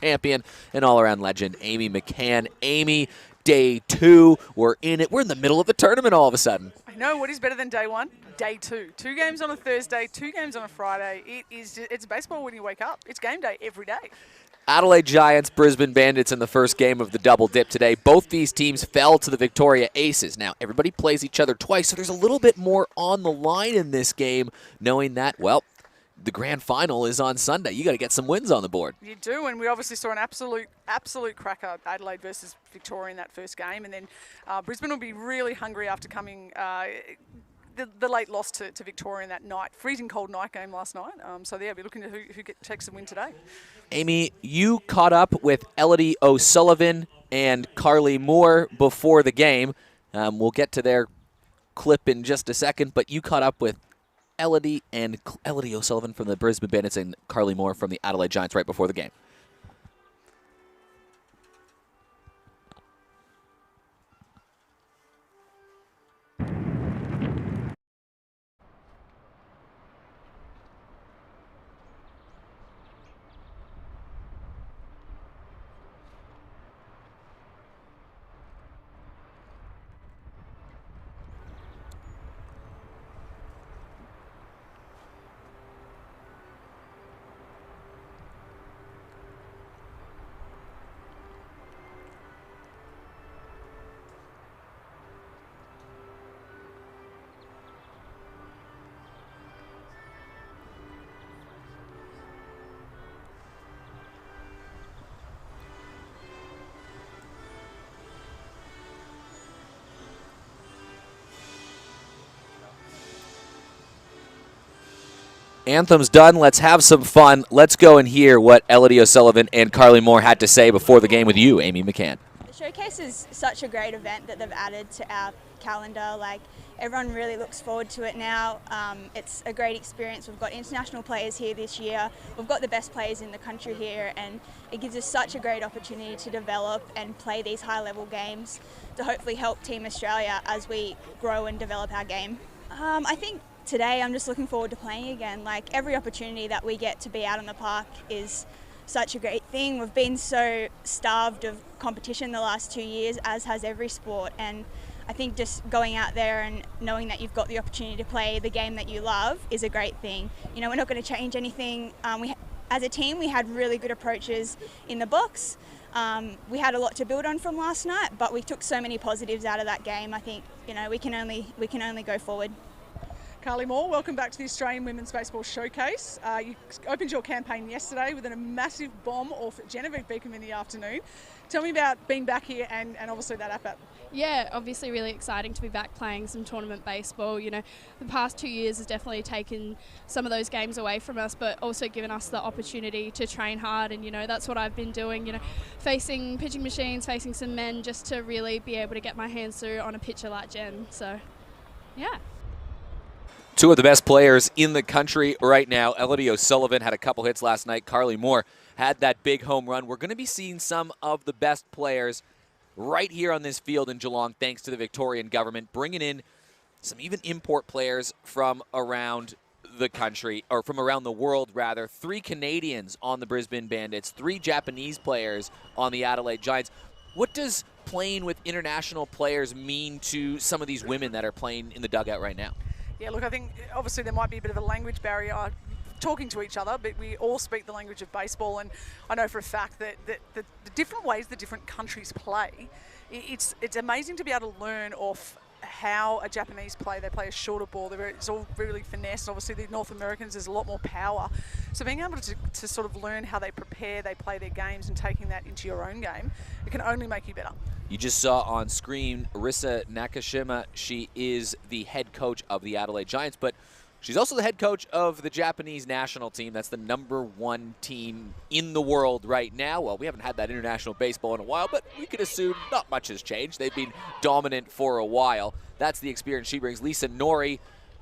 champion and all-around legend, Amy McCann. Amy, day 2, we're in it. We're in the middle of the tournament all of a sudden. I know, what is better than day 1? Day 2. 2 games on a Thursday, 2 games on a Friday. It's baseball when you wake up. It's game day every day. Adelaide Giants, Brisbane Bandits in the first game of the double dip today. Both these teams fell to the Victoria Aces. Now, everybody plays each other twice, so there's a little bit more on the line in this game, knowing that, well, the grand final is on Sunday. You got to get some wins on the board. You do, and we obviously saw an absolute cracker, Adelaide versus Victoria in that first game, and then Brisbane will be really hungry after coming the late loss to Victoria in that night, freezing cold night game last night. So yeah, we're looking at who takes the win today. Amy, you caught up with Elodie O'Sullivan and Carly Moore before the game. We'll get to their clip in just a second, but you caught up with Elodie O'Sullivan from the Brisbane Bandits and Carly Moore from the Adelaide Giants right before the game. Anthem's done. Let's have some fun. Let's go and hear what Elodie O'Sullivan and Carly Moore had to say before the game with you, Amy McCann. The showcase is such a great event that they've added to our calendar. Like, everyone really looks forward to it now. It's a great experience. We've got international players here this year. We've got the best players in the country here, and it gives us such a great opportunity to develop and play these high-level games to hopefully help Team Australia as we grow and develop our game. I think today I'm just looking forward to playing again. Like, every opportunity that we get to be out on the park is such a great thing. We've been so starved of competition the last 2 years, as has every sport, and I think just going out there and knowing that you've got the opportunity to play the game that you love is a great thing. You know, we're not going to change anything. As a team, we had really good approaches in the box. We had a lot to build on from last night, but we took so many positives out of that game. I think, you know, we can only go forward. Carly Moore, welcome back to the Australian Women's Baseball Showcase. You opened your campaign yesterday with a massive bomb off Genevieve Beacom in the afternoon. Tell me about being back here and obviously that at-bat. Yeah, obviously really exciting to be back playing some tournament baseball. You know, the past 2 years has definitely taken some of those games away from us, but also given us the opportunity to train hard, and, you know, that's what I've been doing, you know, facing pitching machines, facing some men, just to really be able to get my hands through on a pitcher like Jen. So, yeah. Two of the best players in the country right now. Elodie O'Sullivan had a couple hits last night. Carly Moore had that big home run. We're going to be seeing some of the best players right here on this field in Geelong, thanks to the Victorian government, bringing in some even import players from around the country, or from around the world, rather. 3 Canadians on the Brisbane Bandits, 3 Japanese players on the Adelaide Giants. What does playing with international players mean to some of these women that are playing in the dugout right now? Yeah, look, I think obviously there might be a bit of a language barrier talking to each other, but we all speak the language of baseball, and I know for a fact that the different ways the different countries play, it's amazing to be able to learn off how a Japanese play. They play a shorter ball. It's all really finesse. Obviously, the North Americans, there's a lot more power. So being able to sort of learn how they prepare, they play their games, and taking that into your own game, it can only make you better. You just saw on screen Arisa Nakashima. She is the head coach of the Adelaide Giants, but she's also the head coach of the Japanese national team. That's the #1 team in the world right now. Well, we haven't had that international baseball in a while, but we could assume not much has changed. They've been dominant for a while. That's the experience she brings. Lisa Nori,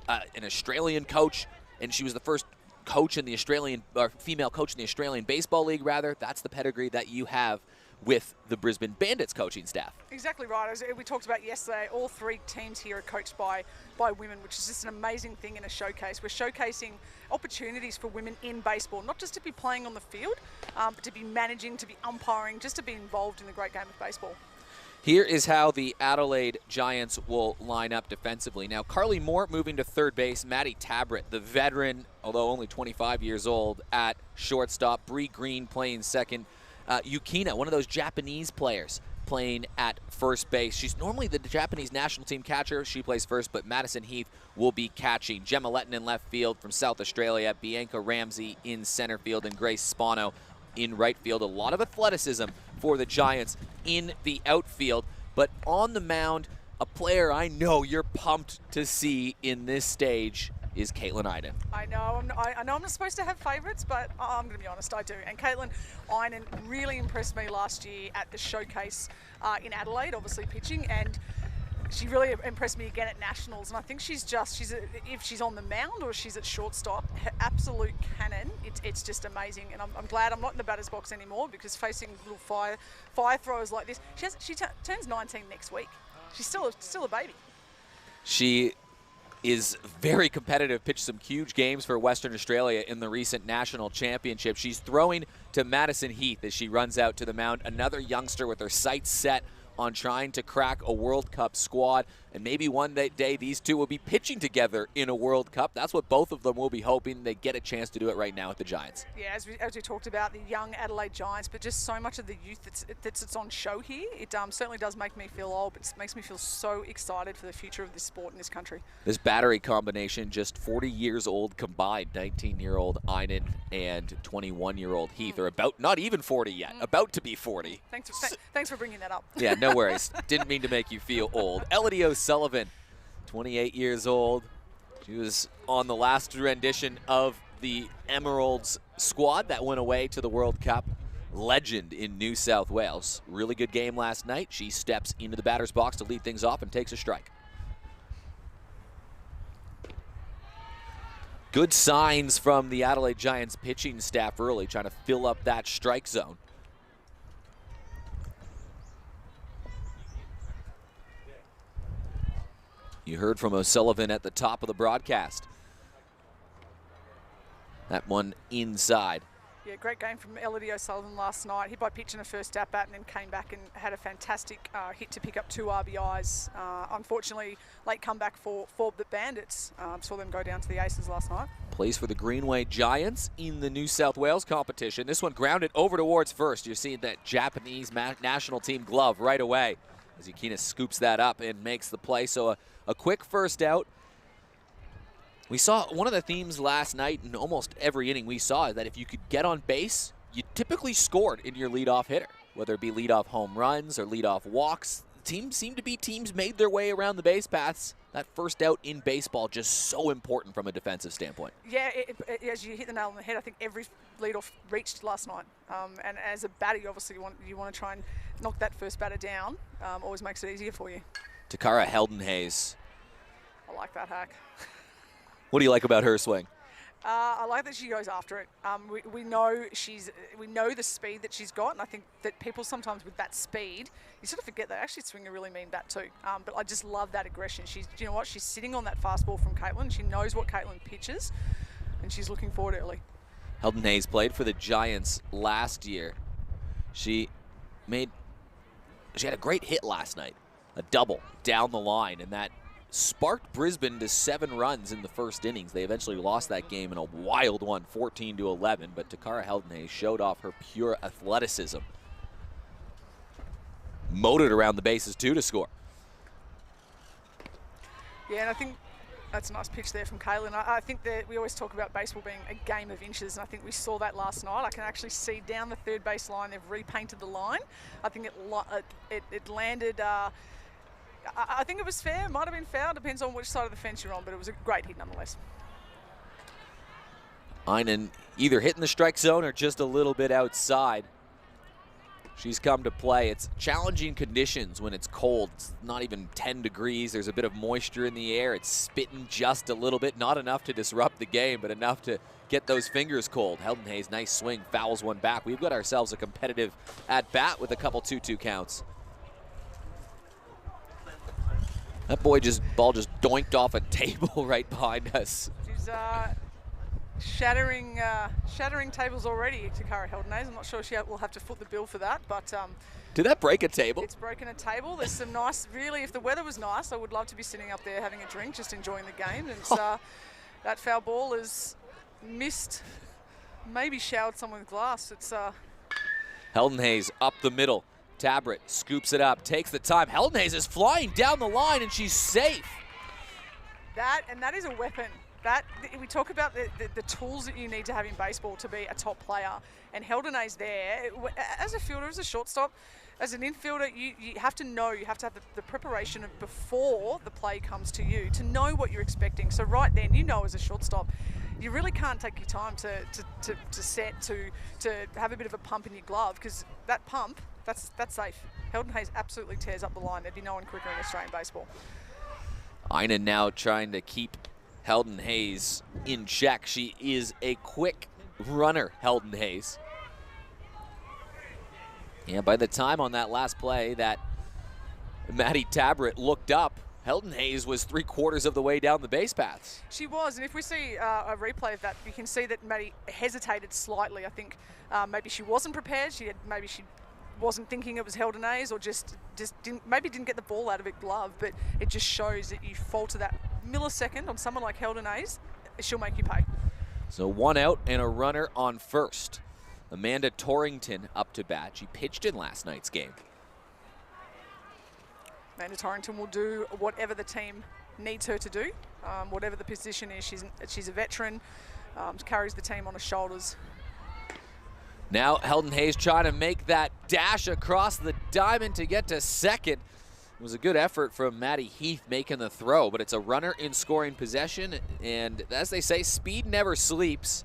an Australian coach, and she was the first coach in the Australian, or female coach in the Australian Baseball League, rather. That's the pedigree that you have with the Brisbane Bandits coaching staff. Exactly right. As we talked about yesterday, all 3 teams here are coached by women, which is just an amazing thing in a showcase. We're showcasing opportunities for women in baseball, not just to be playing on the field, but to be managing, to be umpiring, just to be involved in the great game of baseball. Here is how the Adelaide Giants will line up defensively. Now, Carly Moore moving to third base. Maddie Tabrett, the veteran, although only 25 years old, at shortstop. Bree Green playing second. Yukina, one of those Japanese players, playing at first base. She's normally the Japanese national team catcher. She plays first, but Madison Heath will be catching. Gemma Letton in left field from South Australia. Bianca Ramsey in center field, and Grace Spano in right field. A lot of athleticism for the Giants in the outfield, but on the mound, a player I know you're pumped to see in this stage is Caitlin Iden. I know I'm not supposed to have favourites, but I'm going to be honest, I do. And Caitlin Iden really impressed me last year at the showcase in Adelaide, obviously pitching, and she really impressed me again at Nationals. And I think if she's on the mound or she's at shortstop, her absolute cannon. It's just amazing. And I'm glad I'm not in the batter's box anymore, because facing little fire throwers like this, she turns 19 next week. She's still a baby. She is very competitive, pitched some huge games for Western Australia in the recent national championship. She's throwing to Madison Heath as she runs out to the mound. Another youngster with her sights set on trying to crack a World Cup squad, and maybe one day these two will be pitching together in a World Cup. That's what both of them will be hoping. They get a chance to do it right now with the Giants. Yeah, as we talked about, the young Adelaide Giants, but just so much of the youth that's on show here. It certainly does make me feel old, but it makes me feel so excited for the future of this sport in this country. This battery combination, just 40 years old combined. 19-year-old Iden and 21-year-old Heath are about, not even 40 yet, about to be 40. Thanks for bringing that up. Yeah, no worries. Didn't mean to make you feel old. Elodie O'Sullivan, 28 years old. She was on the last rendition of the Emeralds squad that went away to the World Cup. Legend in New South Wales. Really good game last night. She steps into the batter's box to lead things off and takes a strike. Good signs from the Adelaide Giants pitching staff early, trying to fill up that strike zone. You heard from O'Sullivan at the top of the broadcast. That one inside. Yeah, great game from Elodie O'Sullivan last night. Hit by pitch in the first at-bat and then came back and had a fantastic hit to pick up 2 RBIs. Unfortunately, late comeback for the Bandits. Saw them go down to the Aces last night. Plays for the Greenway Giants in the New South Wales competition. This one grounded over towards first. You're seeing that Japanese national team glove right away as Yukina scoops that up and makes the play. So a quick first out. We saw one of the themes last night in almost every inning we saw is that if you could get on base, you typically scored in your leadoff hitter, whether it be leadoff home runs or leadoff walks. Teams seem to be teams made their way around the base paths. That first out in baseball just so important from a defensive standpoint. Yeah, as you hit the nail on the head, I think every leadoff reached last night. And as a batter, you want to try and knock that first batter down. Always makes it easier for you. Takara Helden Hayes. I like that hack. What do you like about her swing? I like that she goes after it. We know the speed that she's got, and I think that people sometimes with that speed, you sort of forget they actually swing a really mean bat too. But I just love that aggression. You know what? She's sitting on that fastball from Caitlin. She knows what Caitlin pitches, and she's looking forward early. Helden Hayes played for the Giants last year. She had a great hit last night, a double down the line, and that sparked Brisbane to 7 runs in the first innings. They eventually lost that game in a wild one, 14-11, but Takara Helden Hayes showed off her pure athleticism. Motored around the bases too to score. Yeah, and I think that's a nice pitch there from Caitlin. I think that we always talk about baseball being a game of inches, and I think we saw that last night. I can actually see down the third base line, they've repainted the line. I think it landed... I think it was fair. Might have been foul. Depends on which side of the fence you're on, but it was a great hit nonetheless. Einen either hitting the strike zone or just a little bit outside. She's come to play. It's challenging conditions when it's cold. It's not even 10 degrees. There's a bit of moisture in the air. It's spitting just a little bit. Not enough to disrupt the game, but enough to get those fingers cold. Helden Hayes, nice swing, fouls one back. We've got ourselves a competitive at-bat with a couple 2-2 counts. That ball just doinked off a table right behind us. She's shattering tables already, Takara Helden Hayes. I'm not sure she will have to foot the bill for that, but did that break a table? It's broken a table. There's some nice, really, if the weather was nice, I would love to be sitting up there having a drink, just enjoying the game. And that foul ball has missed, maybe showered someone with glass. It's Helden Hayes up the middle. Tabret scoops it up, takes the time. Helden Hayes is flying down the line, and she's safe. That is a weapon. We talk about the tools that you need to have in baseball to be a top player, and Helden Hayes there, as a fielder, as a shortstop, as an infielder, you have to know, you have to have the preparation of before the play comes to you to know what you're expecting. So right then, you know, as a shortstop, you really can't take your time to set, to have a bit of a pump in your glove, because that pump, that's safe. Helden Hayes absolutely tears up the line. There'd be no one quicker in Australian baseball. Ina now trying to keep Helden Hayes in check. She is a quick runner, Helden Hayes. Yeah, by the time on that last play that Maddie Tabret looked up, Helden Hayes was 3/4 of the way down the base paths. She was, and if we see a replay of that, you can see that Maddie hesitated slightly. I think maybe she wasn't prepared. Maybe she wasn't thinking it was Helden Hayes, or just didn't get the ball out of her glove. But it just shows that you falter that millisecond on someone like Helden Hayes, she'll make you pay. So 1 out and a runner on first. Amanda Torrington up to bat. She pitched in last night's game. Amanda Torrington will do whatever the team needs her to do, whatever the position is. She's a veteran, carries the team on her shoulders. Now Helden Hayes trying to make that dash across the diamond to get to second. It was a good effort from Maddie Heath making the throw, but it's a runner in scoring possession, and as they say, speed never sleeps,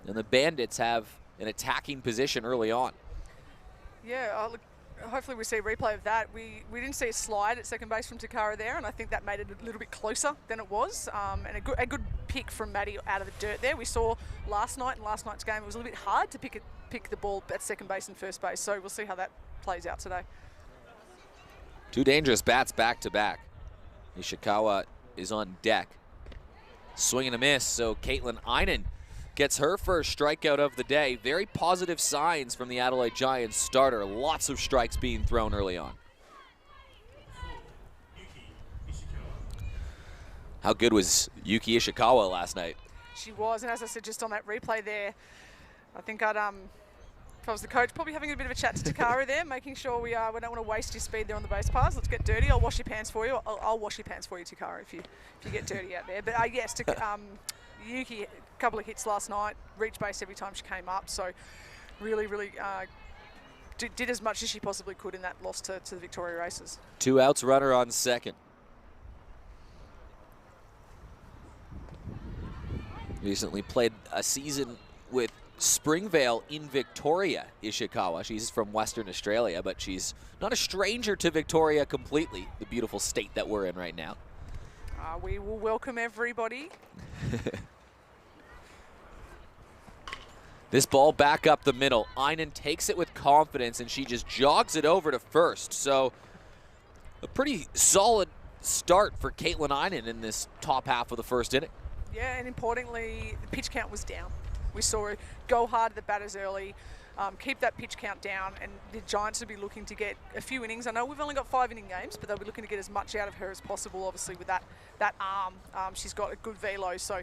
and the Bandits have an attacking position early on. Yeah, look, hopefully we see a replay of that. We didn't see a slide at second base from Takara there, and I think that made it a little bit closer than it was, and a good pick from Maddie out of the dirt there. We saw last night, in last night's game, it was a little bit hard to pick the ball at second base and first base, so we'll see how that plays out today. Two dangerous bats back to back. Ishikawa is on deck. Swing and a miss, so Caitlin Einan gets her first strikeout of the day. Very positive signs from the Adelaide Giants starter. Lots of strikes being thrown early on. How good was Yuki Ishikawa last night? She was, and as I said just on that replay there, I think I'd if I was the coach, probably having a bit of a chat to Takara there, making sure we don't want to waste your speed there on the base paths. Let's get dirty. I'll wash your pants for you. I'll wash your pants for you, Takara, if you get dirty out there. But yes, Yuki, a couple of hits last night, reached base every time she came up. So really did as much as she possibly could in that loss to the Victoria Racers. 2 outs, runner on second. Recently played a season with Springvale in Victoria, Ishikawa. She's from Western Australia, but she's not a stranger to Victoria completely, the beautiful state that we're in right now. We will welcome everybody. This ball back up the middle. Einan takes it with confidence, and she just jogs it over to first. So a pretty solid start for Caitlin Einan in this top half of the first inning. Yeah, and importantly, the pitch count was down. We saw her go hard at the batters early, keep that pitch count down, and the Giants will be looking to get a few innings. I know we've only got 5-inning games, but they'll be looking to get as much out of her as possible, obviously, with that arm. She's got a good velo, so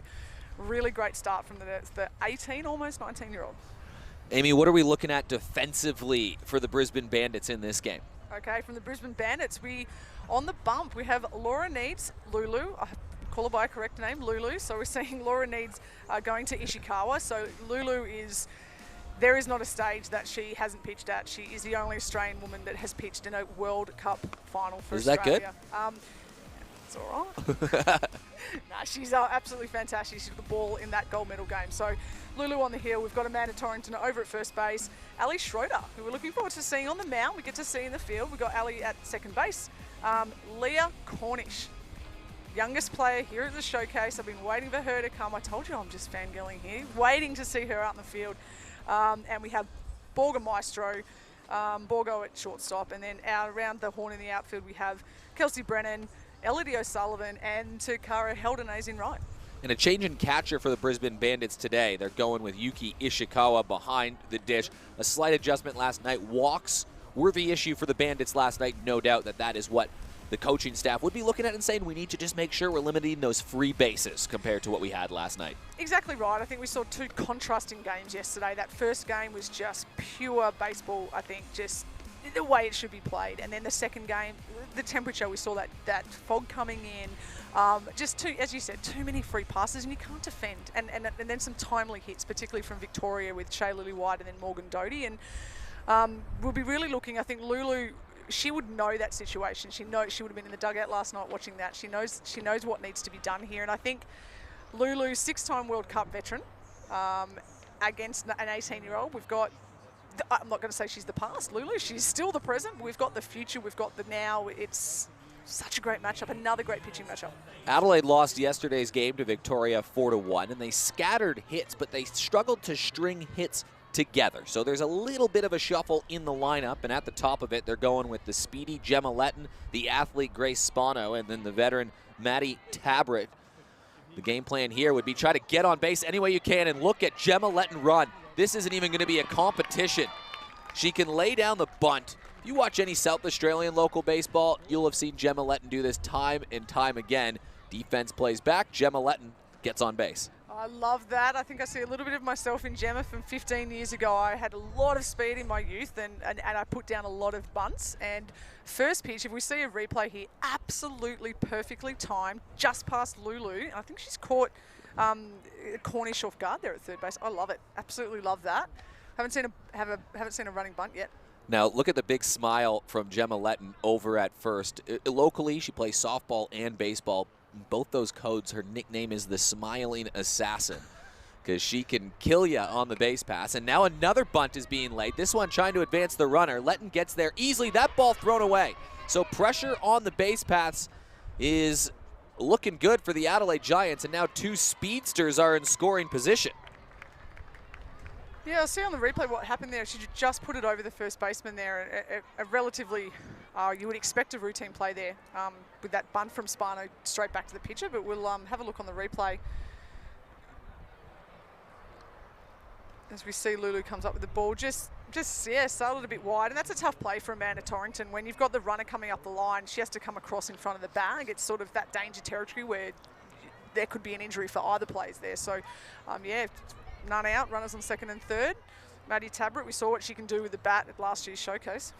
really great start from the 18, almost 19-year-old. Amy, what are we looking at defensively for the Brisbane Bandits in this game? Okay, from the Brisbane Bandits, on the bump, we have Laura Needs, Lulu. Call her by a correct name, Lulu. So we're seeing Laura Needs going to Ishikawa. So Lulu there is not a stage that she hasn't pitched at. She is the only Australian woman that has pitched in a World Cup final for Australia. Is that good? It's all right. Nah, she's absolutely fantastic. She's got the ball in that gold medal game. So Lulu on the hill. We've got Amanda Torrington over at first base. Ali Schroeder, who we're looking forward to seeing on the mound. We get to see in the field. We've got Ali at second base. Leah Cornish. youngest player here at the showcase. I've been waiting for her to come. I told you I'm just fangirling here, waiting to see her out in the field. And we have Borgo Maestro, Borgo at shortstop, and then around the horn in the outfield we have Kelsey Brennan, Elodie O'Sullivan, and Takara Helden in right. And a change in catcher for the Brisbane Bandits today. They're going with Yuki Ishikawa behind the dish. A slight adjustment last night. Walks were the issue for the Bandits last night. No doubt that is what the coaching staff would be looking at and saying we need to just make sure we're limiting those free bases compared to what we had last night. Exactly right. I think we saw two contrasting games yesterday. That first game was just pure baseball, I think, just the way it should be played. And then the second game, the temperature, we saw that fog coming in. Just as you said, too many free passes and you can't defend. And then some timely hits, particularly from Victoria with Shea Lily-White and then Morgan Doty. And we'll be really looking, I think Lulu, she would know that situation. She knows, she would have been in the dugout last night watching that. She knows what needs to be done here. And I think Lulu, 6-time World Cup veteran, against an 18-year-old. We've got, I'm not going to say she's the past, Lulu. She's still the present. We've got the future. We've got the now. It's such a great matchup. Another great pitching matchup. Adelaide lost yesterday's game to Victoria 4-1, and they scattered hits, but they struggled to string hits together. So there's a little bit of a shuffle in the lineup, and at the top of it, they're going with the speedy Gemma Letton, the athlete Grace Spano, and then the veteran Maddie Tabrett. The game plan here would be try to get on base any way you can and look at Gemma Letton run. This isn't even going to be a competition. She can lay down the bunt. If you watch any South Australian local baseball, you'll have seen Gemma Letton do this time and time again. Defense plays back, Gemma Letton gets on base. I love that. I think I see a little bit of myself in Gemma from 15 years ago. I had a lot of speed in my youth and I put down a lot of bunts. And first pitch, if we see a replay here, absolutely perfectly timed, just past Lulu. And I think she's caught Cornish off guard there at third base. I love it. Absolutely love that. Haven't seen a running bunt yet. Now, look at the big smile from Gemma Letton over at first. Locally, she plays softball and baseball. Both those codes, her nickname is the Smiling Assassin because she can kill you on the base pass. And now another bunt is being laid. This one trying to advance the runner. Letton gets there easily. That ball thrown away. So pressure on the base paths is looking good for the Adelaide Giants. And now two speedsters are in scoring position. Yeah, I'll see on the replay what happened there. She just put it over the first baseman there. A relatively, you would expect a routine play there with that bunt from Spano straight back to the pitcher, but we'll have a look on the replay. As we see Lulu comes up with the ball, just started a bit wide, and that's a tough play for Amanda Torrington. When you've got the runner coming up the line, she has to come across in front of the bag. It's sort of that danger territory where there could be an injury for either plays there. So, yeah, none out, runners on second and third. Maddie Tabrett, we saw what she can do with the bat at last year's showcase.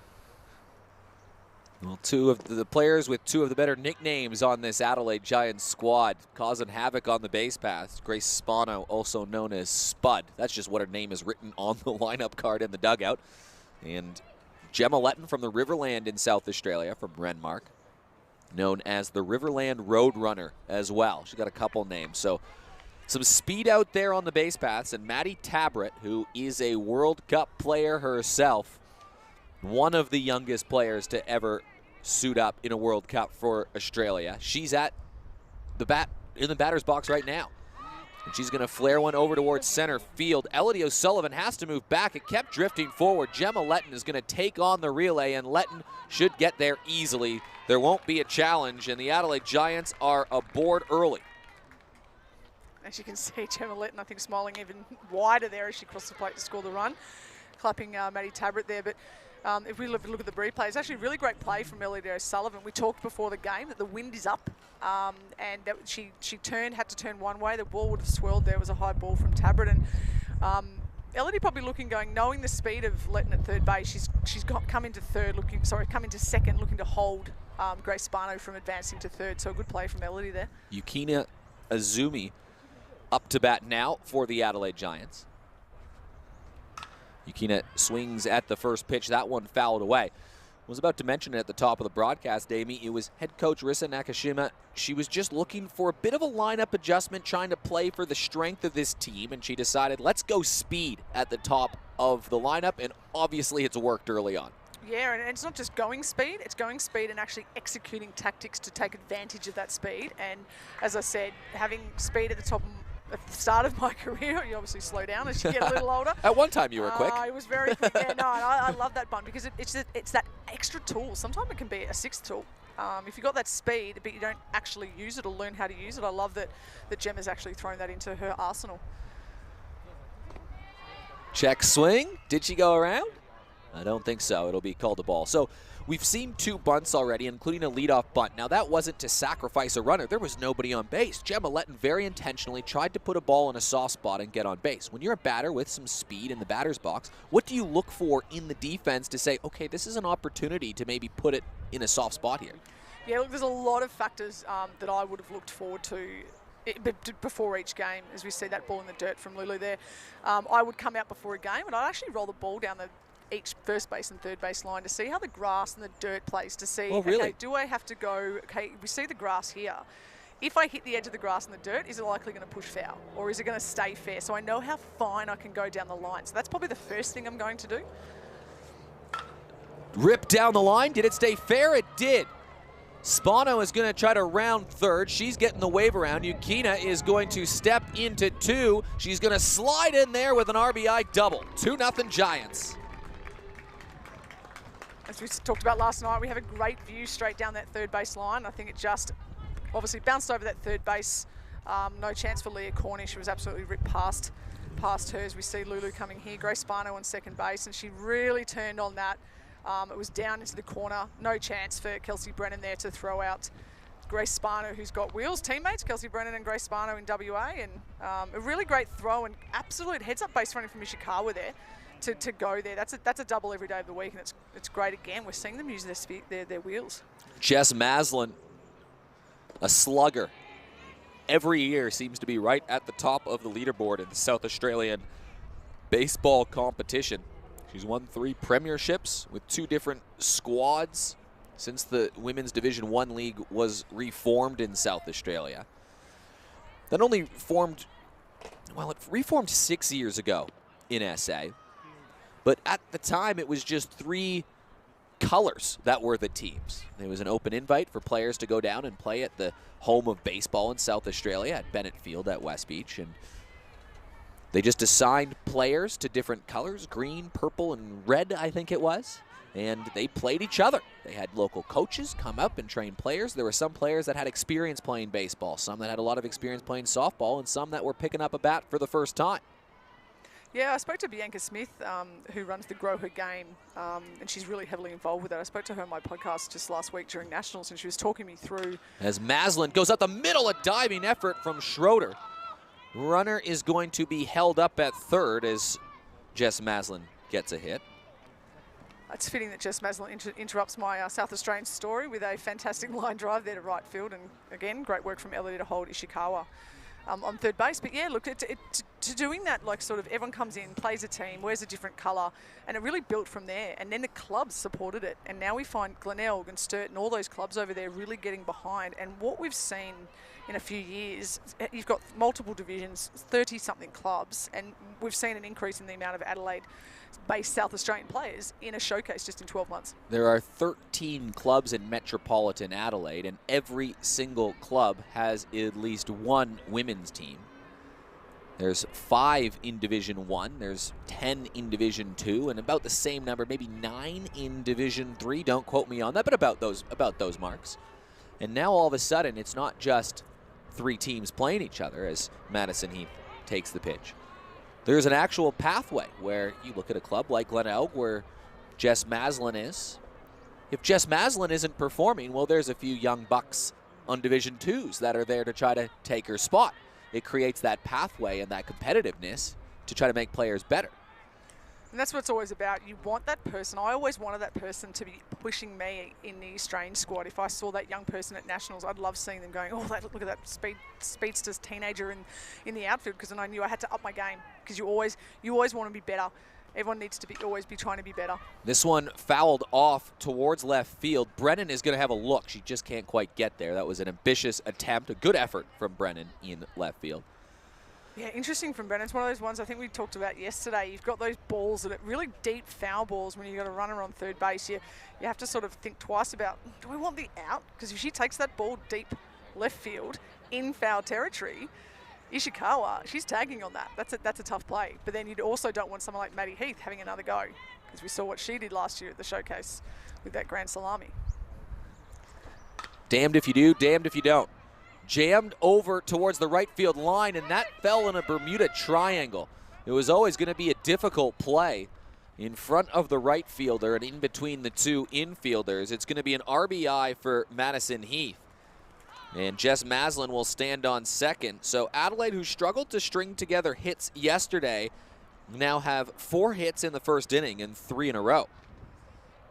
Well, two of the players with two of the better nicknames on this Adelaide Giants squad causing havoc on the base paths. Grace Spano, also known as Spud. That's just what her name is written on the lineup card in the dugout. And Gemma Letton from the Riverland in South Australia, from Renmark, known as the Riverland Roadrunner as well. She's got a couple names. So some speed out there on the base paths, and Maddie Tabrett, who is a World Cup player herself, one of the youngest players to ever suit up in a World Cup for Australia. She's at the bat in the batter's box right now. And she's going to flare one over towards center field. Elodie O'Sullivan has to move back. It kept drifting forward. Gemma Letton is going to take on the relay, and Letton should get there easily. There won't be a challenge, and the Adelaide Giants are aboard early. As you can see, Gemma Letton, I think, smiling even wider there as she crossed the plate to score the run. Clapping Maddie Tabrett there, but if we look at the replay, it's actually a really great play from Elodie O'Sullivan. We talked before the game that the wind is up, and that she had to turn one way. The ball would have swirled. There was a high ball from Tabrett, and Elodie probably knowing the speed of Letton at third base, she's come into second, looking to hold Grace Spano from advancing to third. So a good play from Elodie there. Yukina Azumi up to bat now for the Adelaide Giants. Yukina swings at the first pitch. That one fouled away. I was about to mention it at the top of the broadcast, Amy. It was head coach Arisa Nakashima. She was just looking for a bit of a lineup adjustment, trying to play for the strength of this team, and she decided, let's go speed at the top of the lineup, and obviously it's worked early on. Yeah, and it's not just going speed, it's going speed and actually executing tactics to take advantage of that speed. And as I said, having speed at the start of my career, you obviously slow down as you get a little older. At one time you were quick. I was very quick. Yeah, no, I love that bun because it's that extra tool. Sometimes it can be a sixth tool. If you've got that speed, but you don't actually use it or learn how to use it, I love that Gemma's actually thrown that into her arsenal. Check swing. Did she go around? I don't think so. It'll be called a ball. So we've seen 2 bunts already, including a leadoff bunt. Now, that wasn't to sacrifice a runner. There was nobody on base. Gemma Letton very intentionally tried to put a ball in a soft spot and get on base. When you're a batter with some speed in the batter's box, what do you look for in the defense to say, okay, this is an opportunity to maybe put it in a soft spot here? Yeah, look, there's a lot of factors that I would have looked forward to before each game, as we see that ball in the dirt from Lulu there. I would come out before a game and I'd actually roll the ball down each first base and third base line to see how the grass and the dirt plays, to see, okay, do I have to go, okay, we see the grass here. If I hit the edge of the grass and the dirt, is it likely going to push foul or is it going to stay fair? So I know how fine I can go down the line. So that's probably the first thing I'm going to do. Rip down the line. Did it stay fair? It did. Spano is going to try to round third. She's getting the wave around. Yukina is going to step into 2. She's going to slide in there with an RBI double. 2-0 Giants. As we talked about last night, we have a great view straight down that third base line. I think it just obviously bounced over that third base. No chance for Leah Cornish. She was absolutely ripped past hers. We see Lulu coming here. Grace Spano on second base, and she really turned on that. It was down into the corner. No chance for Kelsey Brennan there to throw out Grace Spano, who's got wheels. Teammates, Kelsey Brennan and Grace Spano in WA. And a really great throw and absolute heads-up base running from Ishikawa there to go there. That's a double every day of the week, and it's great again. We're seeing them use their wheels. Jess Maslin, a slugger. Every year seems to be right at the top of the leaderboard in the South Australian baseball competition. She's won 3 premierships with 2 different squads since the Women's Division 1 League was reformed in South Australia. That only formed, well, it reformed 6 years ago in SA. But at the time, it was just 3 colors that were the teams. There was an open invite for players to go down and play at the home of baseball in South Australia at Bennett Field at West Beach. And they just assigned players to different colors, green, purple, and red, I think it was. And they played each other. They had local coaches come up and train players. There were some players that had experience playing baseball, some that had a lot of experience playing softball, and some that were picking up a bat for the first time. Yeah, I spoke to Bianca Smith, who runs the Grow Her Game, and she's really heavily involved with that. I spoke to her on my podcast just last week during Nationals, and she was talking me through. As Maslin goes up the middle, a diving effort from Schroeder. Runner is going to be held up at third as Jess Maslin gets a hit. It's fitting that Jess Maslin interrupts my South Australian story with a fantastic line drive there to right field, and again, great work from Elodie to hold Ishikawa on third base. But yeah, look, to doing that, like sort of everyone comes in, plays a team, wears a different colour, and it really built from there. And then the clubs supported it. And now we find Glenelg and Sturt and all those clubs over there really getting behind. And what we've seen in a few years, you've got multiple divisions, 30-something clubs, and we've seen an increase in the amount of Adelaide-based South Australian players in a showcase just in 12 months. There are 13 clubs in metropolitan Adelaide, and every single club has at least one women's team. There's 5 in Division 1, there's 10 in Division 2, and about the same number, maybe 9 in Division 3. Don't quote me on that, but about those marks. And now all of a sudden, it's not just 3 teams playing each other as Madison Heath takes the pitch. There's an actual pathway where you look at a club like Glenelg where Jess Maslin is. If Jess Maslin isn't performing, well, there's a few young bucks on Division 2s that are there to try to take her spot. It creates that pathway and that competitiveness to try to make players better. And that's what it's always about. You want that person. I always wanted that person to be pushing me in the Australian squad. If I saw that young person at Nationals, I'd love seeing them going, oh, look at that speedster's teenager in the outfield, because then I knew I had to up my game, because you always want to be better. Everyone needs to always be trying to be better. This one fouled off towards left field. Brennan is going to have a look. She just can't quite get there. That was an ambitious attempt, a good effort from Brennan in left field. Yeah, interesting from Brennan. It's one of those ones I think we talked about yesterday. You've got those balls that are really deep foul balls when you've got a runner on third base. You have to sort of think twice about, do we want the out? Because if she takes that ball deep left field in foul territory, Ishikawa, she's tagging on that. That's a tough play. But then you also don't want someone like Maddie Heath having another go, because we saw what she did last year at the showcase with that grand salami. Damned if you do, damned if you don't. Jammed over towards the right field line, and that fell in a Bermuda triangle. It was always going to be a difficult play in front of the right fielder and in between the two infielders. It's going to be an RBI for Madison Heath. And Jess Maslin will stand on second. So Adelaide, who struggled to string together hits yesterday, now have 4 hits in the first inning and 3 in a row.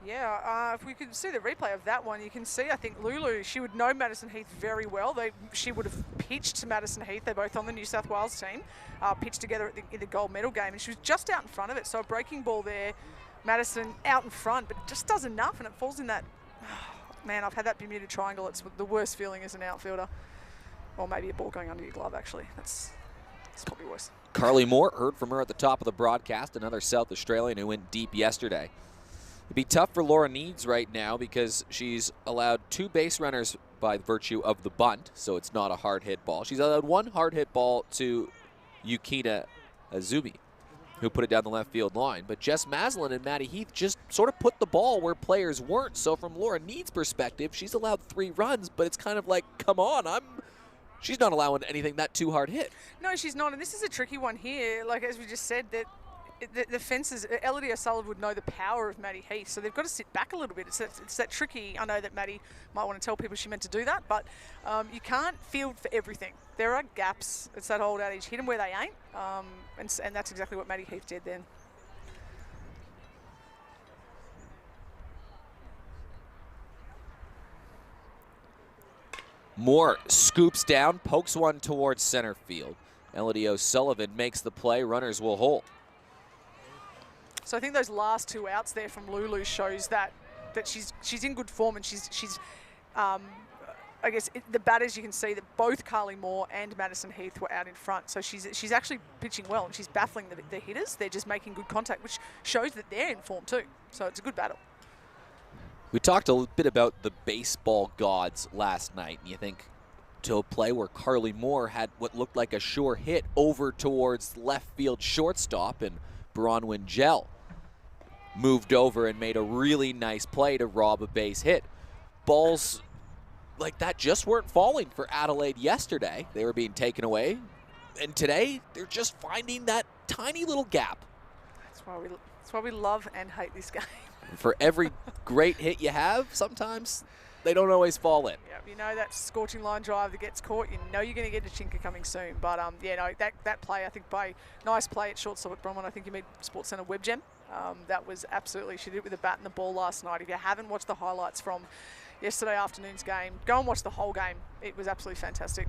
Yeah, if we could see the replay of that one, you can see, I think Lulu, she would know Madison Heath very well. She would have pitched to Madison Heath. They're both on the New South Wales team, pitched together in the gold medal game, and she was just out in front of it. So a breaking ball there, Madison out in front, but just does enough, and it falls in that. Man, I've had that Bermuda triangle. It's the worst feeling as an outfielder. Or maybe a ball going under your glove, actually. It's probably worse. Carly Moore, heard from her at the top of the broadcast, another South Australian who went deep yesterday. It'd be tough for Laura Needs right now because she's allowed 2 base runners by virtue of the bunt, so it's not a hard hit ball. She's allowed 1 hard hit ball to Yukina Azumi, who put it down the left field line. But Jess Maslin and Maddie Heath just sort of put the ball where players weren't. So from Laura Needs' perspective, she's allowed 3 runs, but it's kind of like, come on, she's not allowing anything that too hard hit. No, she's not, and this is a tricky one here. Like as we just said, that the fences, Elodie O'Sullivan would know the power of Maddie Heath, so they've got to sit back a little bit. It's that tricky. I know that Maddie might want to tell people she meant to do that, but you can't field for everything. There are gaps. It's that old adage, hit them where they ain't, and that's exactly what Maddie Heath did then. Moore scoops down, pokes one towards center field. Elodie O'Sullivan makes the play. Runners will hold. So I think those last 2 outs there from Lulu shows that she's in good form, and she's I guess the batters, you can see that both Carly Moore and Madison Heath were out in front. So she's actually pitching well, and she's baffling the hitters. They're just making good contact, which shows that they're in form too. So it's a good battle. We talked a bit about the baseball gods last night, and you think to a play where Carly Moore had what looked like a sure hit over towards left field shortstop, and Bronwyn Gell moved over and made a really nice play to rob a base hit. Balls like that just weren't falling for Adelaide yesterday. They were being taken away, and today they're just finding that tiny little gap. That's why we love and hate this game. For every great hit you have, sometimes they don't always fall in. Yeah, you know that scorching line drive that gets caught, you know you're going to get a chinker coming soon. But yeah, no, that play, I think nice play at shortstop at Bronwyn. I think you made Sports Centre web gem. That was absolutely, she did it with a bat and the ball last night. If you haven't watched the highlights from yesterday afternoon's game, go and watch the whole game. It was absolutely fantastic.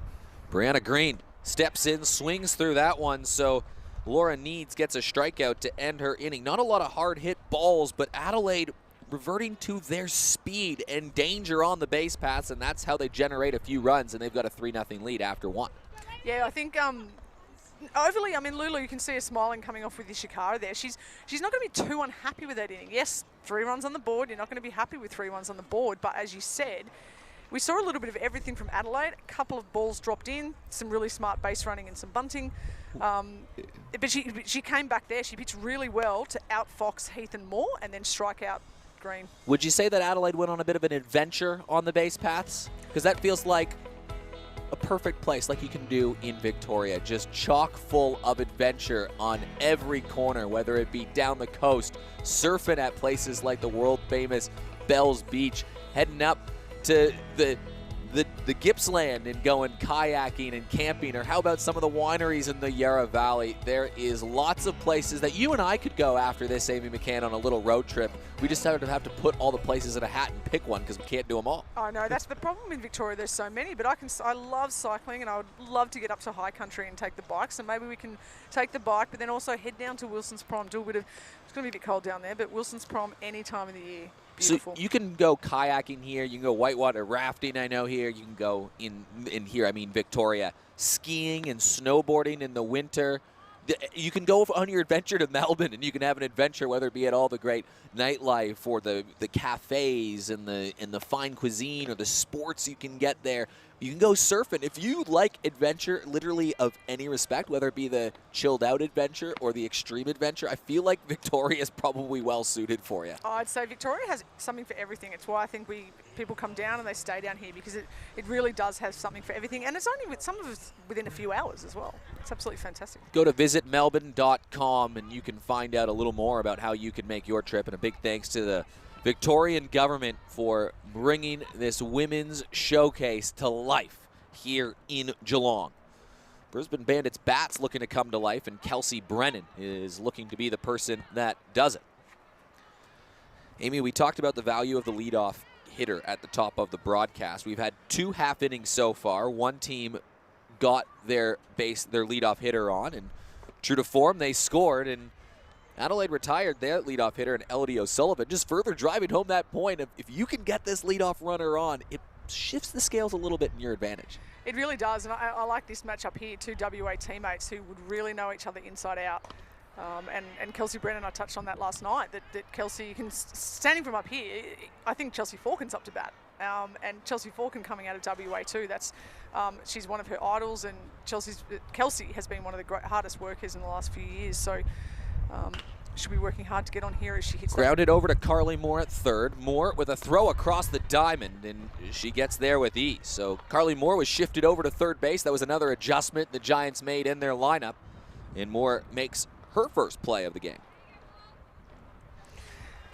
Brianna Green steps in, swings through that one. So Laura Needs gets a strikeout to end her inning. Not a lot of hard hit balls, but Adelaide reverting to their speed and danger on the base paths, and that's how they generate a few runs, and they've got a 3-0 lead after 1. Yeah, I think overly, I mean, Lulu, you can see her smiling coming off with Ishikawa there. She's not going to be too unhappy with that inning. Yes, 3 runs on the board. You're not going to be happy with 3 runs on the board, but as you said, we saw a little bit of everything from Adelaide. A couple of balls dropped in, some really smart base running and some bunting. But she came back there. She pitched really well to outfox Heath and Moore and then strike out Green. Would you say that Adelaide went on a bit of an adventure on the base paths? Because that feels like a perfect place, like you can do in Victoria. Just chock full of adventure on every corner, whether it be down the coast, surfing at places like the world-famous Bells Beach, heading up to the Gippsland and going kayaking and camping, or how about some of the wineries in the Yarra Valley? There is lots of places that you and I could go after this, Amy McCann, on a little road trip. We just have to put all the places in a hat and pick one because we can't do them all. I know, that's the problem in Victoria. There's so many, but I love cycling, and I would love to get up to high country and take the bike. So maybe we can take the bike, but then also head down to Wilson's Prom, do a bit of, it's going to be a bit cold down there, but Wilson's Prom any time of the year. Beautiful. So you can go kayaking here, you can go whitewater rafting, I know here, you can can go in here. I mean, Victoria, skiing and snowboarding in the winter. You can go on your adventure to Melbourne, and you can have an adventure, whether it be at all the great nightlife or the cafes and the fine cuisine or the sports you can get there. You can go surfing. If you like adventure, literally of any respect, whether it be the chilled-out adventure or the extreme adventure, I feel like Victoria is probably well-suited for you. Oh, I'd say Victoria has something for everything. It's why I think people come down and they stay down here, because it really does have something for everything. And it's only with some of us within a few hours as well. It's absolutely fantastic. Go to visitmelbourne.com and you can find out a little more about how you can make your trip. And a big thanks to the Victorian government for bringing this women's showcase to life here in Geelong. Brisbane Bandits bats looking to come to life, and Kelsey Brennan is looking to be the person that does it. Amy, we talked about the value of the leadoff hitter at the top of the broadcast. We've had 2 half innings so far. One team got their leadoff hitter on, and true to form, they scored, and Adelaide retired their leadoff hitter, and Elodie O'Sullivan, just further driving home that point of if you can get this leadoff runner on, it shifts the scales a little bit in your advantage. It really does, and I like this matchup here, 2 WA teammates who would really know each other inside out. And Kelsey Brennan, I touched on that last night, that Kelsey, standing from up here, I think Chelsea Falcon's up to bat. And Chelsea Falcon coming out of WA too, she's one of her idols, and Kelsey has been one of the hardest workers in the last few years, so she'll be working hard to get on here as she hits grounded over to Carly Moore at third. Moore with a throw across the diamond, and she gets there with ease. So Carly Moore was shifted over to third base. That was another adjustment the Giants made in their lineup, and Moore makes her first play of the game.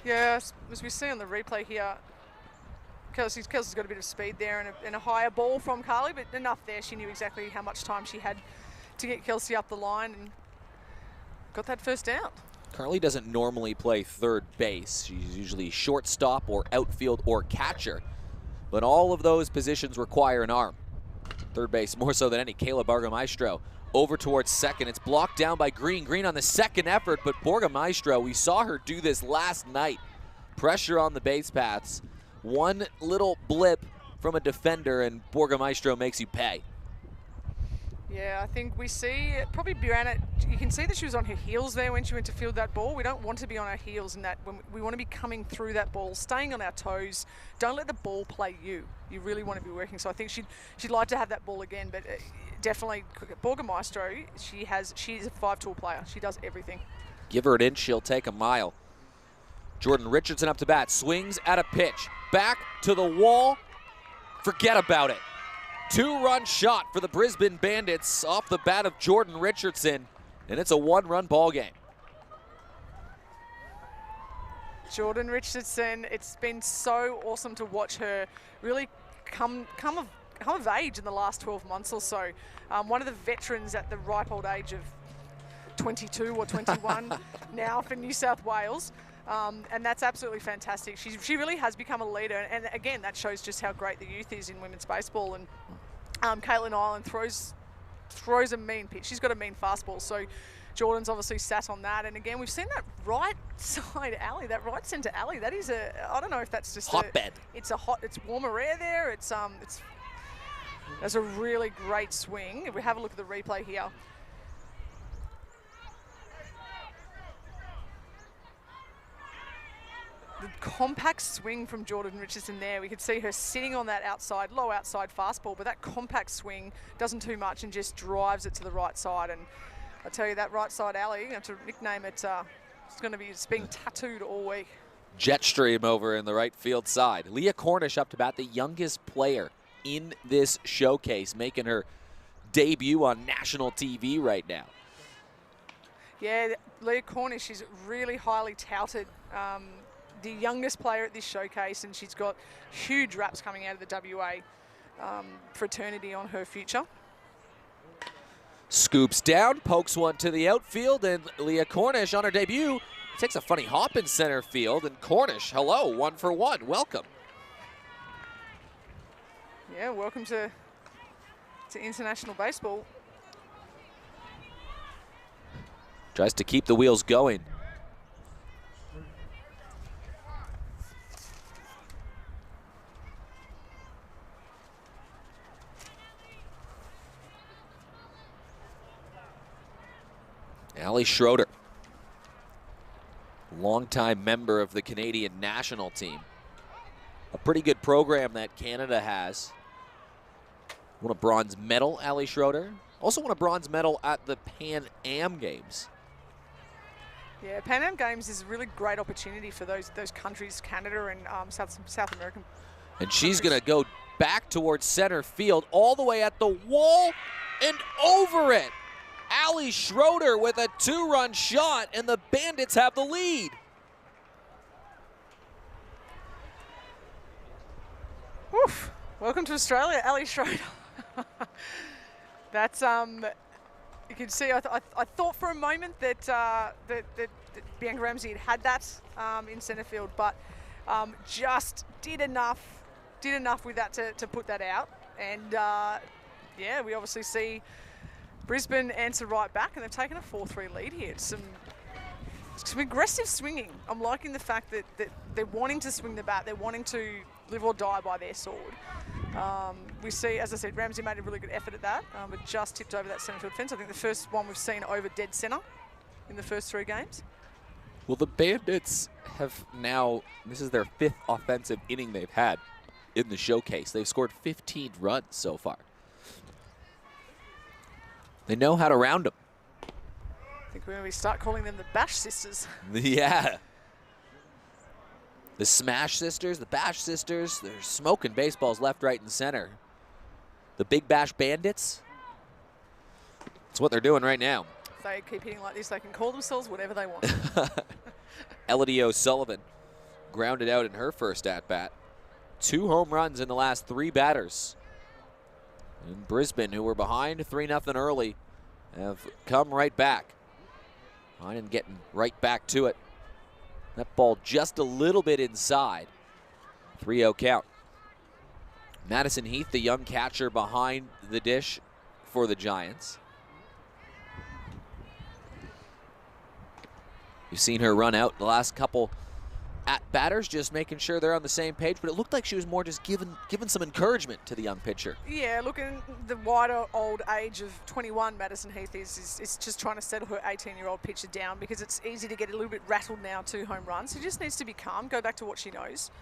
Yeah, as we see on the replay here, Kelsey's got a bit of speed there and a higher ball from Carly, but enough there. She knew exactly how much time she had to get Kelsey up the line and got that first out. Carly doesn't normally play third base. She's usually shortstop or outfield or catcher, but all of those positions require an arm. Third base more so than any. Kayla Borgamaestro over towards second. It's blocked down by Green. Green on the second effort, but Borgamaestro, we saw her do this last night. Pressure on the base paths. One little blip from a defender, and Borgamaestro makes you pay. Yeah, I think we see probably Brianna, you can see that she was on her heels there when she went to field that ball. We don't want to be on our heels in that. We want to be coming through that ball, staying on our toes. Don't let the ball play you. You really want to be working. So I think she'd like to have that ball again, but definitely Borgamaestro, she's a 5-tool player. She does everything. Give her an inch, she'll take a mile. Jordan Richardson up to bat, swings at a pitch. Back to the wall, forget about it. 2-run shot for the Brisbane Bandits off the bat of Jordan Richardson, and it's a 1-run ball game. Jordan Richardson, it's been so awesome to watch her really come of age in the last 12 months or so. One of the veterans at the ripe old age of 22 or 21 now for New South Wales. And that's absolutely fantastic. She really has become a leader, and again, that shows just how great the youth is in women's baseball. And Caitlin Ireland throws a mean pitch. She's got a mean fastball, so Jordan's obviously sat on that. And again, we've seen that right side alley, that right centre alley. That is I don't know if that's just hotbed. It's warmer air there. That's a really great swing. If we have a look at the replay here. The compact swing from Jordan Richardson there. We could see her sitting on that low outside fastball, but that compact swing doesn't too much and just drives it to the right side. And I tell you, that right side alley, you have to nickname it, it's being tattooed all week. Jet stream over in the right field side. Leah Cornish up to bat, the youngest player in this showcase, making her debut on national TV right now. Yeah, Leah Cornish is really highly touted. The youngest player at this showcase, and she's got huge raps coming out of the WA fraternity on her future. Scoops down, pokes one to the outfield, and Leah Cornish on her debut takes a funny hop in center field, and Cornish, hello, 1 for 1, welcome. Yeah, welcome to international baseball. Tries to keep the wheels going. Ali Schroeder, longtime member of the Canadian national team. A pretty good program that Canada has. Won a bronze medal, Ali Schroeder. Also won a bronze medal at the Pan Am Games. Yeah, Pan Am Games is a really great opportunity for those countries, Canada and South American. And she's going to go back towards center field, all the way at the wall and over it. Ali Schroeder with a 2-run shot, and the Bandits have the lead. Oof. Welcome to Australia, Ali Schroeder. That's you can see. I thought for a moment that that Bianca Ramsey had that in centre field, but just did enough with that to put that out. And yeah, we obviously see Brisbane answer right back, and they've taken a 4-3 lead here. It's some aggressive swinging. I'm liking the fact that they're wanting to swing the bat. They're wanting to live or die by their sword. We see, as I said, Ramsey made a really good effort at that, but just tipped over that centre field fence. I think the first one we've seen over dead centre in the first 3 games. Well, the Bandits have now, this is their 5th offensive inning they've had in the showcase. They've scored 15 runs so far. They know how to round them. I think we're going to start calling them the Bash Sisters. Yeah. The Smash Sisters, the Bash Sisters, they're smoking baseballs left, right, and center. The Big Bash Bandits. That's what they're doing right now. If they keep hitting like this, they can call themselves whatever they want. Elodie O'Sullivan grounded out in her first at-bat. 2 home runs in the last 3 batters. And Brisbane, who were behind 3-0 early, have come right back. And getting right back to it. That ball just a little bit inside. 3-0 count. Madison Heath, the young catcher behind the dish for the Giants. You've seen her run out the last couple at-batters, just making sure they're on the same page, but it looked like she was more just giving some encouragement to the young pitcher. Yeah, look, in the wider old age of 21, Madison Heath is just trying to settle her 18-year-old pitcher down, because it's easy to get a little bit rattled now, 2 home runs. She just needs to be calm, go back to what she knows.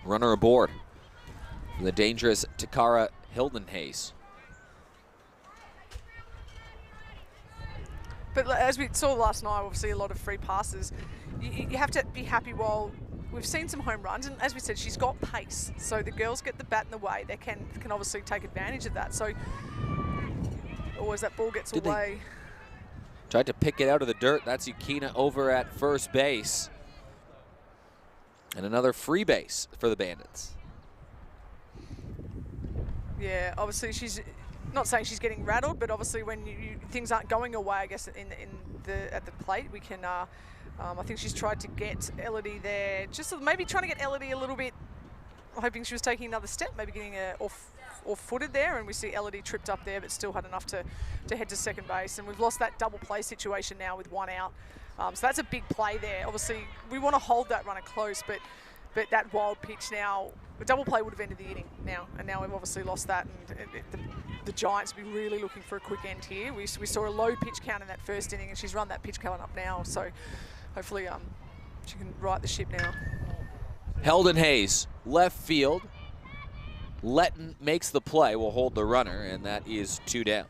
Runner aboard for the dangerous Takara Helden. But as we saw last night, obviously a lot of free passes. You have to be happy while we've seen some home runs, and as we said, she's got pace. So the girls get the bat in the way, they can obviously take advantage of that. So always that ball gets away. Tried to pick it out of the dirt. That's Yukina over at first base. And another free base for the Bandits. Yeah, obviously she's not saying she's getting rattled, but obviously when things aren't going away, I guess at the plate, we can. I think she's tried to get Elodie there, just maybe trying to get Elodie a little bit, hoping she was taking another step, maybe getting off-footed there, and we see Elodie tripped up there, but still had enough to head to second base, and we've lost that double play situation now with 1 out. So that's a big play there. Obviously, we want to hold that runner close, but that wild pitch now, the double play would have ended the inning now, and now we've obviously lost that, and the Giants will be really looking for a quick end here. We saw a low pitch count in that first inning, and she's run that pitch count up now, so hopefully she can right the ship now. Helden Hayes, left field. Letton makes the play, will hold the runner, and that is 2 down.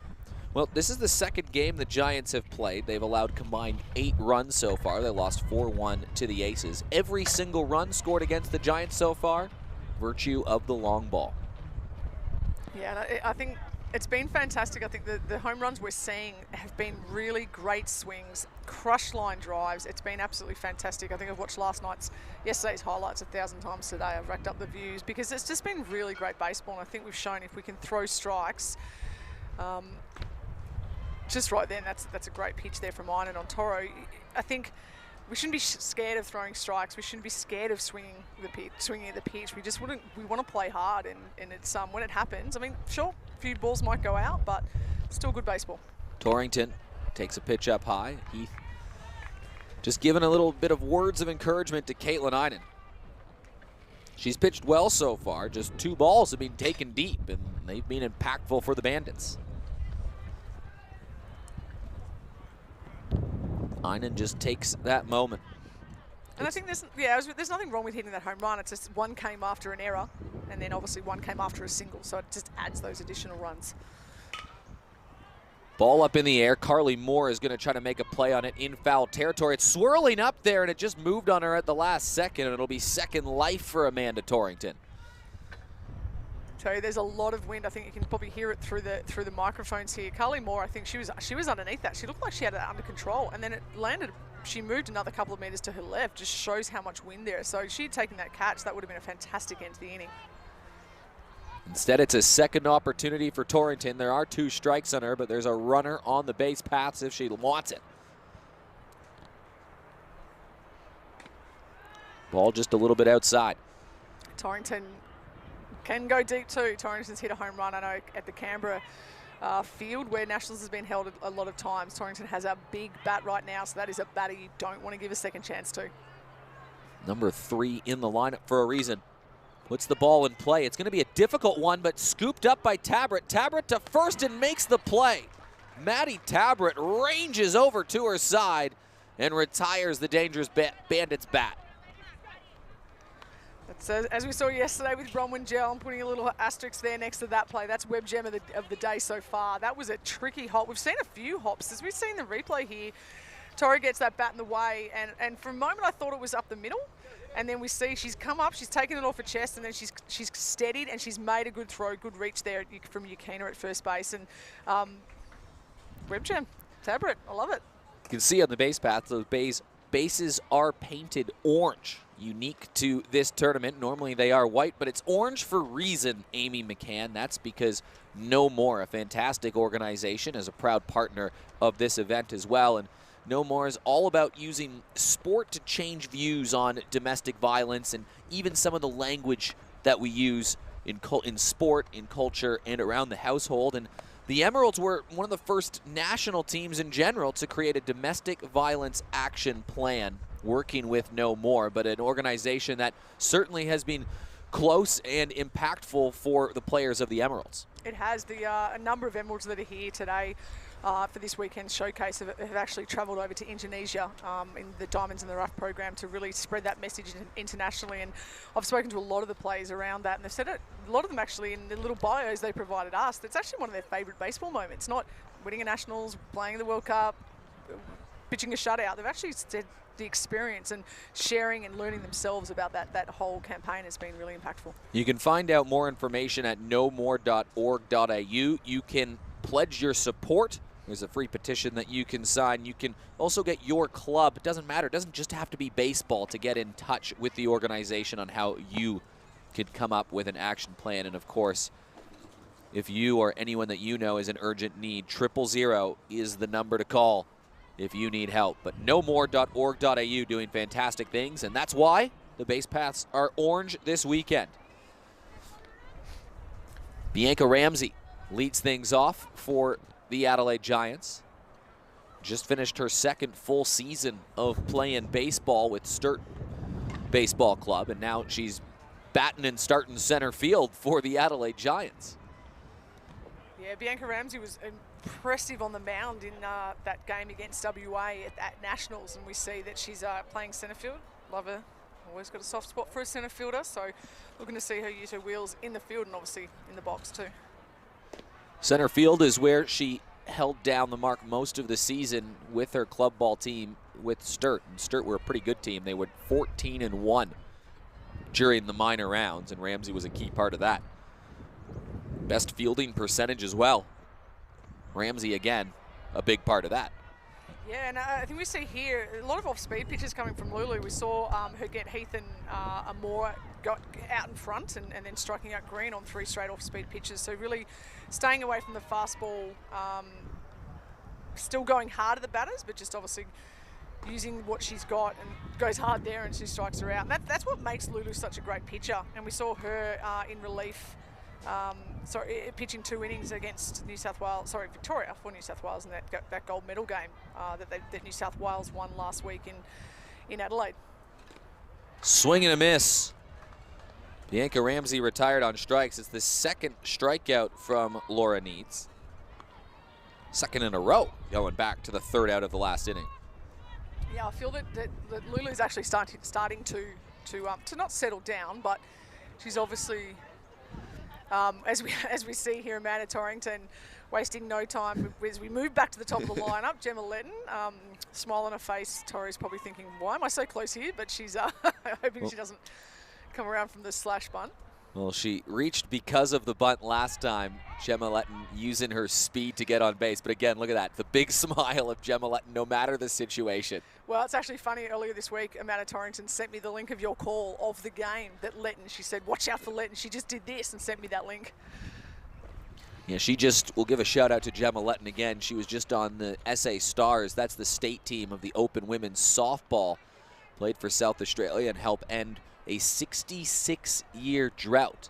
Well, this is the second game the Giants have played. They've allowed combined 8 runs so far. They lost 4-1 to the Aces. Every single run scored against the Giants so far, virtue of the long ball. Yeah, and I think it's been fantastic. I think the home runs we're seeing have been really great swings, crush line drives. It's been absolutely fantastic. I think I've watched yesterday's highlights 1,000 times today. I've racked up the views because it's just been really great baseball, and I think we've shown if we can throw strikes, just right then, that's a great pitch there from Iron on Toro. I think we shouldn't be scared of throwing strikes. We shouldn't be scared of swinging at the pitch. We want to play hard, and it's when it happens. I mean, sure, a few balls might go out, but still good baseball. Torrington takes a pitch up high. Heath just giving a little bit of words of encouragement to Caitlin Iden. She's pitched well so far. Just 2 balls have been taken deep, and they've been impactful for the Bandits. Einan just takes that moment. And I think there's nothing wrong with hitting that home run. It's just one came after an error, and then obviously one came after a single, so it just adds those additional runs. Ball up in the air. Carly Moore is going to try to make a play on it in foul territory. It's swirling up there, and it just moved on her at the last second, and it'll be second life for Amanda Torrington. Tell you, there's a lot of wind. I think you can probably hear it through the microphones here. Carly Moore, I think she was underneath that. She looked like she had it under control, and then it landed. She moved another couple of meters to her left. Just shows how much wind there. So if she had taken that catch, that would have been a fantastic end to the inning. Instead, it's a second opportunity for Torrington. There are 2 strikes on her, but there's a runner on the base paths if she wants it. Ball just a little bit outside. Torrington can go deep too. Torrington's hit a home run, I know, at the Canberra field where Nationals has been held a lot of times. Torrington has a big bat right now, so that is a batter you don't want to give a second chance to. Number 3 in the lineup for a reason. Puts the ball in play. It's going to be a difficult one, but scooped up by Tabrett. Tabrett to first and makes the play. Maddie Tabrett ranges over to her side and retires the dangerous Bandits bat. That's, as we saw yesterday with Bronwyn Gel, I'm putting a little asterisk there next to that play. That's web gem of the day so far. That was a tricky hop. We've seen a few hops. As we've seen the replay here, Tori gets that bat in the way, and for a moment I thought it was up the middle. And then we see she's come up, she's taken it off her chest, and then she's steadied, and she's made a good throw, good reach there from Yukina at first base. And web gem, Tabrett, I love it. You can see on the base path, those bases are painted orange, unique to this tournament. Normally they are white, but it's orange for reason, Amy McCann. That's because No More, a fantastic organization, is a proud partner of this event as well. And No More is all about using sport to change views on domestic violence and even some of the language that we use in sport, in culture, and around the household. And the Emeralds were one of the first national teams in general to create a domestic violence action plan working with No More, but an organization that certainly has been close and impactful for the players of the Emeralds. It has. A number of Emeralds that are here today for this weekend's showcase have actually travelled over to Indonesia in the Diamonds in the Rough program to really spread that message internationally. And I've spoken to a lot of the players around that, and they've said it, a lot of them actually in the little bios they provided us, that's actually one of their favourite baseball moments. Not winning a Nationals, playing the World Cup, pitching a shutout. They've actually said the experience and sharing and learning themselves about that whole campaign has been really impactful. You can find out more information at nomore.org.au. You can pledge your support. There's a free petition that you can sign. You can also get your club. It doesn't matter. It doesn't just have to be baseball to get in touch with the organization on how you could come up with an action plan. And of course, if you or anyone that you know is in urgent need, 000 is the number to call if you need help. But nomore.org.au doing fantastic things, and that's why the base paths are orange this weekend. Bianca Ramsey leads things off for the Adelaide Giants. Just finished her second full season of playing baseball with Sturt Baseball Club, and now she's batting and starting center field for the Adelaide Giants. Yeah, Bianca Ramsey was impressive on the mound in that game against WA at Nationals, and we see that she's playing centre field. Love her. Always got a soft spot for a centre fielder, so looking to see her use her wheels in the field and obviously in the box too. Center field is where she held down the mark most of the season with her club ball team with Sturt. And Sturt were a pretty good team. They went 14-1 during the minor rounds, and Ramsey was a key part of that. Best fielding percentage as well. Ramsey, again, a big part of that. Yeah, and I think we see here a lot of off-speed pitches coming from Lulu. We saw her get Heath and Amora got out in front and then striking out Green on 3 straight off-speed pitches. So really staying away from the fastball, still going hard at the batters, but just obviously using what she's got and goes hard there and she strikes her out. And that's what makes Lulu such a great pitcher. And we saw her in relief, pitching 2 innings against Victoria for New South Wales in that gold medal game that New South Wales won last week in Adelaide. Swing and a miss. Bianca Ramsey retired on strikes. It's the second strikeout from Laura Needs. Second in a row, going back to the 3rd out of the last inning. Yeah, I feel that Lulu's actually starting to not settle down, but she's obviously, as we see here in Amanda Torrington, wasting no time as we move back to the top of the lineup. Gemma Letton, smile on her face. Tori's probably thinking, why am I so close here? But she's hoping she doesn't come around from the slash bunt. Well, she reached because of the bunt last time. Gemma Letton using her speed to get on base. But again, look at that. The big smile of Gemma Letton, no matter the situation. Well, it's actually funny. Earlier this week, Amanda Torrington sent me the link of your call of the game that Letton. She said, watch out for Letton. She just did this and sent me that link. Yeah, we'll give a shout out to Gemma Letton again. She was just on the SA Stars. That's the state team of the Open Women's Softball. Played for South Australia and helped end a 66-year drought.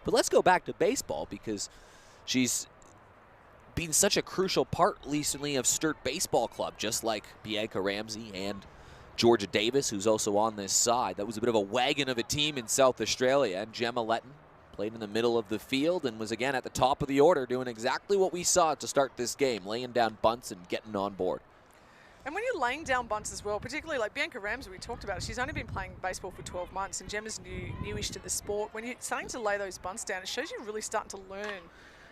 But let's go back to baseball because she's been such a crucial part recently of Sturt Baseball Club, just like Bianca Ramsey and Georgia Davis, who's also on this side. That was a bit of a wagon of a team in South Australia, and Gemma Letton played in the middle of the field and was again at the top of the order doing exactly what we saw to start this game, laying down bunts and getting on board. And when you're laying down bunts as well, particularly like Bianca Ramsey, we talked about it, she's only been playing baseball for 12 months and Gemma's newish to the sport. When you're starting to lay those bunts down, it shows you're really starting to learn.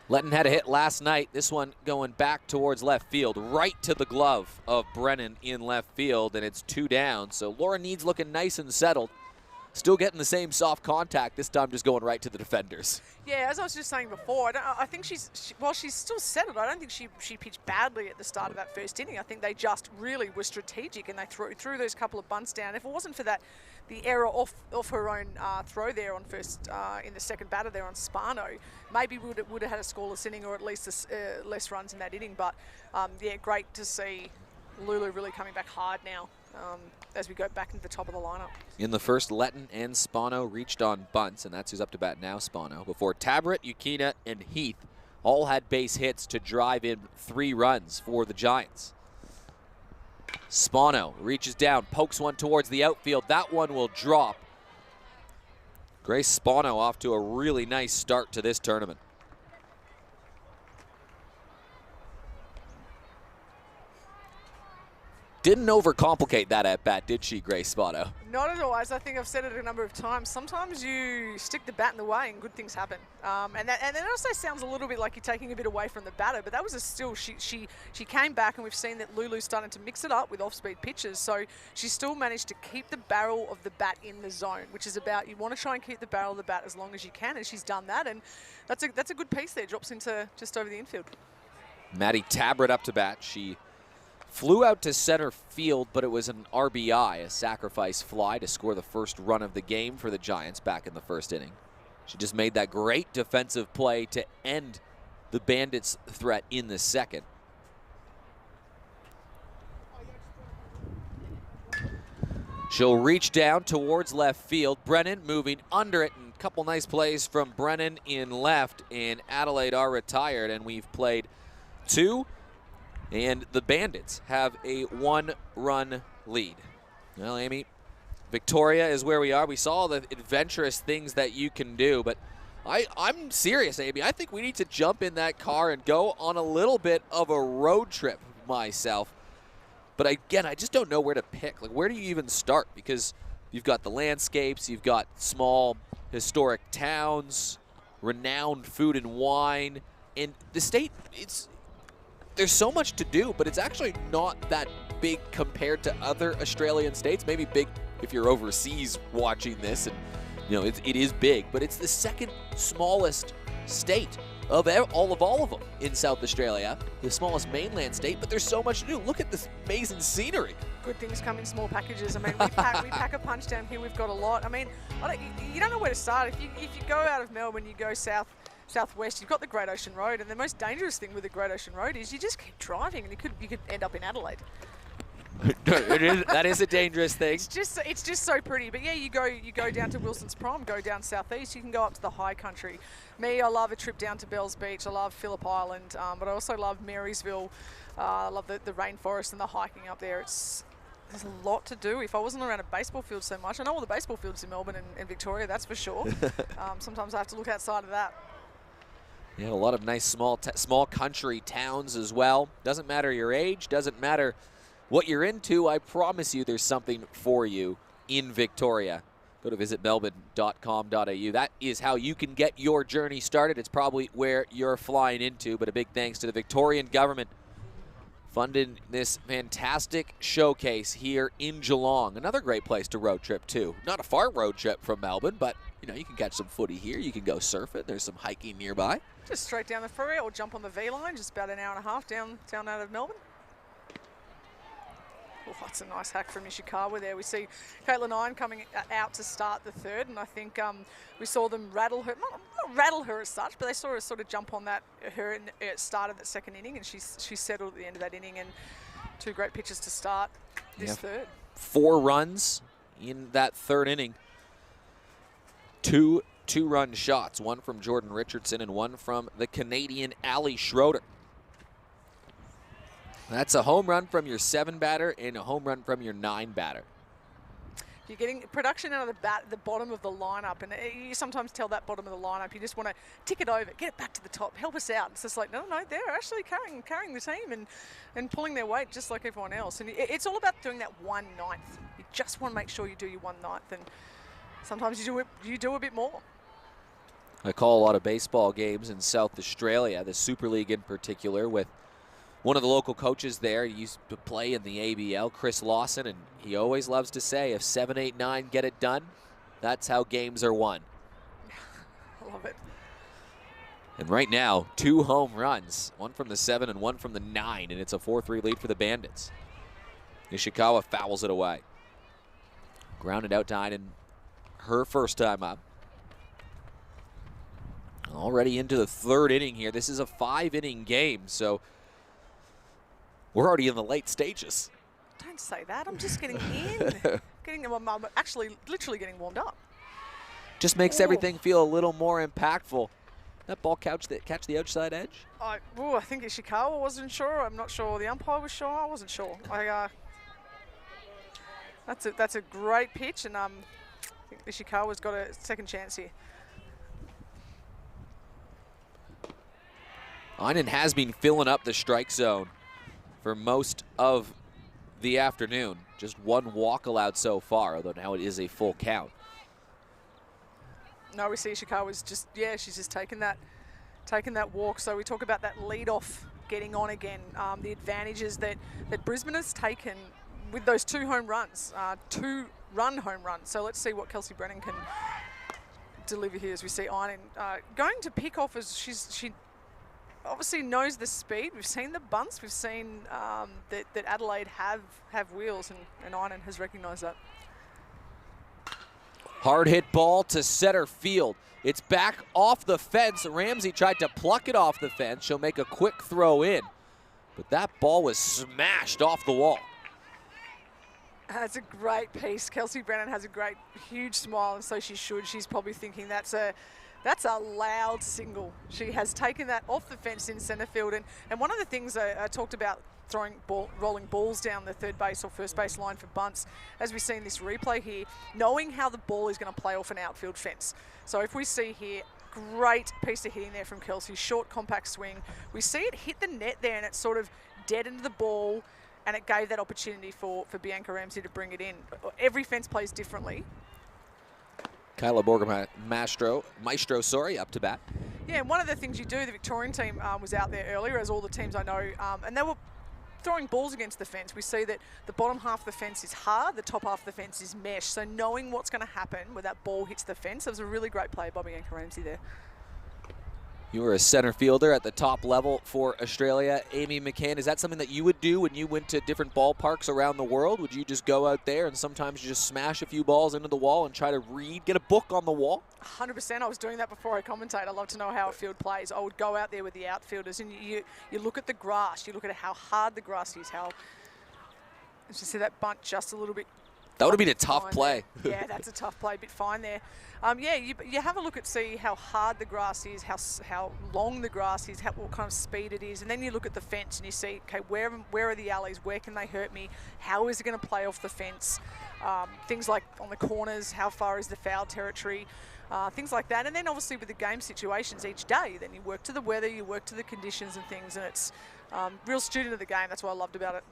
Letton had a hit last night. This one going back towards left field, right to the glove of Brennan in left field, and it's 2 down. So Laura Need's looking nice and settled. Still getting the same soft contact, this time just going right to the defenders. Yeah, as I was just saying before, I think while she's still settled, I don't think she pitched badly at the start of that first inning. I think they just really were strategic and they threw those couple of bunts down. If it wasn't for that, the error off her own throw there on first in the second batter there on Spano, maybe we would have had a scoreless inning or at least less runs in that inning. But yeah, great to see Lulu really coming back hard now. As we go back into the top of the lineup. In the first, Letton and Spano reached on bunts, and that's who's up to bat now, Spano. Before Tabaret, Yukina, and Heath all had base hits to drive in 3 runs for the Giants. Spano reaches down, pokes one towards the outfield. That one will drop. Grace Spano off to a really nice start to this tournament. Didn't overcomplicate that at bat, did she, Grace Spano? Not at all. As I think I've said it a number of times, sometimes you stick the bat in the way and good things happen. And it also sounds a little bit like you're taking a bit away from the batter, but that was a still. She came back, and we've seen that Lulu's starting to mix it up with off-speed pitches. So she still managed to keep the barrel of the bat in the zone, which is about you want to try and keep the barrel of the bat as long as you can, and she's done that. And that's a good piece there. Drops into just over the infield. Maddie Tabaret up to bat. She flew out to center field, but it was an RBI, a sacrifice fly to score the first run of the game for the Giants back in the first inning. She just made that great defensive play to end the Bandits' threat in the second. She'll reach down towards left field. Brennan moving under it, and a couple nice plays from Brennan in left, and Adelaide are retired, and we've played 2. And the Bandits have a 1-run lead. Well, Amy, Victoria is where we are. We saw the adventurous things that you can do, but I'm serious, Amy. I think we need to jump in that car and go on a little bit of a road trip myself. But again, I just don't know where to pick. Like, where do you even start? Because you've got the landscapes, you've got small historic towns, renowned food and wine, and the state, there's so much to do, but it's actually not that big compared to other Australian states. Maybe big if you're overseas watching this, and it is big, but it's the second smallest state of all of them in South Australia, the smallest mainland state, but there's so much to do. Look at this amazing scenery. Good things come in small packages. I mean, we pack a punch down here. We've got a lot. I mean, you don't know where to start. If you go out of Melbourne, you go southwest, you've got the Great Ocean Road, and the most dangerous thing with the Great Ocean Road is you just keep driving, and you could end up in Adelaide. That is a dangerous thing. It's just so pretty. But yeah, you go down to Wilson's Prom, go down southeast. You can go up to the high country. Me, I love a trip down to Bells Beach. I love Phillip Island, but I also love Marysville. I love the rainforest and the hiking up there. There's a lot to do. If I wasn't around a baseball field so much, I know all the baseball fields in Melbourne and Victoria, that's for sure. Sometimes I have to look outside of that. Yeah, a lot of nice small country towns as well. Doesn't matter your age, doesn't matter what you're into, I promise you there's something for you in Victoria. Go to visitmelbourne.com.au. That is how you can get your journey started. It's probably where you're flying into, but a big thanks to the Victorian government funding this fantastic showcase here in Geelong. Another great place to road trip too. Not a far road trip from Melbourne, but you know, you can catch some footy here. You can go surfing. There's some hiking nearby. Just straight down the freeway or jump on the V line, just about an hour and a half down out of Melbourne. Oh, that's a nice hack from Ishikawa there. We see Caitlin Irwin coming out to start the third, and I think we saw them rattle her, not rattle her as such, but they saw her sort of jump on that her at the start of that second inning, and she settled at the end of that inning, and two great pitches to start this third. 4 runs in that third inning. Two two-run shots, one from Jordan Richardson and one from the Canadian Ali Schroeder. That's a home run from your 7 batter and a home run from your 9 batter. You're getting production out of the bottom of the lineup, and you sometimes tell that bottom of the lineup, you just want to tick it over, get it back to the top, help us out. It's just like, no, they're actually carrying the team and pulling their weight just like everyone else. And it's all about doing that 1/9. You just want to make sure you do your 1/9, and sometimes you do a bit more. I call a lot of baseball games in South Australia, the Super League in particular, with one of the local coaches there. He used to play in the ABL, Chris Lawson, and he always loves to say, if 7, 8, 9 get it done, that's how games are won. I love it. And right now, 2 home runs, one from the 7 and one from the 9, and it's a 4-3 lead for the Bandits. Ishikawa fouls it away. Grounded out to Inen her first time up. Already into the third inning here. This is a 5-inning game, so we're already in the late stages. Don't say that. I'm just getting in. I'm actually literally getting warmed up. Just makes everything feel a little more impactful. That ball catch the outside edge? I think Ishikawa wasn't sure. I'm not sure the umpire was sure. I wasn't sure. That's a great pitch, and I think Ishikawa's got a second chance here. Inen has been filling up the strike zone for most of the afternoon. Just 1 walk allowed so far, although now it is a full count. No, we see Ishikawa's just, she's just taken that walk. So we talk about that lead-off getting on again. The advantages that Brisbane has taken with those 2 home runs, 2-run home runs. So let's see what Kelsey Brennan can deliver here as we see Inen going to pick off as she obviously knows the speed. We've seen the bunts. We've seen that Adelaide have wheels, and Inen has recognised that. Hard hit ball to center field. It's back off the fence. Ramsey tried to pluck it off the fence. She'll make a quick throw in, but that ball was smashed off the wall. That's a great piece. Kelsey Brennan has a great, huge smile, and so she should. She's probably thinking that's a loud single. She has taken that off the fence in centre field. And one of the things I talked about rolling balls down the third base or first base line for bunts, as we see in this replay here, knowing how the ball is going to play off an outfield fence. So if we see here, great piece of hitting there from Kelsey, short compact swing. We see it hit the net there, and it's sort of dead into the ball, and it gave that opportunity for Bianca Ramsey to bring it in. Every fence plays differently. Kyla Maestro, up to bat. Yeah, and one of the things you do, the Victorian team was out there earlier, as all the teams I know, and they were throwing balls against the fence. We see that the bottom half of the fence is hard, the top half of the fence is mesh. So knowing what's going to happen when that ball hits the fence, that was a really great play by Bianca Ramsey there. You were a center fielder at the top level for Australia. Amy McCann, is that something that you would do when you went to different ballparks around the world? Would you just go out there and sometimes you just smash a few balls into the wall and try to get a book on the wall? 100%. I was doing that before I commentate. I love to know how a field plays. I would go out there with the outfielders, and you look at the grass. You look at how hard the grass is, how – let's just see that bunt just a little bit. That would have been a tough play. Yeah, that's a tough play, bit fine there. You have a look at see how hard the grass is, how long the grass is, what kind of speed it is, and then you look at the fence and you see, okay, where are the alleys? Where can they hurt me? How is it going to play off the fence? Things like on the corners, how far is the foul territory? Things like that. And then obviously with the game situations each day, then you work to the weather, you work to the conditions and things, and it's real student of the game. That's what I loved about it.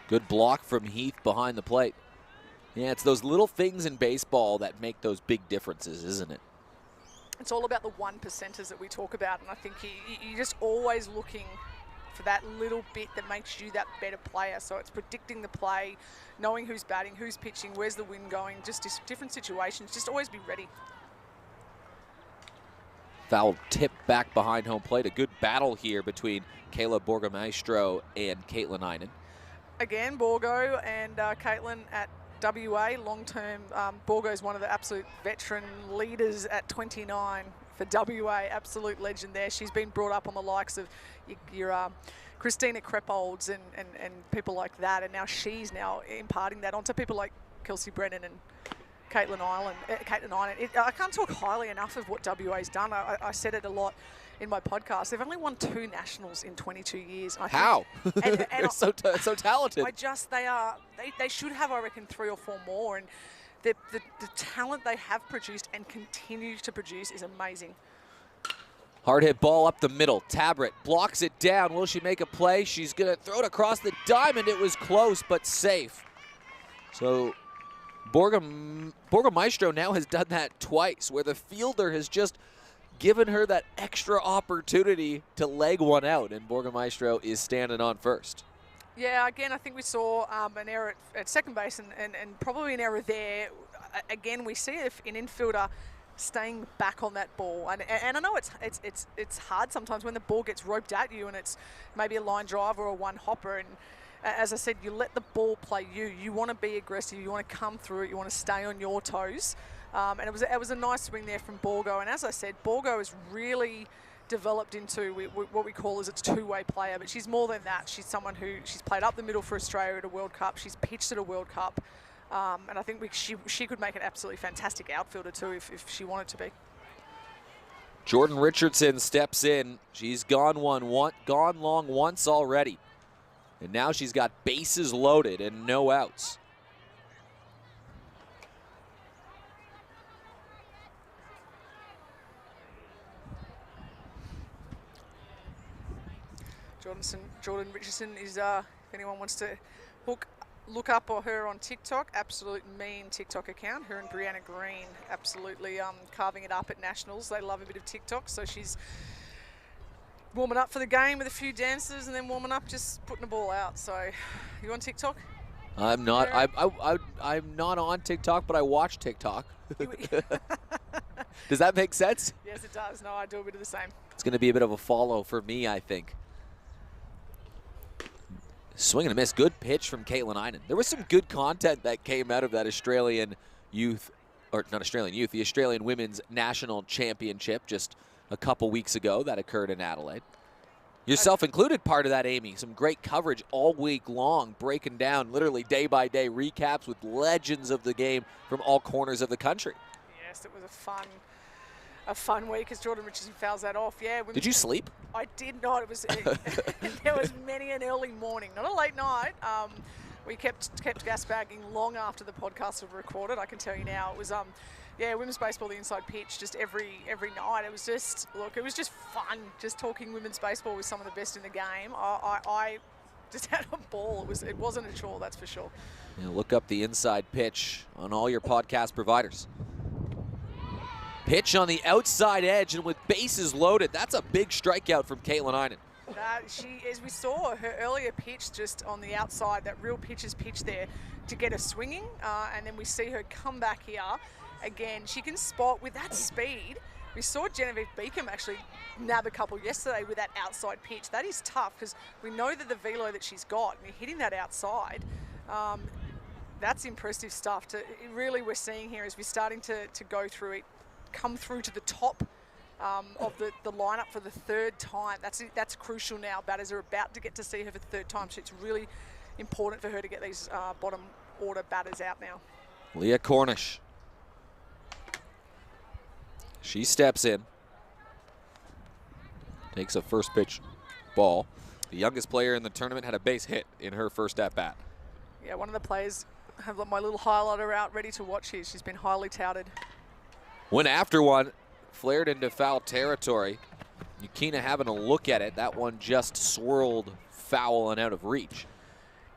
Good block from Heath behind the plate. Yeah, it's those little things in baseball that make those big differences, isn't it? It's all about the 1%ers that we talk about, and I think you're just always looking for that little bit that makes you that better player. So it's predicting the play, knowing who's batting, who's pitching, where's the wind going, just different situations. Just always be ready. Foul tip back behind home plate. A good battle here between Kayla Borgomaestro and Caitlin Einen. Again, Borgo and Caitlin at WA, long-term. Borgo's one of the absolute veteran leaders at 29 for WA, absolute legend there. She's been brought up on the likes of your Christina Krepolds and people like that, and now she's now imparting that onto people like Kelsey Brennan and Caitlin Einen. I can't talk highly enough of what WA's done. I said it a lot in my podcast. They've only won 2 nationals in 22 years. How? They're so talented. They should have, I reckon, 3 or 4 more. And the talent they have produced and continue to produce is amazing. Hard hit ball up the middle. Tabret blocks it down. Will she make a play? She's going to throw it across the diamond. It was close, but safe. So Borgomaestro now has done that twice, where the fielder has just given her that extra opportunity to leg one out, and Borgomaestro is standing on first. Yeah, again, I think we saw an error at second base and probably an error there. Again, we see an infielder staying back on that ball, and I know it's hard sometimes when the ball gets roped at you and it's maybe a line drive or a one hopper, and as I said, you let the ball play you. You want to be aggressive, you want to come through it, you want to stay on your toes. And it was a nice swing there from Borgo. And as I said, Borgo has really developed into what we call as a two-way player. But she's more than that. She's someone she's played up the middle for Australia at a World Cup. She's pitched at a World Cup. And I think she could make an absolutely fantastic outfielder too if she wanted to be. Jordan Richardson steps in. She's gone long once already. And now she's got bases loaded and no outs. Jordan Richardson is, if anyone wants to look up her on TikTok, absolute mean TikTok account. Her and Brianna Green absolutely carving it up at Nationals. They love a bit of TikTok, so she's warming up for the game with a few dances and then warming up just putting the ball out. So, you on TikTok? I'm not. I'm not on TikTok, but I watch TikTok. Does that make sense? Yes, it does. No, I do a bit of the same. It's going to be a bit of a follow for me, I think. Swing and a miss. Good pitch from Caitlin Einen. There was some good content that came out of that Australian youth, or not Australian youth, the Australian Women's National Championship just a couple weeks ago that occurred in Adelaide. Yourself included part of that, Amy. Some great coverage all week long, breaking down literally day-by-day recaps with legends of the game from all corners of the country. Yes, it was a fun week as Jordan Richardson fouls that off. Yeah. Did you sleep? I did not. It was there was many an early morning, not a late night. We kept gas bagging long after the podcast was recorded. I can tell you now. It was women's baseball, the inside pitch, just every night. It was just fun, just talking women's baseball with some of the best in the game. I just had a ball. It wasn't a chore, that's for sure. Yeah, look up the inside pitch on all your podcast providers. Pitch on the outside edge and with bases loaded. That's a big strikeout from Caitlin Einen. As we saw, her earlier pitch just on the outside, that real pitcher's pitch there to get her swinging, and then we see her come back here. Again, she can spot with that speed. We saw Genevieve Beacom actually nab a couple yesterday with that outside pitch. That is tough because we know that the velo that she's got, and hitting that outside, that's impressive stuff. Really we're seeing here as we're starting to go through it, come through to the top of the lineup for the third time. That's crucial now. Batters are about to get to see her for the third time, so it's really important for her to get these bottom order batters out now. Leah Cornish. She steps in. Takes a first pitch ball. The youngest player in the tournament had a base hit in her first at-bat. Yeah, one of the players, have my little highlighter out ready to watch here. She's been highly touted. Went after one, flared into foul territory. Yukina having a look at it. That one just swirled foul and out of reach.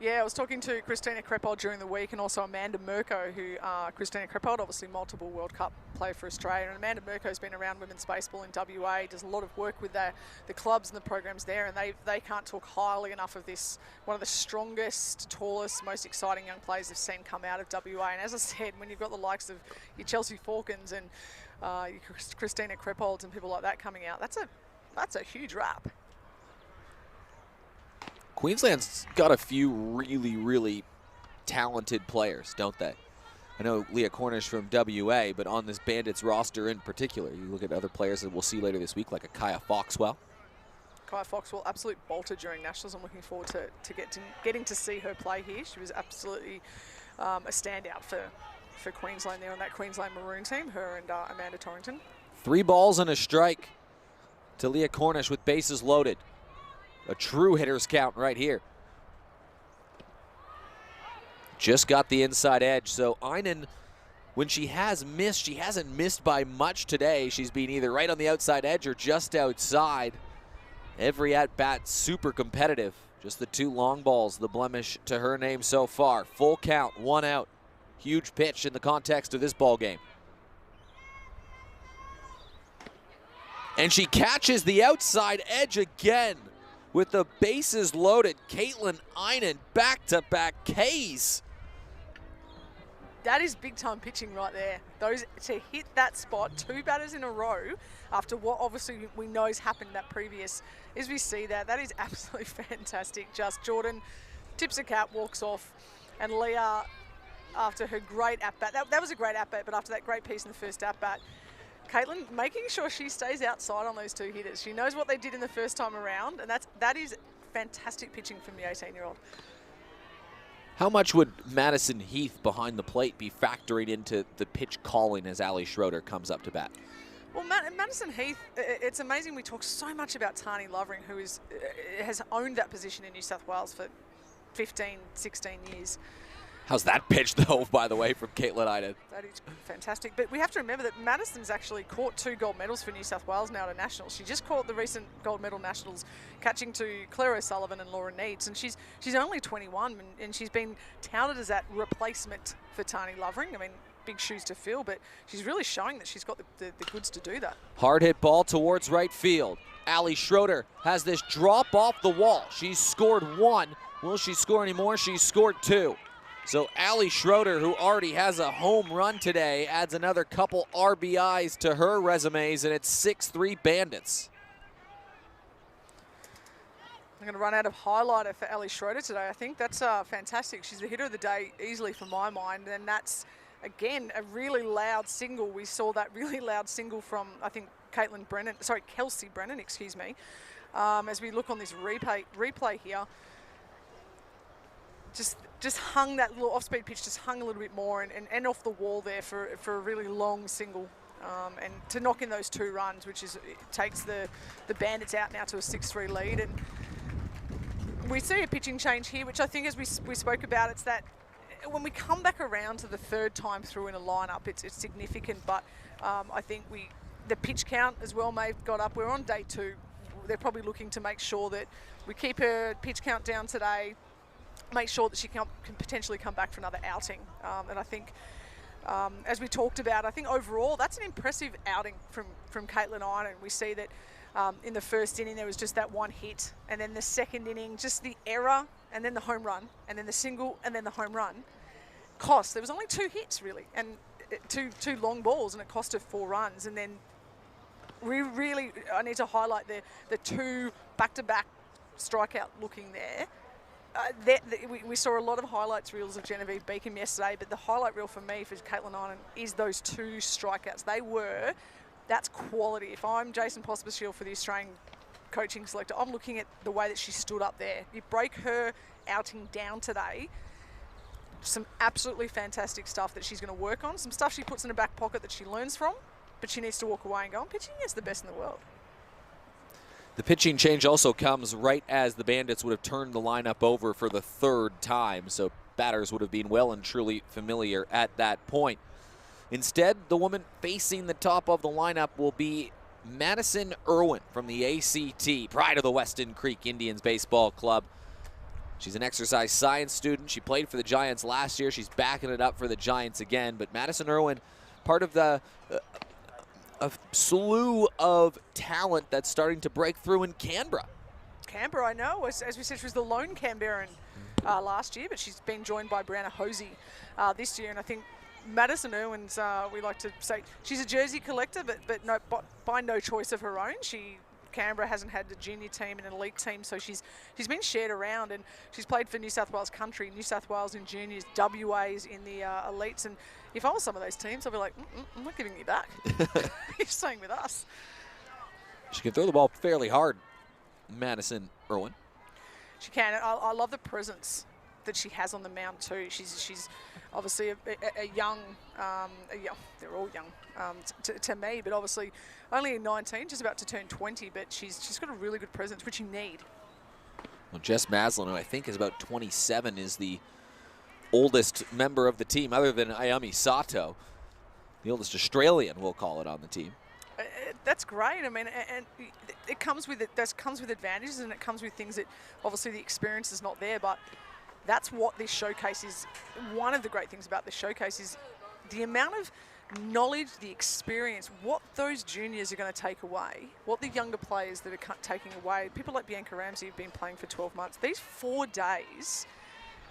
Yeah, I was talking to Christina Kreppold during the week, and also Amanda Mirko, who Christina Kreppold, obviously multiple World Cup player for Australia, and Amanda Mirko's been around women's baseball in WA, does a lot of work with the clubs and the programs there, and they can't talk highly enough of this, one of the strongest, tallest, most exciting young players they've seen come out of WA. And as I said, when you've got the likes of your Chelsea Falcons and your Christina Kreppolds and people like that coming out, that's a huge rap. Queensland's got a few really, really talented players, don't they? I know Leah Cornish from WA, but on this Bandits roster in particular, you look at other players that we'll see later this week, like a Kaya Foxwell. Kaya Foxwell, absolute bolter during Nationals. I'm looking forward to getting to see her play here. She was absolutely a standout for Queensland there on that Queensland Maroon team, her and Amanda Torrington. 3 balls and a strike to Leah Cornish with bases loaded. A true hitter's count right here. Just got the inside edge. So Einen, when she has missed, she hasn't missed by much today. She's been either right on the outside edge or just outside. Every at-bat super competitive. Just the 2 long balls, the blemish to her name so far. Full count, 1 out. Huge pitch in the context of this ball game. And she catches the outside edge again. With the bases loaded, Caitlin Einen back-to-back Ks. That is big-time pitching right there. To hit that spot, 2 batters in a row, after what obviously we know has happened that previous, as we see that is absolutely fantastic. Just Jordan tips a cap, walks off, and Leah, after her great at-bat, that was a great at-bat, but after that great piece in the first at-bat, Caitlin making sure she stays outside on those 2 hitters. She knows what they did in the first time around, and that is fantastic pitching from the 18-year-old. How much would Madison Heath behind the plate be factoring into the pitch calling as Ali Schroeder comes up to bat? Well, Madison Heath, it's amazing we talk so much about Tani Lovering, who has owned that position in New South Wales for 15, 16 years. How's that pitch, though, by the way, from Caitlin Einen? That is fantastic. But we have to remember that Madison's actually caught 2 gold medals for New South Wales now at a Nationals. She just caught the recent gold medal Nationals, catching to Claire O'Sullivan and Laura Needs. And she's only 21, and she's been touted as that replacement for Tani Lovering. I mean, big shoes to fill, but she's really showing that she's got the goods to do that. Hard hit ball towards right field. Ali Schroeder has this drop off the wall. She's scored 1. Will she score any more? She's scored 2. So Ali Schroeder, who already has a home run today, adds another couple RBIs to her resumes, and it's 6-3 Bandits. I'm going to run out of highlighter for Ali Schroeder today. I think that's fantastic. She's the hitter of the day easily for my mind, and that's, again, a really loud single. We saw that really loud single from, I think, Kelsey Brennan, excuse me. As we look on this replay here, just hung that little off-speed pitch, just hung a little bit more and off the wall there for a really long single. And to knock in those 2 runs, which takes the Bandits out now to a 6-3 lead. And we see a pitching change here, which I think, as we spoke about, it's that when we come back around to the 3rd time through in a lineup, it's significant. But I think the pitch count as well may have got up. We're on day 2. They're probably looking to make sure that we keep her pitch count down today, make sure that she can potentially come back for another outing. And I think, as we talked about, I think overall that's an impressive outing from Caitlin Einen. We see that in the first inning there was just that 1 hit, and then the second inning just the error, and then the home run, and then the single, and then the home run. There was only 2 hits really, and two long balls, and it cost her 4 runs. And then I need to highlight the 2 back-to-back strikeout looking there. We saw a lot of highlights reels of Genevieve Beacom yesterday, but the highlight reel for me for Caitlin Einen is those 2 strikeouts. That's quality. If I'm Jason Pospisil for the Australian coaching selector, I'm looking at the way that she stood up there. You break her outing down today, some absolutely fantastic stuff that she's going to work on, some stuff she puts in her back pocket that she learns from, but she needs to walk away and go, I'm pitching against the best in the world. The pitching change also comes right as the Bandits would have turned the lineup over for the 3rd time, so batters would have been well and truly familiar at that point. Instead, the woman facing the top of the lineup will be Madison Irwin from the ACT, pride of the Weston Creek Indians Baseball Club. She's an exercise science student. She played for the Giants last year. She's backing it up for the Giants again. But Madison Irwin, part of the a slew of talent that's starting to break through in Canberra. Canberra, I know. As we said, she was the lone Canberran last year, but she's been joined by Brianna Hosey this year. And I think Madison Irwin's, we like to say, she's a jersey collector, but by no choice of her own. Canberra hasn't had a junior team and an elite team, so she's been shared around, and she's played for New South Wales country, New South Wales in juniors, WAs in the elites. And if I was some of those teams, I'd be like, I'm not giving you back. You're staying with us. She can throw the ball fairly hard, Madison Irwin. She can. I love the presence that she has on the mound too. She's obviously a young, they're all young to me, but obviously only 19, just about to turn 20, but she's got a really good presence, which you need. Well, Jess Maslin, who I think is about 27, is the oldest member of the team, other than Ayami Sato, the oldest Australian, we'll call it, on the team. That's great. I mean, and it comes with advantages, and it comes with things that obviously the experience is not there, but that's what this showcase is. One of the great things about this showcase is the amount of knowledge, the experience, what those juniors are going to take away, what the younger players that are taking away. People like Bianca Ramsey have been playing for 12 months. These 4 days,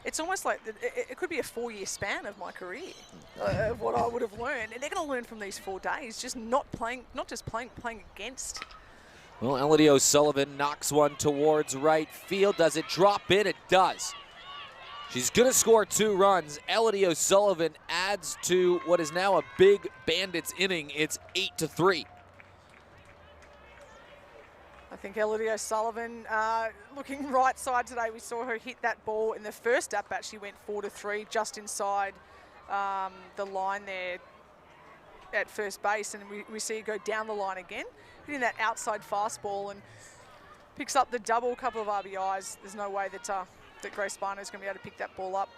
it's almost like it could be a 4-year span of my career of what I would have learned. And they're going to learn from these 4 days, just not just playing against. Well, Elodie O'Sullivan knocks one towards right field. Does it drop in? It does. She's going to score 2 runs. Elodie O'Sullivan adds to what is now a big Bandits inning. It's 8-3. I think Elodie O'Sullivan looking right side today. We saw her hit that ball in the first at-bat. She went 4-3 just inside the line there at first base. And we see her go down the line again, hitting that outside fastball, and picks up the double, couple of RBIs. There's no way that Grace Barner is going to be able to pick that ball up.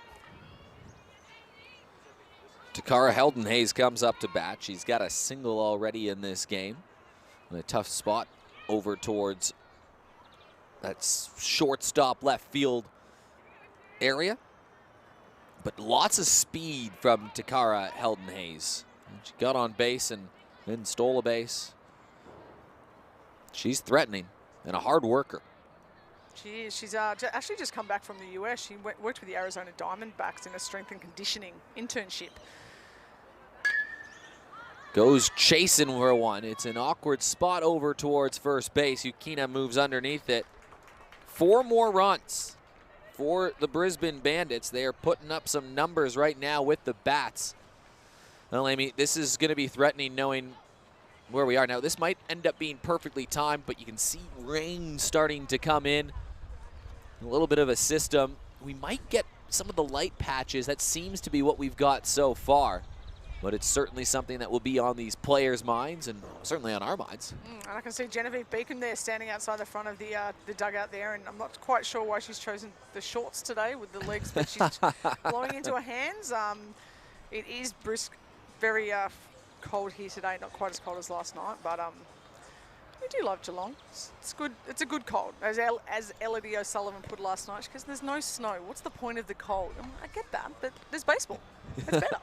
Takara Helden comes up to bat. She's got a single already in this game. In a tough spot over towards that shortstop left field area. But lots of speed from Takara Helden. She got on base and then stole a base. She's threatening and a hard worker. She is. She's actually just come back from the US. She worked with the Arizona Diamondbacks in a strength and conditioning internship. Goes chasing for one. It's an awkward spot over towards first base. Yukina moves underneath it. 4 more runs for the Brisbane Bandits. They are putting up some numbers right now with the bats. Well, Amy, this is going to be threatening knowing where we are now. This might end up being perfectly timed, but you can see rain starting to come in. A little bit of a system. We might get some of the light patches. That seems to be what we've got so far. But it's certainly something that will be on these players' minds and certainly on our minds. And I can see Genevieve Beacon there standing outside the front of the dugout there, and I'm not quite sure why she's chosen the shorts today with the legs, but she's blowing into her hands. It is brisk, very cold here today, not quite as cold as last night, but we do love Geelong. It's good. It's a good cold, as Elodie O'Sullivan put last night, because there's no snow. What's the point of the cold? I get that, but there's baseball. It's better.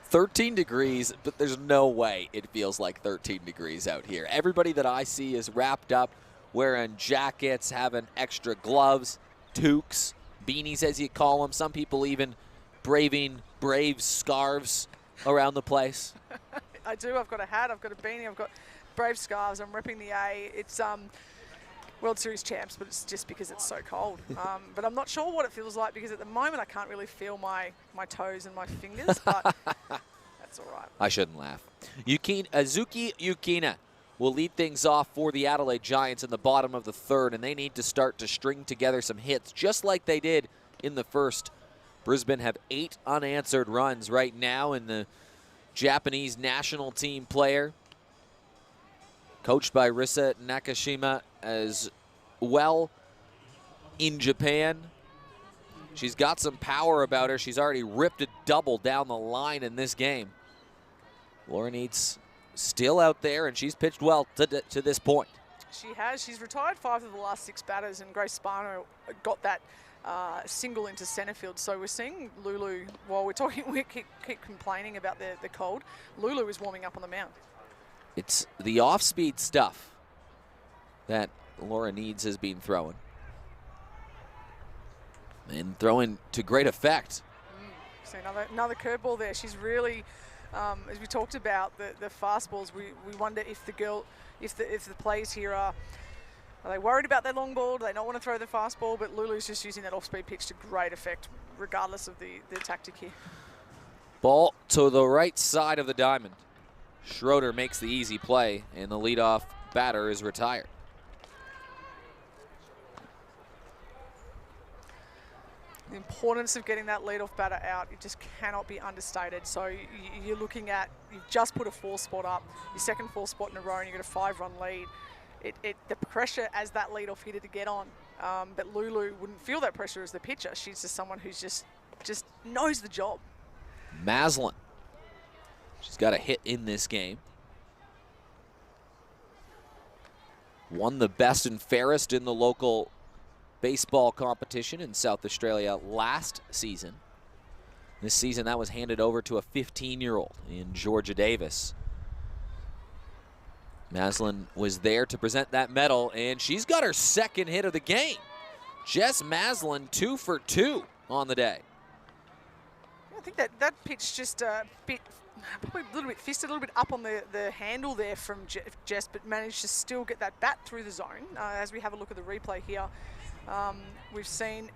13 degrees, but there's no way it feels like 13 degrees out here. Everybody that I see is wrapped up, wearing jackets, having extra gloves, toques, beanies as you call them. Some people even braving Braves scarves around the place. I do. I've got a hat. I've got a beanie. I've got Brave scarves. I'm repping the A. It's World Series champs, but it's just because it's so cold. But I'm not sure what it feels like, because at the moment I can't really feel my toes and my fingers, but that's all right. I shouldn't laugh. Azuki Yukina will lead things off for the Adelaide Giants in the bottom of the 3rd, and they need to start to string together some hits just like they did in the first. Brisbane have 8 unanswered runs right now, and the Japanese national team player, coached by Arisa Nakashima as well in Japan. She's got some power about her. She's already ripped a double down the line in this game. Laura Needs still out there, and she's pitched well to this point. She has. She's retired 5 of the last 6 batters, and Grace Barner got that single into centre field. So we're seeing Lulu, while we're talking, we keep complaining about the cold, Lulu is warming up on the mound. It's the off-speed stuff that Laura Needs has been throwing. And throwing to great effect. So another curveball there. She's really, as we talked about, the fastballs, we wonder if the plays here are they worried about their long ball? Do they not want to throw the fastball? But Lulu's just using that off-speed pitch to great effect, regardless of the tactic here. Ball to the right side of the diamond. Schroeder makes the easy play, and the leadoff batter is retired. The importance of getting that leadoff batter out, it just cannot be understated. So you're looking at, you've just put a 4 spot up, your second 4 spot in a row, and you've got a 5-run lead. The pressure as that leadoff hitter to get on, but Lulu wouldn't feel that pressure as the pitcher. She's just someone who's just knows the job. Maslin. She's got a hit in this game. Won the best and fairest in the local baseball competition in South Australia last season. This season that was handed over to a 15-year-old in Georgia Davis. Maslin was there to present that medal, and she's got her second hit of the game. Jess Maslin 2 for 2 on the day. I think that pitch just probably a little bit fisted, a little bit up on the handle there from Jess, but managed to still get that bat through the zone. As we have a look at the replay here, we've seen,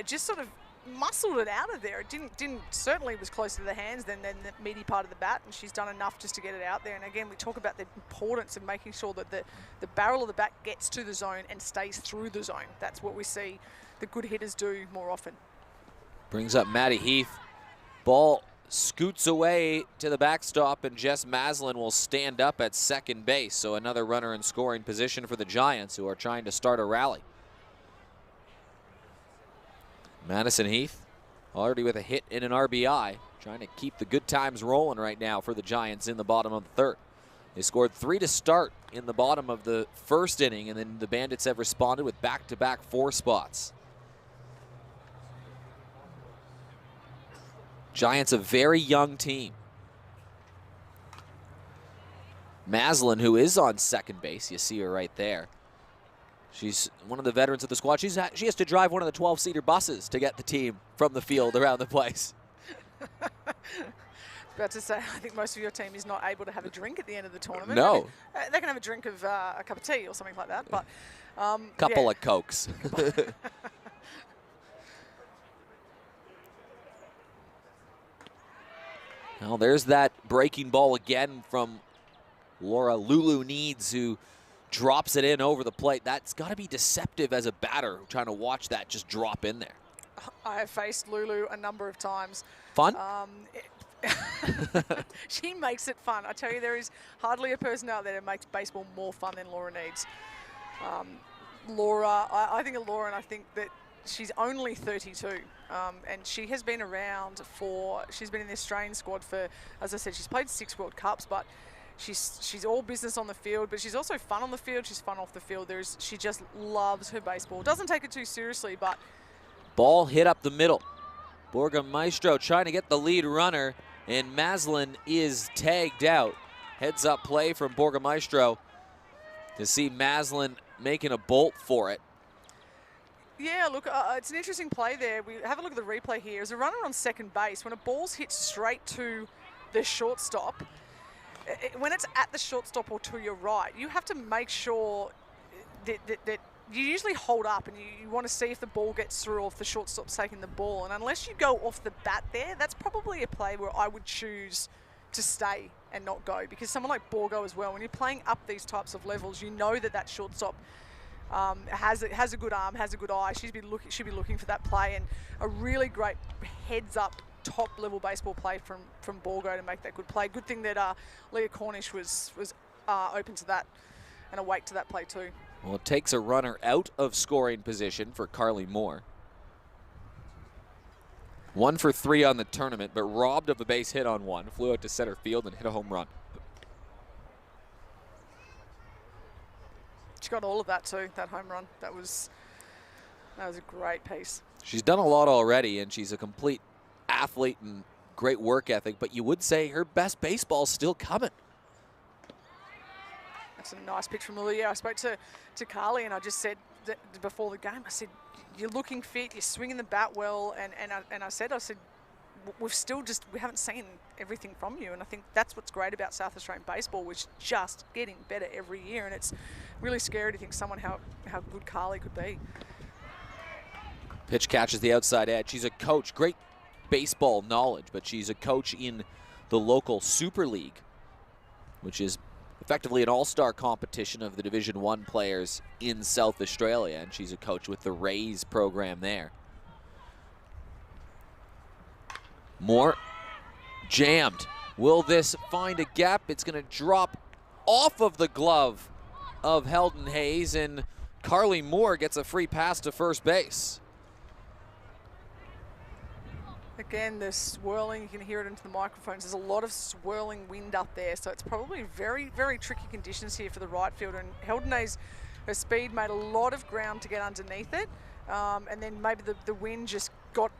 just sort of muscled it out of there. It didn't certainly was closer to the hands than the meaty part of the bat, and she's done enough just to get it out there. And again, we talk about the importance of making sure that the barrel of the bat gets to the zone and stays through the zone. That's what we see the good hitters do more often. Brings up Maddie Heath. Ball scoots away to the backstop, and Jess Maslin will stand up at second base. So another runner in scoring position for the Giants, who are trying to start a rally. Madison Heath already with a hit and an RBI, trying to keep the good times rolling right now for the Giants in the bottom of the third. They scored 3 to start in the bottom of the first inning, and then the Bandits have responded with back-to-back 4 spots. Giants a very young team. Maslin, who is on second base, you see her right there. She's one of the veterans of the squad. She has to drive one of the 12-seater buses to get the team from the field around the place. About to say, I think most of your team is not able to have a drink at the end of the tournament. No. I mean, they can have a drink of a cup of tea or something like that, but couple of Cokes. Well, there's that breaking ball again from Laura Lulu Needs, who drops it in over the plate. That's got to be deceptive as a batter, trying to watch that just drop in there. I have faced Lulu a number of times. Fun? She makes it fun. I tell you, there is hardly a person out there that makes baseball more fun than Laura Needs. I think of Laura, and I think that she's only 32, and she has been around she's been in the Australian squad for, as I said, she's played 6 World Cups, but she's all business on the field, but she's also fun on the field, she's fun off the field. She just loves her baseball. Doesn't take it too seriously, but... Ball hit up the middle. Borgamaestro trying to get the lead runner, and Maslin is tagged out. Heads up play from Borgamaestro to see Maslin making a bolt for it. Yeah, look, it's an interesting play there. We have a look at the replay here. As a runner on second base, when a ball's hit straight to the shortstop, when it's at the shortstop or to your right, you have to make sure that you usually hold up and you want to see if the ball gets through or if the shortstop's taking the ball. And unless you go off the bat there, that's probably a play where I would choose to stay and not go, because someone like Borgo as well, when you're playing up these types of levels, you know that shortstop has a good arm, has a good eye. She'd be looking for that play, and a really great heads-up, top-level baseball play from Borgo to make that good play. Good thing that Leah Cornish was open to that and awake to that play too. Well, it takes a runner out of scoring position for Carly Moore. 1 for 3 on the tournament, but robbed of a base hit on one. Flew out to center field and hit a home run. She got all of that too, that home run. That was That was a great piece. She's done a lot already, and she's a complete athlete and great work ethic, but you would say her best baseball's still coming. That's a nice pitch from Leah. I spoke to Carly, and I just said that before the game, I said, you're looking fit, you're swinging the bat well, and I said, we haven't seen everything from you, and I think that's what's great about South Australian baseball, which is just getting better every year, and it's really scary to think how good Carly could be. Pitch catches the outside edge. She's a coach, great baseball knowledge, but she's a coach in the local Super League, which is effectively an all-star competition of the Division I players in South Australia, and she's a coach with the Rays program there. Moore jammed. Will this find a gap? It's going to drop off of the glove of Helden Hayes, and Carly Moore gets a free pass to first base. Again, the swirling, you can hear it into the microphones. There's a lot of swirling wind up there, so it's probably very, very tricky conditions here for the right fielder. And Helden Hayes, her speed made a lot of ground to get underneath it, and then maybe the wind just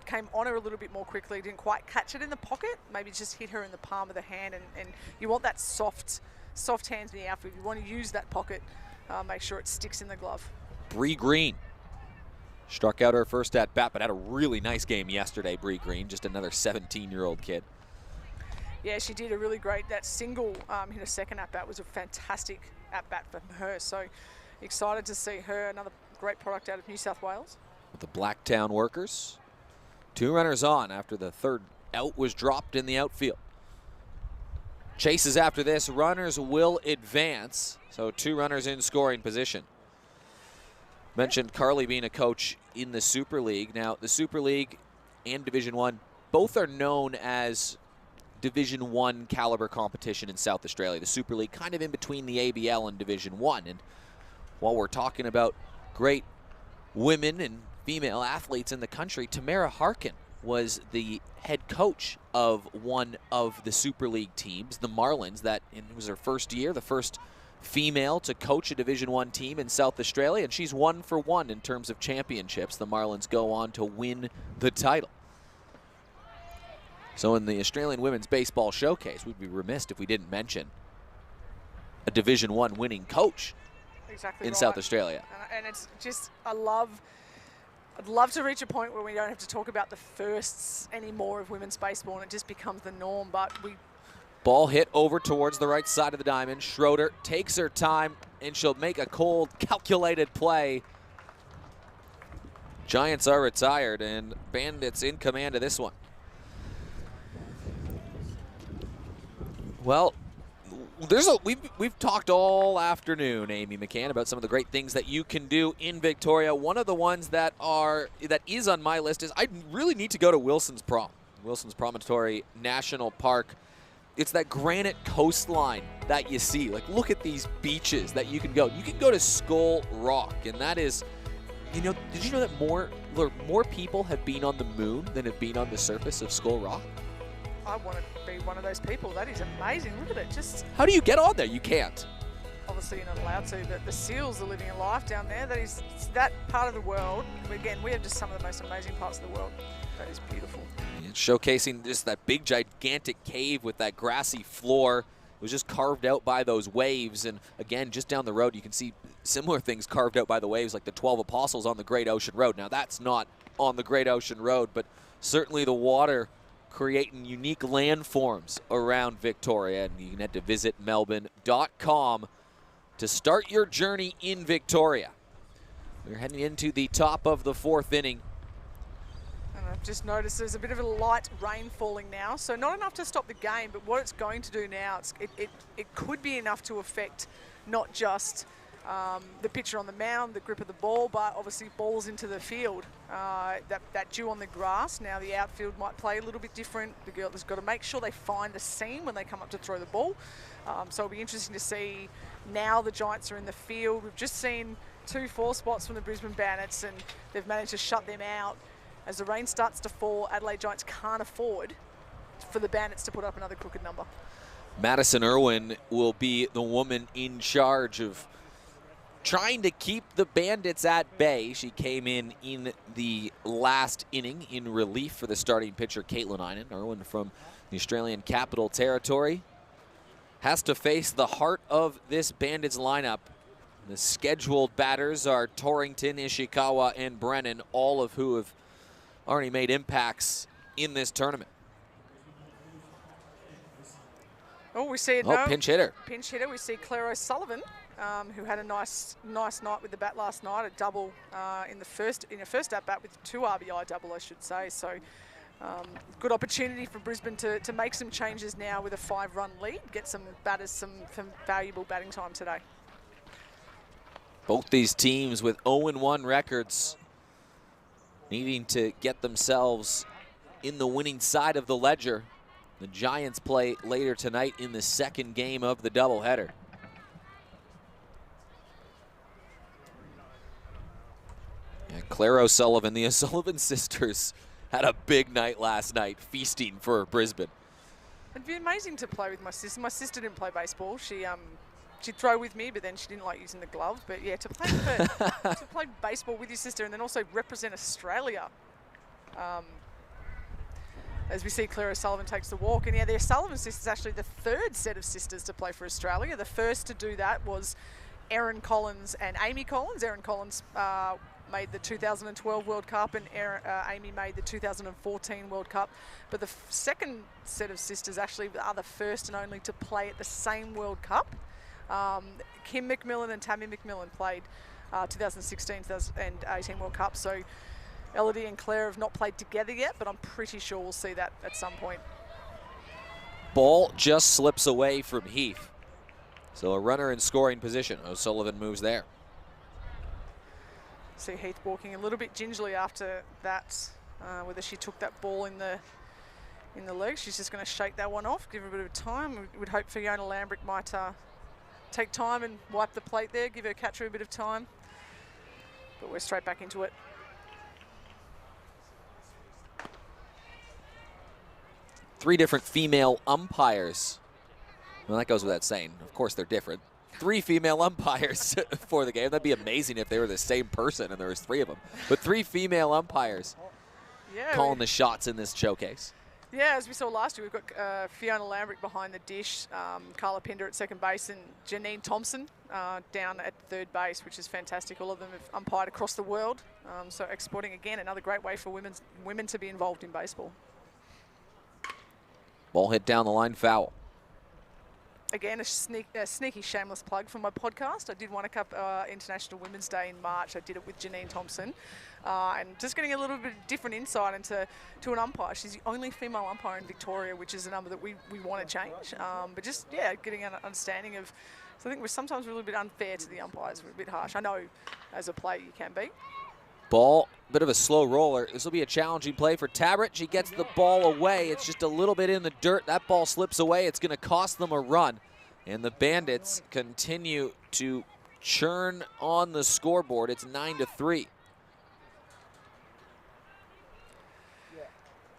came on her a little bit more quickly. Didn't quite catch it in the pocket. Maybe just hit her in the palm of the hand, and you want that soft hands in the outfield. You want to use that pocket, make sure it sticks in the glove. Bree Green struck out her first at bat, but had a really nice game yesterday. Bree Green, just another 17-year-old kid. Yeah, she did a really great. That single in her second at bat was a fantastic at bat for her. So excited to see her. Another great product out of New South Wales. With the Blacktown Workers, 2 runners on after the third out was dropped in the outfield. Chases after this. Runners will advance. So 2 runners in scoring position. Mentioned Carly being a coach in the Super League. Now, the Super League and Division I, both are known as Division I caliber competition in South Australia. The Super League kind of in between the ABL and Division I. And while we're talking about great women and female athletes in the country, Tamara Harkin was the head coach of one of the Super League teams, the Marlins. It was her first year, the first female to coach a Division I team in South Australia, and she's 1 for 1 in terms of championships. The Marlins go on to win the title. So in the Australian Women's Baseball Showcase, we'd be remiss if we didn't mention a Division I winning coach in South Australia. And it's just, I'd love to reach a point where we don't have to talk about the firsts anymore of women's baseball, and it just becomes the norm, but Ball hit over towards the right side of the diamond. Schroeder takes her time, and she'll make a cold, calculated play. Giants are retired, and Bandits in command of this one. Well, we've talked all afternoon, Amy McCann, about some of the great things that you can do in Victoria. One of the ones that is on my list is I really need to go to Wilson's Promontory National Park. It's that granite coastline that you see. Like, look at these beaches that you can go. You can go to Skull Rock, and that is, did you know that more people have been on the moon than have been on the surface of Skull Rock? I want to be one of those people. That is amazing. Look at it. Just how do you get on there? You can't. Obviously, you're not allowed to, but the seals are living a life down there. That part of the world. Again, we have just some of the most amazing parts of the world. That is beautiful. Yeah, showcasing just that big, gigantic cave with that grassy floor. It was just carved out by those waves. And again, just down the road, you can see similar things carved out by the waves, like the 12 Apostles on the Great Ocean Road. Now, that's not on the Great Ocean Road, but certainly the water creating unique landforms around Victoria. And you can head to visitmelbourne.com to start your journey in Victoria. We're heading into the top of the 4th inning. And I've just noticed there's a bit of a light rain falling now, so not enough to stop the game, but what it's going to do now, it could be enough to affect not just the pitcher on the mound, the grip of the ball, but obviously balls into the field. That dew on the grass, now the outfield might play a little bit different. The girl has got to make sure they find the seam when they come up to throw the ball. So it'll be interesting to see now the Giants are in the field. We've just seen 2-4 spots from the Brisbane Bandits, and they've managed to shut them out. As the rain starts to fall, Adelaide Giants can't afford for the Bandits to put up another crooked number. Madison Irwin will be the woman in charge of trying to keep the Bandits at bay. She came in the last inning in relief for the starting pitcher, Caitlin Einen. Irwin from the Australian Capital Territory has to face the heart of this Bandits lineup. The scheduled batters are Torrington, Ishikawa, and Brennan, all of who have already made impacts in this tournament. Oh, we see it Oh, now. pinch hitter. Pinch hitter. We see Claire O'Sullivan, who had a nice night with the bat last night, a double in her first at bat with 2 RBI double, I should say. So good opportunity for Brisbane to make some changes now with a 5-run lead, get some batters some valuable batting time today. Both these teams with 0-1 records, needing to get themselves in the winning side of the ledger. The Giants play later tonight in the second game of the doubleheader. And Claire O'Sullivan, the O'Sullivan sisters, had a big night last night, feasting for Brisbane. It'd be amazing to play with my sister. My sister didn't play baseball. She'd throw with me, but then she didn't like using the glove. But yeah, to play baseball with your sister and then also represent Australia. As we see, Claire O'Sullivan takes the walk. And yeah, the O'Sullivan sisters actually the 3rd set of sisters to play for Australia. The first to do that was Erin Collins and Amy Collins. Erin Collins made the 2012 World Cup and Amy made the 2014 World Cup. But the second set of sisters actually are the first and only to play at the same World Cup. Kim McMillan and Tammy McMillan played 2016, 2018 World Cup. So Elodie and Claire have not played together yet, but I'm pretty sure we'll see that at some point. Ball just slips away from Heath. So a runner in scoring position. O'Sullivan moves there. See Heath walking a little bit gingerly after that, whether she took that ball in the leg. She's just going to shake that one off, give her a bit of time. We would hope Fiona Lambrick might take time and wipe the plate there, give her catcher a bit of time. But we're straight back into it. Three different female umpires. Well, that goes without saying. Of course, they're different. 3 female umpires for the game. That'd be amazing if they were the same person and there was 3 of them. But 3 female umpires calling the shots in this showcase. Yeah, as we saw last year, we've got Fiona Lambrick behind the dish, Carla Pinder at second base, and Janine Thompson down at third base, which is fantastic. All of them have umpired across the world. So exporting, again, another great way for women to be involved in baseball. Ball hit down the line, foul. Again, a sneaky shameless plug for my podcast. I did one International Women's Day in March. I did it with Janine Thompson. And just getting a little bit different insight into an umpire. She's the only female umpire in Victoria, which is a number that we want to change. But just, yeah, getting an understanding of, so I think we're sometimes a little bit unfair to the umpires. We're a bit harsh. I know as a player you can be. Ball, bit of a slow roller. This will be a challenging play for Tabbert. She gets the ball away. It's just a little bit in the dirt. That ball slips away. It's going to cost them a run. And the Bandits continue to churn on the scoreboard. It's 9-3.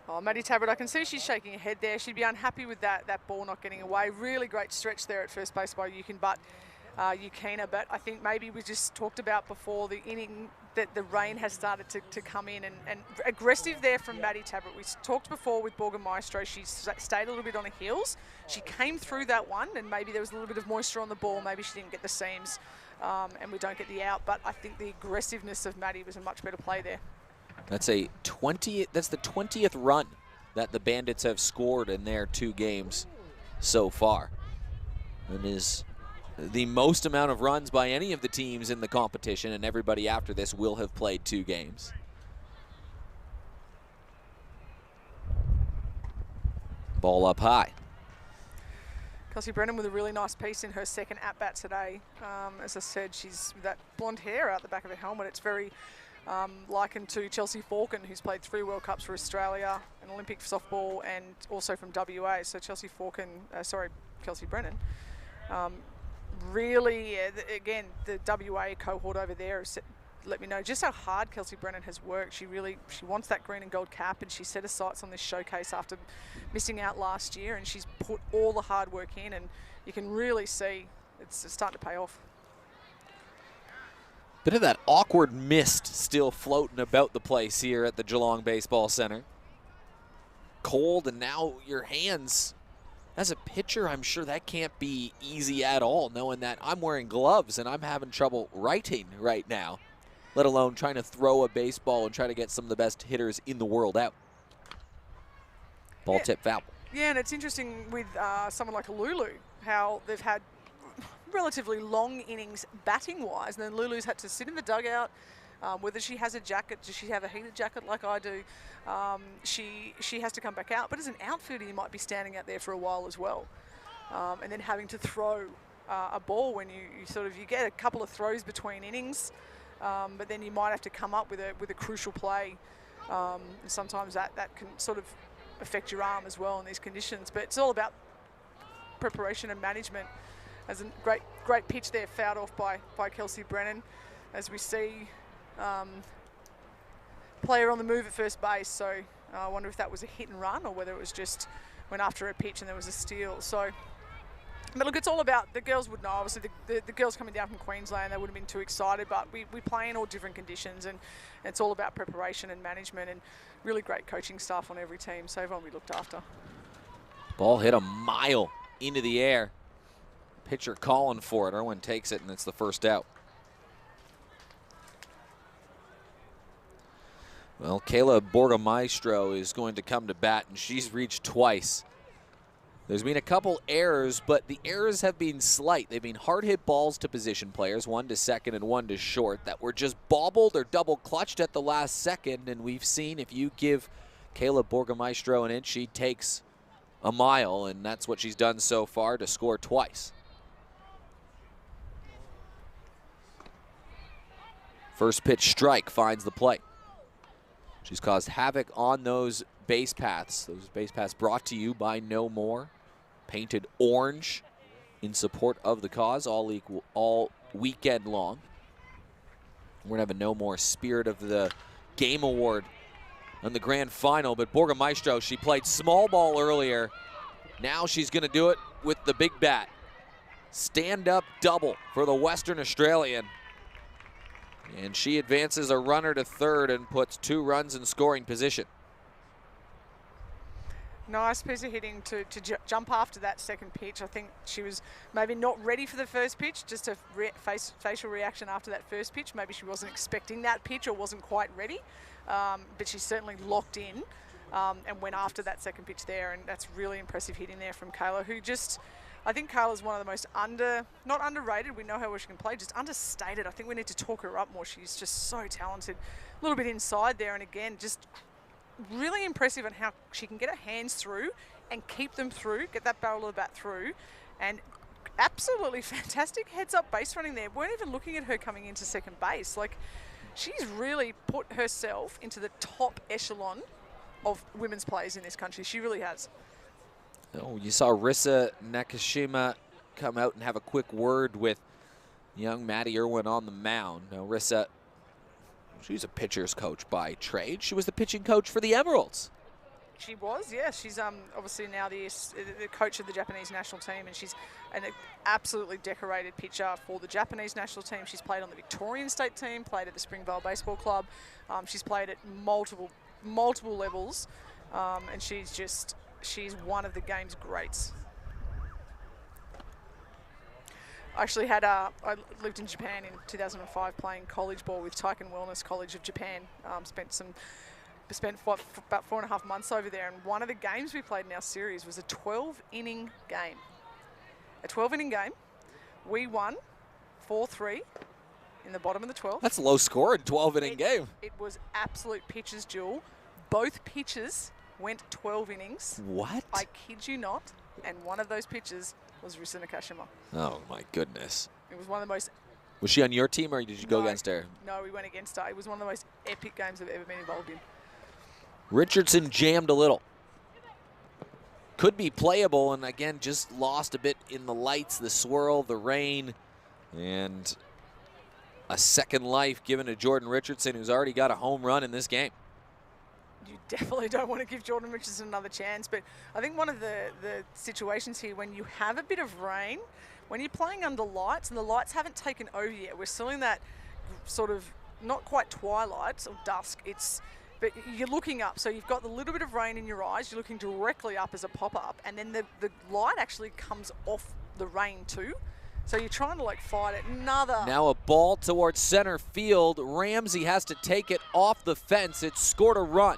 Oh, Maddie Tabbert, I can see she's shaking her head there. She'd be unhappy with that ball not getting away. Really great stretch there at first base by Ukina, but I think maybe we just talked about before the inning that the rain has started to come in and aggressive there from Maddie Tabbert. We talked before with Borga Maestro, she stayed a little bit on her heels. She came through that one and maybe there was a little bit of moisture on the ball. Maybe she didn't get the seams and we don't get the out, but I think the aggressiveness of Maddie was a much better play there. That's the 20th run that the Bandits have scored in their 2 games so far. It is the most amount of runs by any of the teams in the competition, and everybody after this will have played 2 games. Ball up high. Kelsey Brennan with a really nice piece in her second at-bat today. As I said, she's with that blonde hair out the back of her helmet. It's very likened to Chelsea Falcon, who's played 3 World Cups for Australia, an Olympic softball, and also from WA. So Kelsey Brennan. Really, again, the WA cohort over there has let me know just how hard Kelsey Brennan has worked. She wants that green and gold cap, and she set her sights on this showcase after missing out last year, and she's put all the hard work in, and you can really see it's starting to pay off. Bit of that awkward mist still floating about the place here at the Geelong Baseball Center. Cold, and now your hands. As a pitcher, I'm sure that can't be easy at all, knowing that I'm wearing gloves and I'm having trouble writing right now, let alone trying to throw a baseball and try to get some of the best hitters in the world out. Ball tip foul. Yeah, and it's interesting with someone like Lulu, how they've had relatively long innings batting-wise, and then Lulu's had to sit in the dugout. Whether she has a jacket, does she have a heated jacket like I do? She has to come back out. But as an outfielder, you might be standing out there for a while as well, and then having to throw a ball when you get a couple of throws between innings, but then you might have to come up with a crucial play. And sometimes that can sort of affect your arm as well in these conditions. But it's all about preparation and management. As a great pitch there, fouled off by Kelsey Brennan, as we see. Player on the move at first base, so I wonder if that was a hit and run or whether it was just went after a pitch and there was a steal. So, but look, it's all about, the girls would know. Obviously, the girls coming down from Queensland, they wouldn't have been too excited, but we play in all different conditions, and it's all about preparation and management and really great coaching staff on every team, so everyone we looked after. Ball hit a mile into the air. Pitcher calling for it. Irwin takes it, and it's the first out. Well, Kayla Borgamaestro is going to come to bat, and she's reached twice. There's been a couple errors, but the errors have been slight. They've been hard hit balls to position players, one to second and one to short, that were just bobbled or double clutched at the last second. And we've seen if you give Kayla Borgamaestro an inch, she takes a mile, and that's what she's done so far to score twice. First pitch strike finds the plate. She's caused havoc on those base paths. Those base paths brought to you by No More. Painted orange in support of the cause all weekend long. We're going to have a No More Spirit of the Game award on the grand final. But Borgamaestro, she played small ball earlier. Now she's going to do it with the big bat. Stand-up double for the Western Australian. And she advances a runner to third and puts 2 runs in scoring position. Nice piece of hitting to jump after that second pitch. I think she was maybe not ready for the first pitch, just a facial reaction after that first pitch. Maybe she wasn't expecting that pitch or wasn't quite ready, but she certainly locked in and went after that second pitch there, and that's really impressive hitting there from Kayla, who just, I think Kayla's one of the most not underrated, we know how well she can play, just understated. I think we need to talk her up more. She's just so talented. A little bit inside there, and again, just really impressive on how she can get her hands through and keep them through, get that barrel of the bat through, and absolutely fantastic heads-up base running there. Weren't even looking at her coming into second base. Like, she's really put herself into the top echelon of women's players in this country. She really has. Oh, you saw Arisa Nakashima come out and have a quick word with young Maddie Irwin on the mound. Now, Arisa, she's a pitcher's coach by trade. She was the pitching coach for the Emeralds. She was, yeah. She's obviously now the coach of the Japanese national team, and she's an absolutely decorated pitcher for the Japanese national team. She's played on the Victorian state team, played at the Springvale Baseball Club. She's played at multiple levels, and she's one of the game's greats. I actually I lived in Japan in 2005 playing college ball with Taiken Wellness College of Japan. Spent about 4.5 months over there, and one of the games we played in our series was a 12-inning game. A 12-inning game. We won 4-3 in the bottom of the 12th. That's a low score in 12-inning game. It was absolute pitcher's duel. Both pitchers went 12 innings. What? I kid you not. And one of those pitchers was Arisa Nakashima. Oh, my goodness. It was one of the most... Was she on your team, or did you go against her? No, we went against her. It was one of the most epic games I've ever been involved in. Richardson jammed a little. Could be playable, and again, just lost a bit in the lights, the swirl, the rain, and a second life given to Jordan Richardson, who's already got a home run in this game. You definitely don't want to give Jordan Richardson another chance, but I think one of the situations here, when you have a bit of rain, when you're playing under lights and the lights haven't taken over yet, we're still in that sort of not quite twilight or dusk. But you're looking up, so you've got the little bit of rain in your eyes. You're looking directly up as a pop-up, and then the light actually comes off the rain too. So you're trying to like fight it. Now a ball towards center field. Ramsey has to take it off the fence. It scored a run.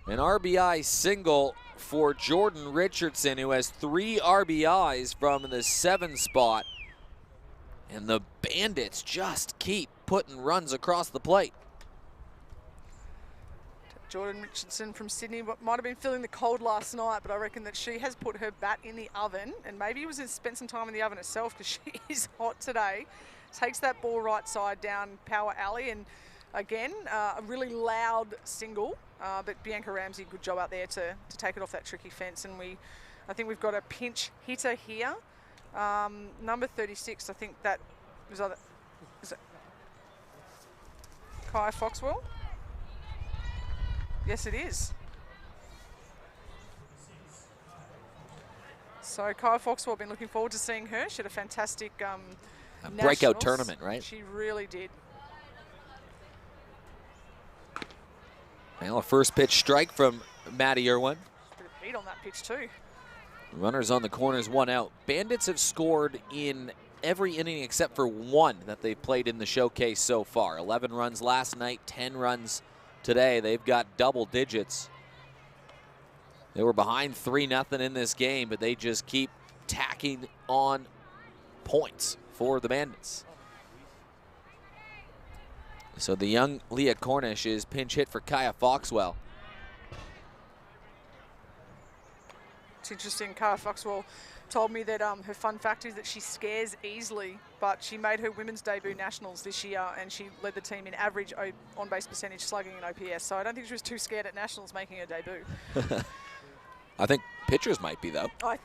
An RBI single for Jordan Richardson, who has 3 RBIs from the 7 spot. And the Bandits just keep putting runs across the plate. Jordan Richardson from Sydney might have been feeling the cold last night, but I reckon that she has put her bat in the oven, and maybe spent some time in the oven herself because she is hot today. Takes that ball right side down power alley, and again, a really loud single, but Bianca Ramsey, good job out there to take it off that tricky fence, and I think we've got a pinch hitter here. Number 36, I think that was is it Kai Foxwell? Yes, it is. So Kai Foxwell, been looking forward to seeing her. She had a fantastic breakout Nationals. tournament, right? She really did. Well, a first pitch strike from Maddie Irwin. A bit of heat on that pitch too. Runners on the corners, 1 out. Bandits have scored in every inning except for 1 that they've played in the showcase so far. 11 runs last night, 10 runs today. They've got double digits. They were behind 3-0 in this game, but they just keep tacking on points for the Bandits. So the young Leah Cornish is pinch hit for Kaya Foxwell. It's interesting, Kaya Foxwell told me that her fun fact is that she scares easily, but she made her women's debut nationals this year and she led the team in average on-base percentage, slugging, and OPS. So I don't think she was too scared at nationals making her debut. I think pitchers might be, though. I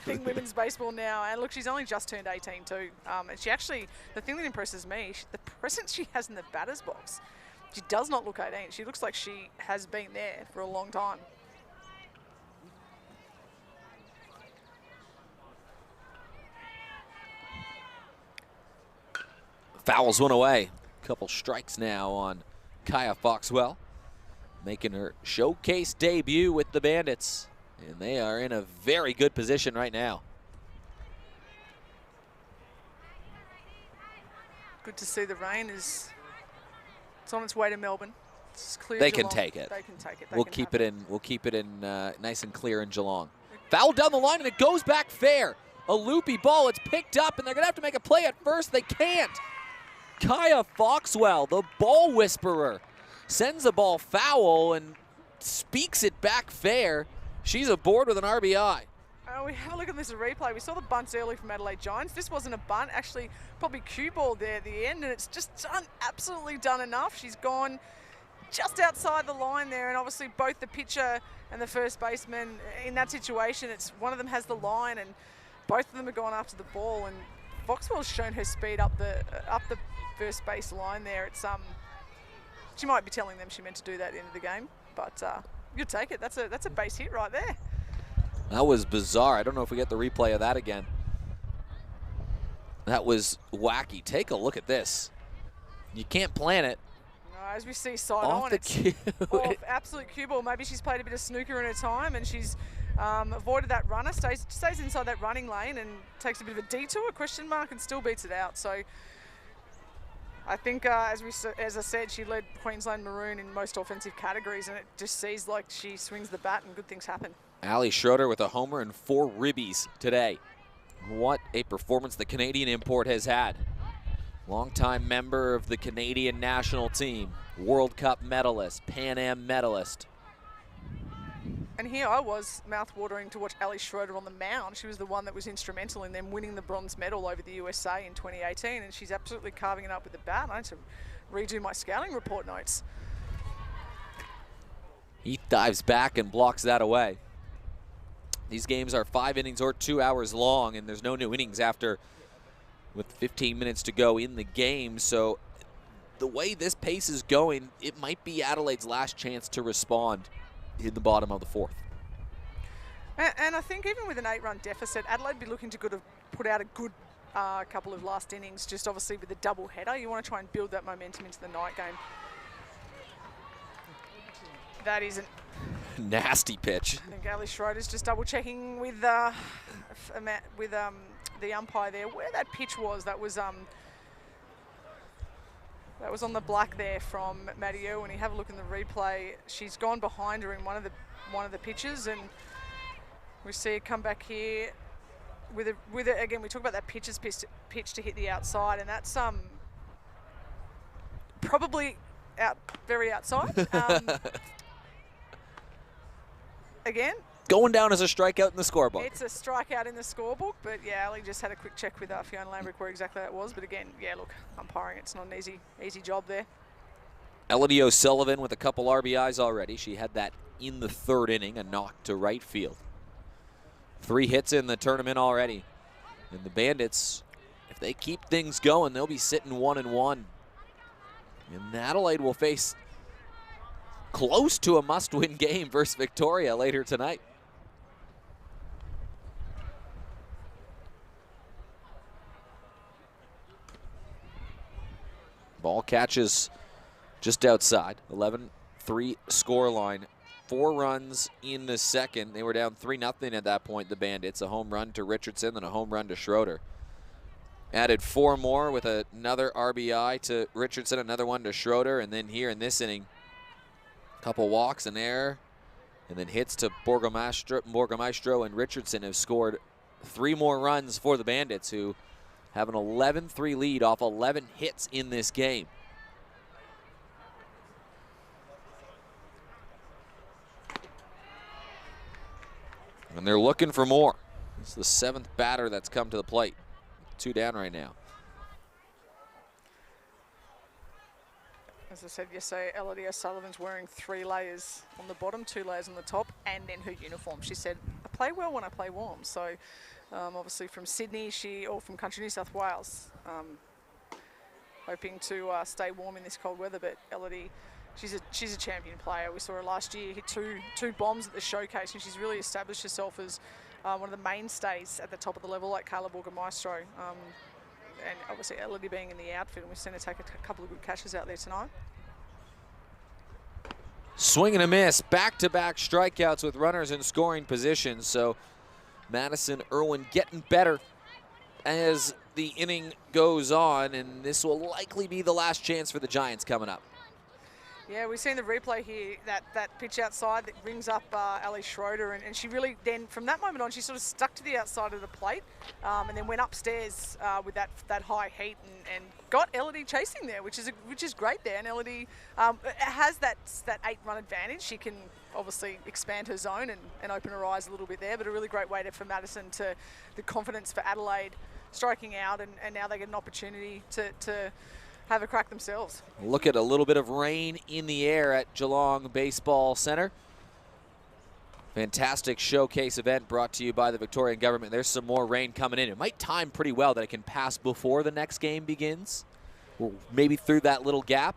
think women's baseball now, and look, she's only just turned 18 too. And she actually, the thing that impresses me, the presence she has in the batter's box, she does not look 18. She looks like she has been there for a long time. Fouls one away. Couple strikes now on Kaya Foxwell, making her showcase debut with the Bandits. And they are in a very good position right now. Good to see the rain it's on its way to Melbourne. It's clear. They Geelong. can take it. They can take it. We'll keep it in nice and clear in Geelong. Foul down the line and it goes back fair. A loopy ball. It's picked up and they're gonna have to make a play at first. They can't. Kaya Foxwell, the ball whisperer, sends the ball foul and speaks it back fair. She's aboard with an RBI. We have a look at this replay. We saw the bunts early from Adelaide Giants. This wasn't a bunt, actually probably cue ball there at the end, and it's just absolutely done enough. She's gone just outside the line there, and obviously both the pitcher and the first baseman in that situation, it's one of them has the line and both of them are going after the ball, and Foxwell's shown her speed up the first base line there. It's she might be telling them she meant to do that at the end of the game, but you take it. That's a base hit right there. That was bizarre. I don't know if we get the replay of that again. That was wacky. Take a look at this. You can't plan it. No, as we see side off on, the it's cue. off absolute cue ball. Maybe she's played a bit of snooker in her time and she's avoided that runner, stays inside that running lane and takes a bit of a detour, question mark, and still beats it out. So I think, as I said, she led Queensland Maroon in most offensive categories, and it just seems like she swings the bat and good things happen. Schroeder with a homer and 4 ribbies today. What a performance the Canadian import has had. Longtime member of the Canadian national team, World Cup medalist, Pan Am medalist. And here I was mouth-watering to watch Schroeder on the mound. She was the one that was instrumental in them winning the bronze medal over the USA in 2018, and she's absolutely carving it up with the bat. I need to redo my scouting report notes. He dives back and blocks that away. These games are 5 innings or 2 hours long, and there's no new innings after with 15 minutes to go in the game. So the way this pace is going, it might be Adelaide's last chance to respond in the bottom of the 4th. And I think even with an 8-run deficit, Adelaide be looking to put out a good couple of last innings, just obviously with the double header. You want to try and build that momentum into the night game. That isn't. Nasty pitch. I think Ali Schroeder's just double checking with the umpire there where that pitch was. That was on the black there from Maddie Irwin. You have a look in the replay. She's gone behind her in one of the pitches, and we see her come back here with it again. We talk about that pitch to hit the outside, and that's probably very outside. Again, going down as a strikeout in the scorebook. It's a strikeout in the scorebook, but yeah, Ali just had a quick check with Fiona Lambrick where exactly that was. But again, yeah, look, umpiring, it's not an easy job there. Elodie O'Sullivan with a couple RBIs already. She had that in the third inning, a knock to right field. 3 hits in the tournament already. And the Bandits, if they keep things going, they'll be sitting 1-1. And Adelaide will face close to a must-win game versus Victoria later tonight. Ball catches just outside. 11-3 scoreline. 4 runs in the second. They were down 3-0 at that point, the Bandits. A home run to Richardson and a home run to Schroeder. Added 4 more with another RBI to Richardson, another one to Schroeder, and then here in this inning, couple walks, an error, and then hits to Borgamaestro and Richardson have scored 3 more runs for the Bandits, who have an 11-3 lead off 11 hits in this game. And they're looking for more. It's the 7th batter that's come to the plate. 2 down right now. As I said yesterday, Elodie O'Sullivan's wearing 3 layers on the bottom, 2 layers on the top, and then her uniform. She said, I play well when I play warm. So obviously from Sydney, or from country New South Wales, hoping to stay warm in this cold weather. But Elodie, she's a champion player. We saw her last year hit two bombs at the showcase, and she's really established herself as one of the mainstays at the top of the level, like Carla Borgamaestro. And obviously Elodie being in the outfield, and we've seen her take a couple of good catches out there tonight. Swing and a miss, back-to-back strikeouts with runners in scoring position. So Madison Irwin getting better as the inning goes on, and this will likely be the last chance for the Giants coming up. Yeah, we've seen the replay here, that pitch outside that brings up Ali Schroeder, and she really then, from that moment on, she sort of stuck to the outside of the plate and then went upstairs with that high heat and got Elodie chasing there, which is great there. And Elodie has that 8-run advantage. She can obviously expand her zone and open her eyes a little bit there, but a really great way for Madison to the confidence for Adelaide striking out, and now they get an opportunity to have a crack themselves. Look at a little bit of rain in the air at Geelong Baseball Center. Fantastic showcase event brought to you by the Victorian government. There's some more rain coming in. It might time pretty well that it can pass before the next game begins, or maybe through that little gap.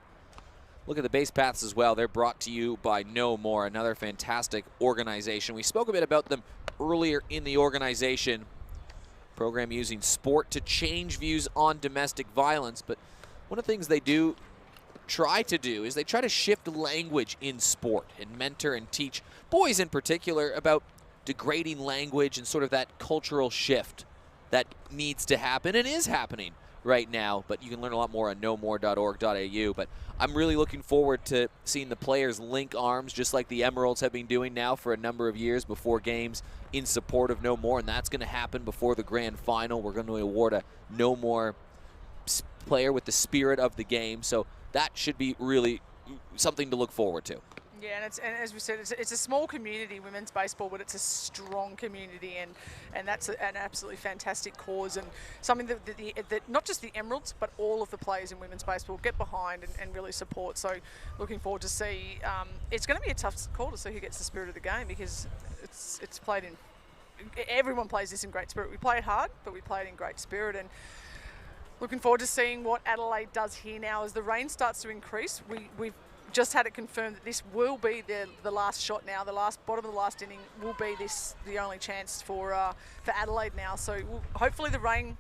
Look at the base paths as well. They're brought to you by No More, another fantastic organization. We spoke a bit about them earlier in the organization. Program using sport to change views on domestic violence, but one of the things they try to shift language in sport and mentor and teach boys in particular about degrading language and sort of that cultural shift that needs to happen and is happening right now. But you can learn a lot more on nomore.org.au. But I'm really looking forward to seeing the players link arms just like the Emeralds have been doing now for a number of years before games in support of No More, and that's going to happen before the grand final. We're going to award a No More player with the spirit of the game, so that should be really something to look forward to. Yeah, and as we said, it's a small community, women's baseball, but it's a strong community, and that's an absolutely fantastic cause, and something that not just the Emeralds, but all of the players in women's baseball get behind and really support. So looking forward to see. It's going to be a tough call to see who gets the spirit of the game, because it's played in. Everyone plays this in great spirit. We play it hard, but we play it in great spirit, and looking forward to seeing what Adelaide does here now as the rain starts to increase. We've just had it confirmed that this will be the last shot now. The bottom of the last inning will be the only chance for Adelaide now. So hopefully the rain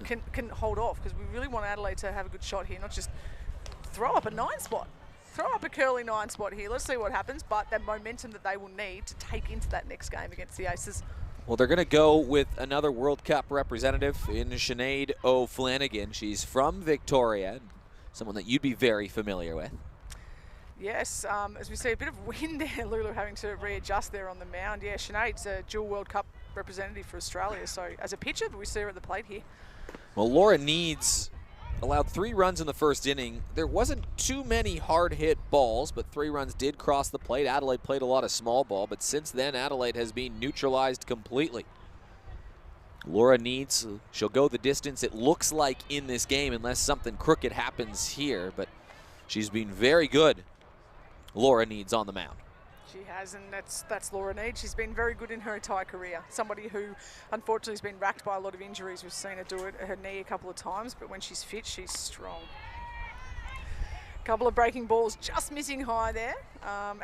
can hold off, because we really want Adelaide to have a good shot here, not just throw up a 9 spot. Throw up a curly 9 spot here. Let's see what happens, but that momentum that they will need to take into that next game against the Aces. Well, they're going to go with another World Cup representative in Sinead O'Flanagan. She's from Victoria, someone that you'd be very familiar with. Yes, as we see a bit of wind there, Lulu having to readjust there on the mound. Yeah, Sinead's a dual World Cup representative for Australia, so as a pitcher, we see her at the plate here. Well, Laura Needs allowed 3 runs in the first inning. There wasn't too many hard-hit balls, but 3 runs did cross the plate. Adelaide played a lot of small ball, but since then, Adelaide has been neutralized completely. Laura Needs, she'll go the distance, it looks like, in this game, unless something crooked happens here, but she's been very good. Laura Needs on the mound. She has, and that's Laura Needs. She's been very good in her entire career. Somebody who, unfortunately, has been racked by a lot of injuries. We've seen her do it at her knee a couple of times, but when she's fit, she's strong. Couple of breaking balls just missing high there.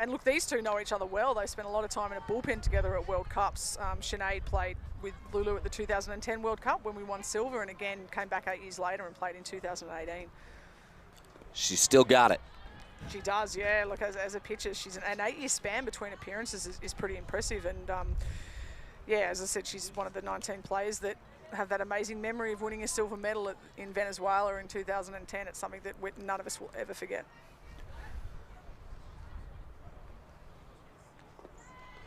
And look, these two know each other well. They spent a lot of time in a bullpen together at World Cups. Sinead played with Lulu at the 2010 World Cup when we won silver, and again came back 8 years later and played in 2018. She's still got it. She does, yeah. Look, as a pitcher, she's an 8-year span between appearances is pretty impressive. And yeah, as I said, she's one of the 19 players that have that amazing memory of winning a silver medal in Venezuela in 2010. It's something that none of us will ever forget.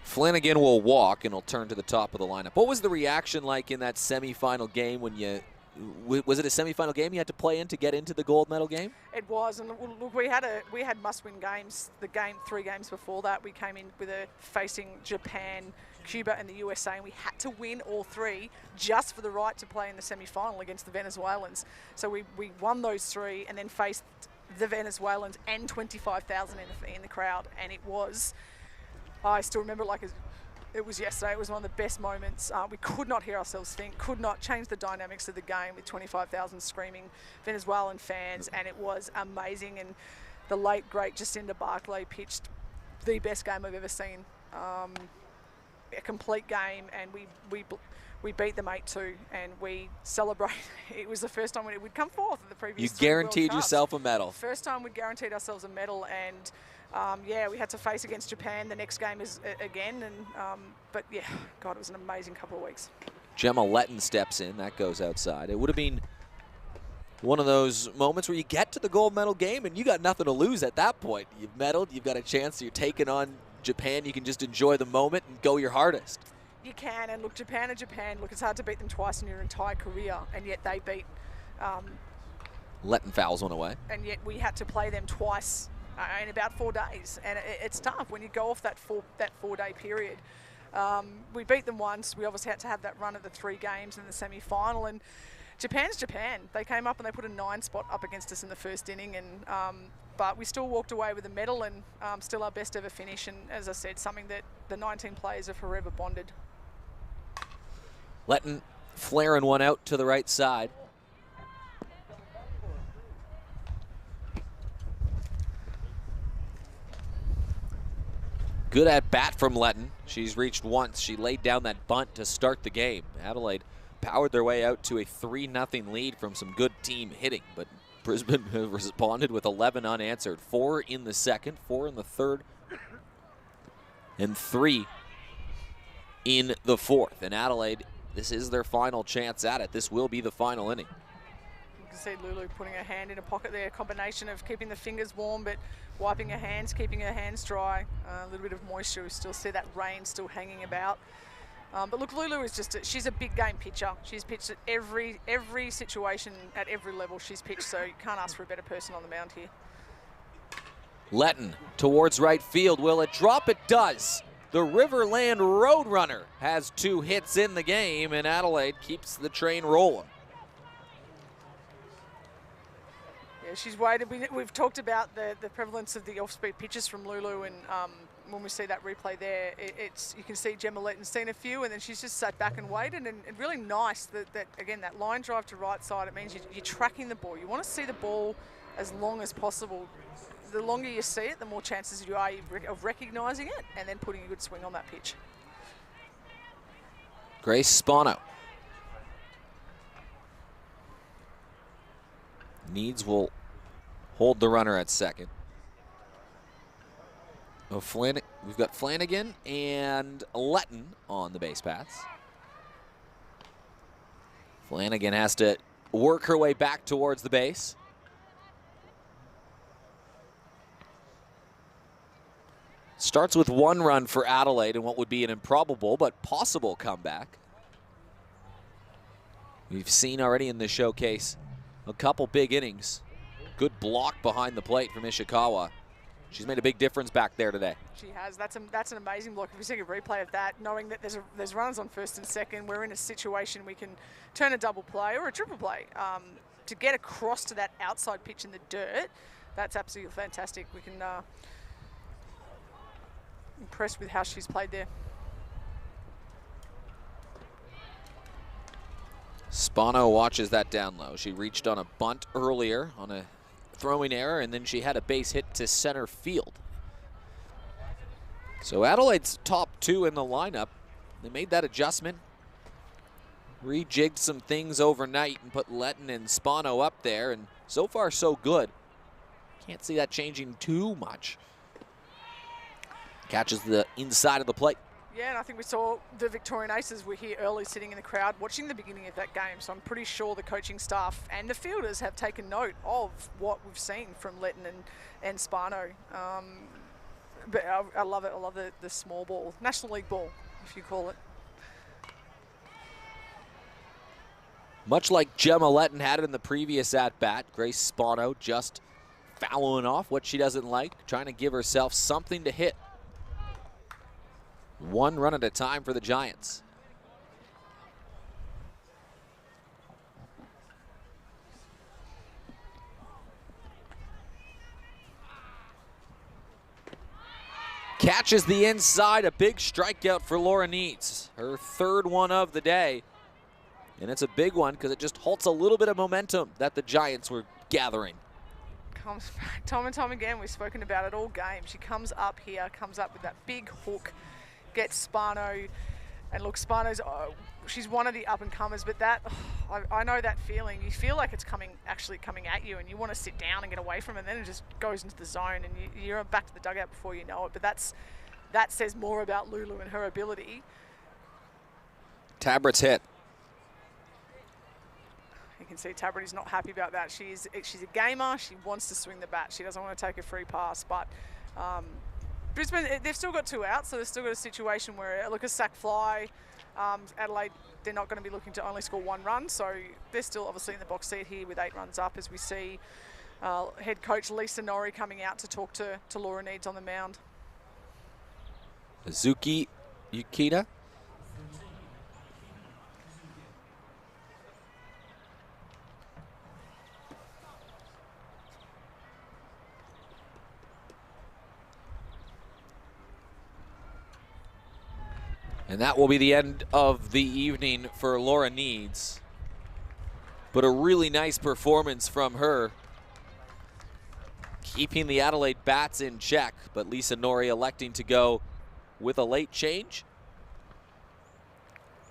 Flanagan will walk and will turn to the top of the lineup. What was the reaction like in that semifinal game when you... Was it a semifinal game you had to play in to get into the gold medal game? It was, and look, we had must-win games. 3 games before that, we came in with facing Japan, Cuba, and the USA, and we had to win all 3 just for the right to play in the semi-final against the Venezuelans. So we won those 3, and then faced the Venezuelans and 25,000 in the crowd, and it was. I still remember it was yesterday. It was one of the best moments. We could not hear ourselves think, could not change the dynamics of the game with 25,000 screaming Venezuelan fans, and it was amazing. And the late, great Jacinda Barclay pitched the best game I've ever seen. A complete game, and we beat them 8-2, and we celebrate. It was the first time we'd come forth at the previous. You guaranteed yourself a medal. First time we guaranteed ourselves a medal, and yeah, we had to face against Japan. The next game is again, and but yeah, God, it was an amazing couple of weeks. Gemma Letton steps in. That goes outside. It would have been one of those moments where you get to the gold medal game and you got nothing to lose at that point. You've medaled. You've got a chance. You're taking on Japan. You can just enjoy the moment and go your hardest. You can, and look, Japan. Look, it's hard to beat them twice in your entire career, and yet they beat. Letton fouls one away. And yet we had to play them twice in about 4 days, and it's tough when you go off that 4-day period. We beat them once. We obviously had to have that run of the 3 games in the semi-final, and Japan's Japan. They came up and they put a 9 spot up against us in the first inning, and but we still walked away with a medal, and still our best ever finish. And as I said, something that the 19 players have forever bonded. Letton flaring one out to the right side. Good at bat from Letton. She's reached once. She laid down that bunt to start the game. Adelaide powered their way out to a 3-0 lead from some good team hitting, but Brisbane responded with 11 unanswered. 4 in the second, 4 in the third, and 3 in the fourth. And Adelaide, this is their final chance at it. This will be the final inning. You can see Lulu putting her hand in a pocket there, a combination of keeping the fingers warm but wiping her hands, keeping her hands dry. A little bit of moisture. We still see that rain still hanging about. But look, Lulu is she's a big game pitcher. She's pitched at every situation at every level she's pitched, so you can't ask for a better person on the mound here. Letton towards right field. Will it drop? It does. The Riverland Roadrunner has 2 hits in the game, and Adelaide keeps the train rolling. Yeah, she's waited. We've talked about the prevalence of the off-speed pitches from Lulu, and when we see that replay there, you can see Gemma Letton's seen a few, and then she's just sat back and waited, and really nice that again, that line drive to right side, it means you're tracking the ball. You want to see the ball as long as possible. The longer you see it, the more chances you are of recognising it and then putting a good swing on that pitch. Grace Spano. Needs will hold the runner at second. Oh, we've got Flanagan and Letton on the base paths. Flanagan has to work her way back towards the base. Starts with 1 run for Adelaide in what would be an improbable but possible comeback. We've seen already in the showcase a couple big innings. Good block behind the plate from Ishikawa. She's made a big difference back there today. She has. That's an amazing block. If you see a replay of that, knowing that there's runners on first and second, we're in a situation we can turn a double play or a triple play. To get across to that outside pitch in the dirt, that's absolutely fantastic. We can impressed with how she's played there. Spano watches that down low. She reached on a bunt earlier on a throwing error, and then she had a base hit to center field. So Adelaide's top 2 in the lineup. They made that adjustment, rejigged some things overnight and put Letton and Spano up there, and so far so good. Can't see that changing too much. Catches the inside of the plate. Yeah, and I think we saw the Victorian Aces were here early sitting in the crowd watching the beginning of that game, so I'm pretty sure the coaching staff and the fielders have taken note of what we've seen from Letton and Spano. But I love it. I love the small ball, National League ball, if you call it. Much like Gemma Letton had it in the previous at-bat, Grace Spano just fouling off what she doesn't like, trying to give herself something to hit. 1 run at a time for the Giants. Catches the inside, a big strikeout for Laura Needs. Her 3rd one of the day. And it's a big one because it just halts a little bit of momentum that the Giants were gathering. Comes back time and time again. We've spoken about it all game. She comes up here, comes up with that big hook, gets Spano, and look, Spano's, she's one of the up-and-comers, but that, I know that feeling. You feel like it's actually coming at you, and you want to sit down and get away from it, and then it just goes into the zone, and you're back to the dugout before you know it. But that says more about Lulu and her ability. Tabrett's hit. You can see Tabret is not happy about that. She's a gamer. She wants to swing the bat. She doesn't want to take a free pass, but Brisbane, they've still got 2 outs, so they've still got a situation where, look, a sack fly. Adelaide, they're not going to be looking to only score 1 run, so they're still obviously in the box seat here with 8 runs up as we see head coach Lisa Norrie coming out to talk to Laura Needs on the mound. Azuki Yukita. And that will be the end of the evening for Laura Needs. But a really nice performance from her, keeping the Adelaide bats in check, but Lisa Norrie electing to go with a late change.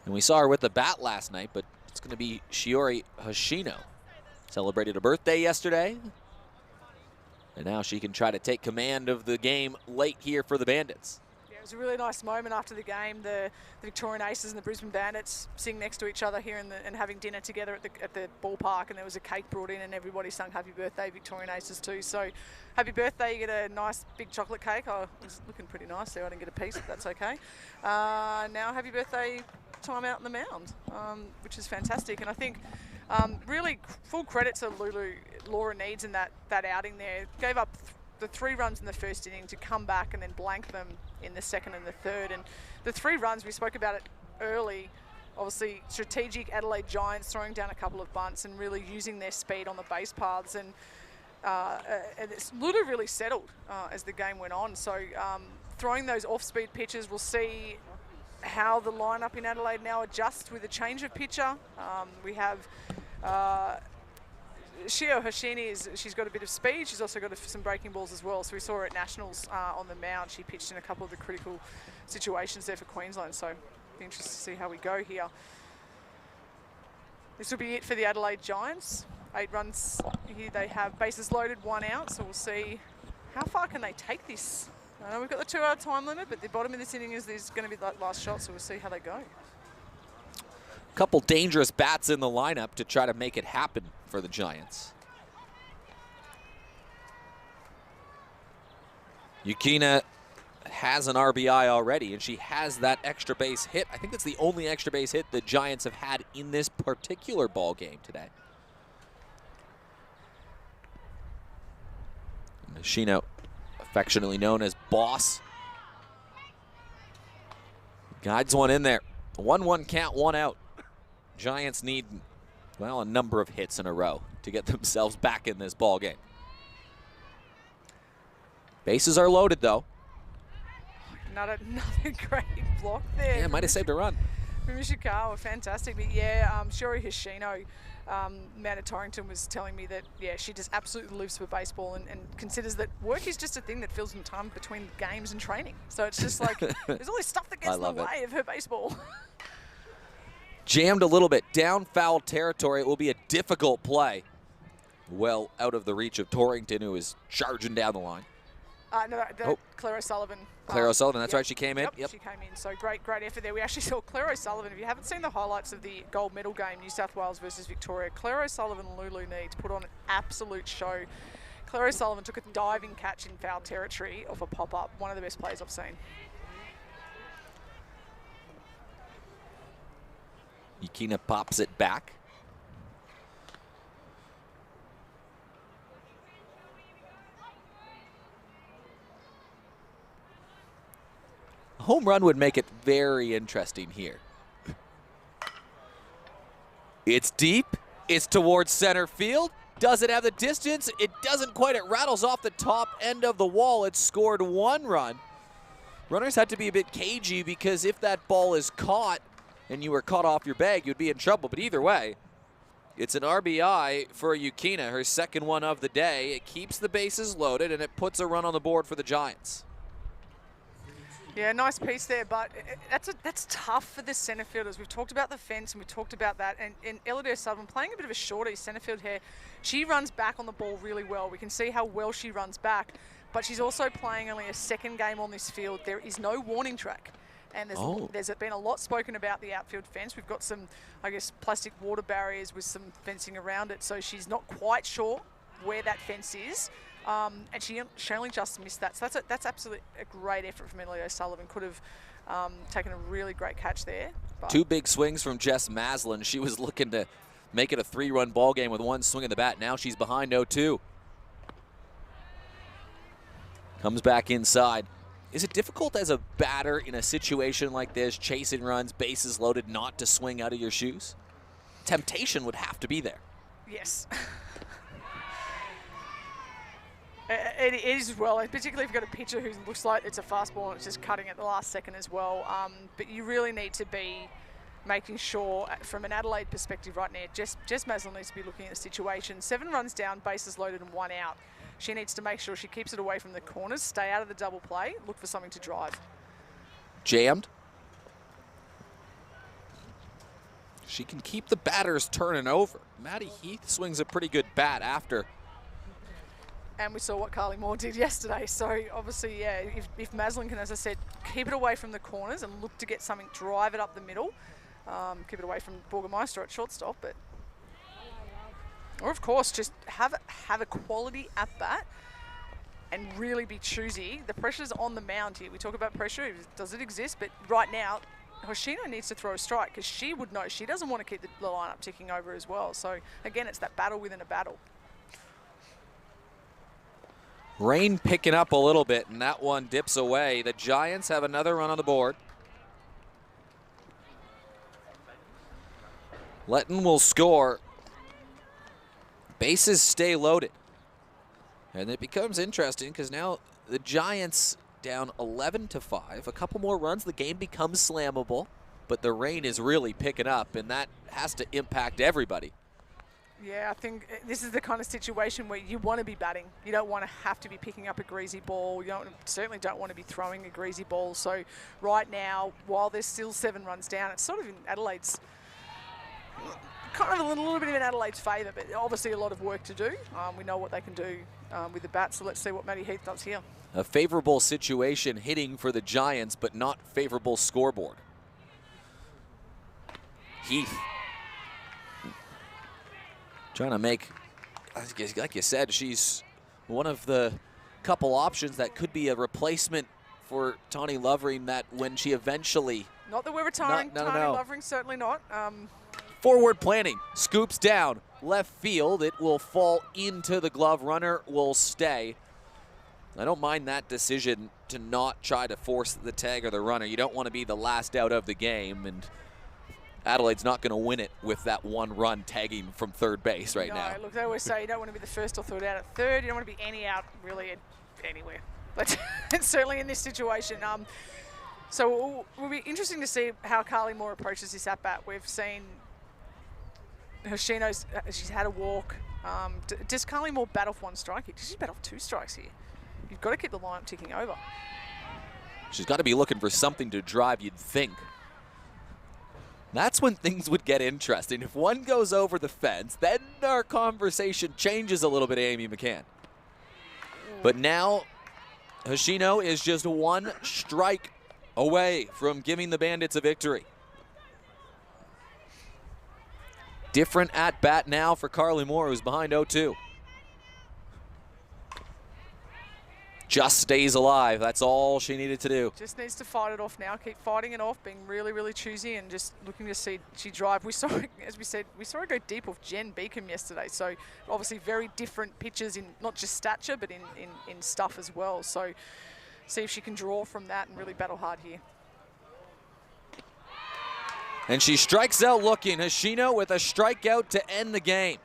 And we saw her with the bat last night, but it's going to be Shiori Hoshino. Celebrated a birthday yesterday. And now she can try to take command of the game late here for the Bandits. It was a really nice moment after the game. The Victorian Aces and the Brisbane Bandits sitting next to each other here and having dinner together at the ballpark, and there was a cake brought in and everybody sung happy birthday Victorian Aces too. So happy birthday, you get a nice big chocolate cake. Oh, it was looking pretty nice there. I didn't get a piece, but that's okay. Now happy birthday time out on the mound, which is fantastic. And I think really full credit to Laura Needs in that outing there. Gave up the 3 runs in the first inning to come back and then blank them in the second and the third. And the 3 runs, we spoke about it early, obviously strategic Adelaide Giants throwing down a couple of bunts and really using their speed on the base paths. And Lulu really settled as the game went on. So throwing those off-speed pitches, we'll see how the lineup in Adelaide now adjusts with a change of pitcher. We have Shio Hoshini, she's got a bit of speed. She's also got some breaking balls as well. So we saw her at Nationals on the mound. She pitched in a couple of the critical situations there for Queensland. So be interested to see how we go here. This will be it for the Adelaide Giants. 8 runs here they have. Bases loaded, 1 out, so we'll see how far can they take this. I know we've got the 2-hour time limit, but the bottom of this inning is going to be that last shot, so we'll see how they go. Couple dangerous bats in the lineup to try to make it happen for the Giants. Yukina has an RBI already, and she has that extra base hit. I think that's the only extra base hit the Giants have had in this particular ball game today. Nishino, affectionately known as Boss, guides one in there. 1-1 count, 1 out. Giants need, well, a number of hits in a row to get themselves back in this ball game. Bases are loaded, though. Another great block there. Yeah, might have saved a run. From Ishikawa, fantastic. But yeah, Shuri Hishino, Amanda Torrington was telling me that, yeah, she just absolutely lives for baseball and considers that work is just a thing that fills in time between games and training. So it's just like, there's all this stuff that gets in the way of her baseball. Jammed a little bit, down foul territory. It will be a difficult play. Well out of the reach of Torrington, who is charging down the line. Claire O'Sullivan. Claire O'Sullivan, that's right, she came in. Yep, she came in. So great effort there. We actually saw Claire O'Sullivan. If you haven't seen the highlights of the gold medal game, New South Wales versus Victoria, Claire O'Sullivan and Lulu Needs put on an absolute show. Claire O'Sullivan took a diving catch in foul territory off a pop-up. One of the best plays I've seen. Yukina pops it back. A home run would make it very interesting here. It's deep. It's towards center field. Does it have the distance? It doesn't quite. It rattles off the top end of the wall. It scored 1 run. Runners had to be a bit cagey because if that ball is caught and you were caught off your bag, you'd be in trouble. But either way, it's an RBI for Yukina, her second one of the day. It keeps the bases loaded, and it puts a run on the board for the Giants. Yeah, nice piece there, but that's tough for the centre fielders. We've talked about the fence and we talked about that, and Elodie O'Sullivan playing a bit of a shorter centre field here. She runs back on the ball really well. We can see how well she runs back, but she's also playing only a second game on this field. There is no warning track, and there's been a lot spoken about the outfield fence. We've got some, I guess, plastic water barriers with some fencing around it, so she's not quite sure where that fence is. And she only just missed that. So that's absolutely a great effort from Elodie O'Sullivan. Could have taken a really great catch there. But 2 big swings from Jess Maslin. She was looking to make it a 3-run ball game with 1 swing of the bat. Now she's behind 0-2. Comes back inside. Is it difficult as a batter in a situation like this, chasing runs, bases loaded, not to swing out of your shoes? Temptation would have to be there. Yes. It is as well, particularly if you've got a pitcher who looks like it's a fastball and it's just cutting at the last second as well. But you really need to be making sure, from an Adelaide perspective right now, Jess Maslin needs to be looking at the situation. 7 runs down, bases loaded and 1 out. She needs to make sure she keeps it away from the corners, stay out of the double play, look for something to drive. Jammed. She can keep the batters turning over. Maddie Heath swings a pretty good bat after. And we saw what Carly Moore did yesterday. So obviously, yeah, if Maslin can, as I said, keep it away from the corners and look to get something, drive it up the middle, keep it away from Burgermeister at shortstop, or of course, just have a quality at bat and really be choosy. The pressure's on the mound here. We talk about pressure, does it exist? But right now, Hoshino needs to throw a strike because she would know she doesn't want to keep the lineup ticking over as well. So again, it's that battle within a battle. Rain picking up a little bit, and that one dips away. The Giants have another run on the board. Letton will score. Bases stay loaded. And it becomes interesting because now the Giants down 11-5. A couple more runs, the game becomes slammable, but the rain is really picking up, and that has to impact everybody. Yeah, I think this is the kind of situation where you want to be batting. You don't want to have to be picking up a greasy ball. You certainly don't want to be throwing a greasy ball. So right now, while there's still 7 runs down, it's sort of in Adelaide's kind kind of a little bit in Adelaide's favour, but obviously a lot of work to do. We know what they can do with the bat, so let's see what Maddie Heath does here. A favourable situation hitting for the Giants, but not favourable scoreboard. Heath trying to make, like you said, she's one of the couple options that could be a replacement for Tawny Lovering, that when she eventually... Not that we're retiring, no, Tawny no. Lovering, certainly not. Forward planting, scoops down, left field. It will fall into the glove. Runner will stay. I don't mind that decision to not try to force the tag or the runner. You don't want to be the last out of the game, and Adelaide's not going to win it with that one run tagging from third base right now. Look, they always say you don't want to be the first or third out at third. You don't want to be any out really anywhere. But certainly in this situation. So it will be interesting to see how Carly Moore approaches this at-bat. We've seen Hoshino's, she's had a walk. Does Carly Moore bat off one strike here? Does she bat off two strikes here? You've got to keep the lineup ticking over. She's got to be looking for something to drive, you'd think. That's when things would get interesting. If one goes over the fence, then our conversation changes a little bit, Amy McCann. But now, Hoshino is just one strike away from giving the Bandits a victory. Different at-bat now for Carly Moore, who's behind 0-2. Just stays alive. That's all she needed to do. Just needs to fight it off now. Keep fighting it off, being really, really choosy and just looking to see she drive. We saw, as we said, we saw her go deep off Jen Beacom yesterday. So obviously very different pitches in not just stature, but in stuff as well. So see if she can draw from that and really battle hard here. And she strikes out looking. Hoshino with a strikeout to end the game.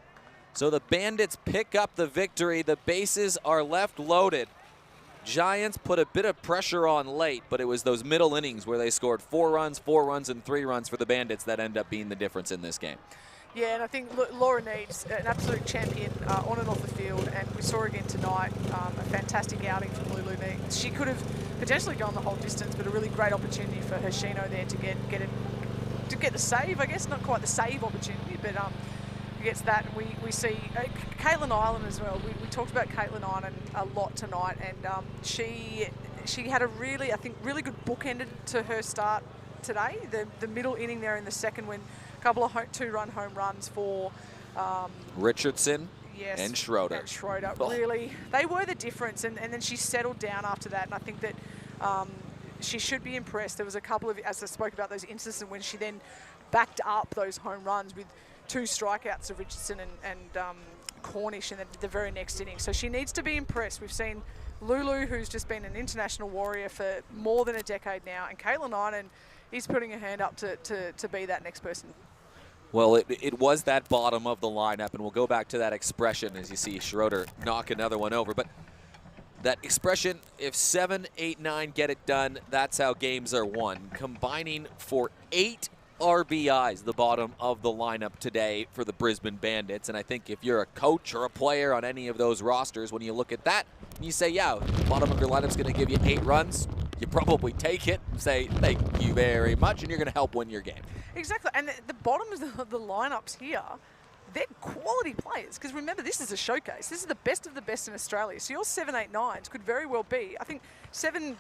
So the Bandits pick up the victory. The bases are left loaded. Giants put a bit of pressure on late, but it was those middle innings where they scored 4 runs, and 3 runs for the Bandits that end up being the difference in this game. Yeah, and I think Laura Need's an absolute champion on and off the field, and we saw her again tonight. A fantastic outing from Lulu Needs. She could have potentially gone the whole distance, but a really great opportunity for Hoshino there to get the save, I guess. Not quite the save opportunity, but gets that. We see Caitlin Island as well. We talked about Caitlin Island a lot tonight, and she had a really, I think, really good bookended to her start today. The middle inning there in the second, when a couple of 2-run home runs for Richardson. Yes, and Schroeder. And Schroeder, really, they were the difference, and then she settled down after that, and I think that she should be impressed. There was a couple of, as I spoke about, those instances when she then backed up those home runs with 2 strikeouts of Richardson and Cornish in the very next inning. So she needs to be impressed. We've seen Lulu, who's just been an international warrior for more than a decade now, and Caitlin Island is putting her hand up to be that next person. Well, it was that bottom of the lineup, and we'll go back to that expression as you see Schroeder knock another one over. But that expression, if 7, 8, 9 get it done, that's how games are won. Combining for 8 RBIs, the bottom of the lineup today for the Brisbane Bandits. And I think if you're a coach or a player on any of those rosters, when you look at that, you say, yeah, the bottom of your lineup's going to give you 8 runs. You probably take it and say, thank you very much, and you're going to help win your game. Exactly, and the bottoms of the lineups here, they're quality players, because remember, this is a showcase. This is the best of the best in Australia. So your 7, 8, 9s could very well be, I think 7,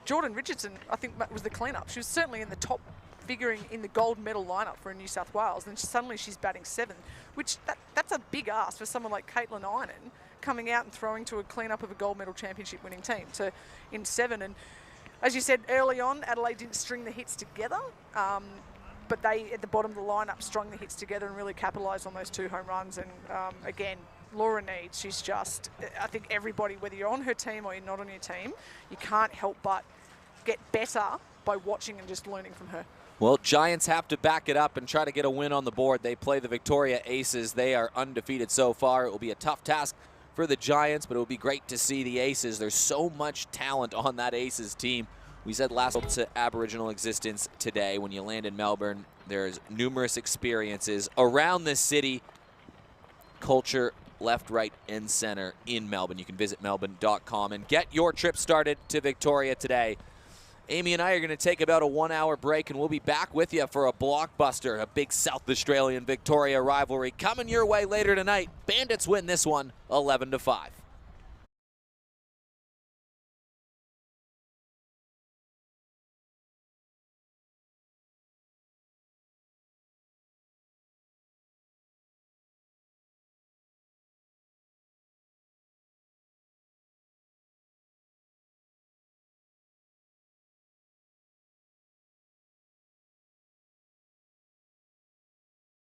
Jordan Richardson, I think was the cleanup. She was certainly in the top, figuring in the gold medal lineup for New South Wales, and suddenly she's batting 7, which that's a big ask for someone like Caitlin Island coming out and throwing to a cleanup of a gold medal championship winning team in 7. And as you said early on, Adelaide didn't string the hits together, but they, at the bottom of the lineup, strung the hits together and really capitalised on those 2 home runs. And again, Laura Needs, she's just, I think everybody, whether you're on her team or you're not on your team, you can't help but get better by watching and just learning from her. Well, Giants have to back it up and try to get a win on the board. They play the Victoria Aces. They are undefeated so far. It will be a tough task for the Giants, but it will be great to see the Aces. There's so much talent on that Aces team. We said last to Aboriginal existence today. When you land in Melbourne, there's numerous experiences around the city. Culture left, right, and center in Melbourne. You can visit melbourne.com and get your trip started to Victoria today. Amy and I are going to take about a 1 hour break, and we'll be back with you for a blockbuster, a big South Australian Victoria rivalry coming your way later tonight. Bandits win this one 11-5.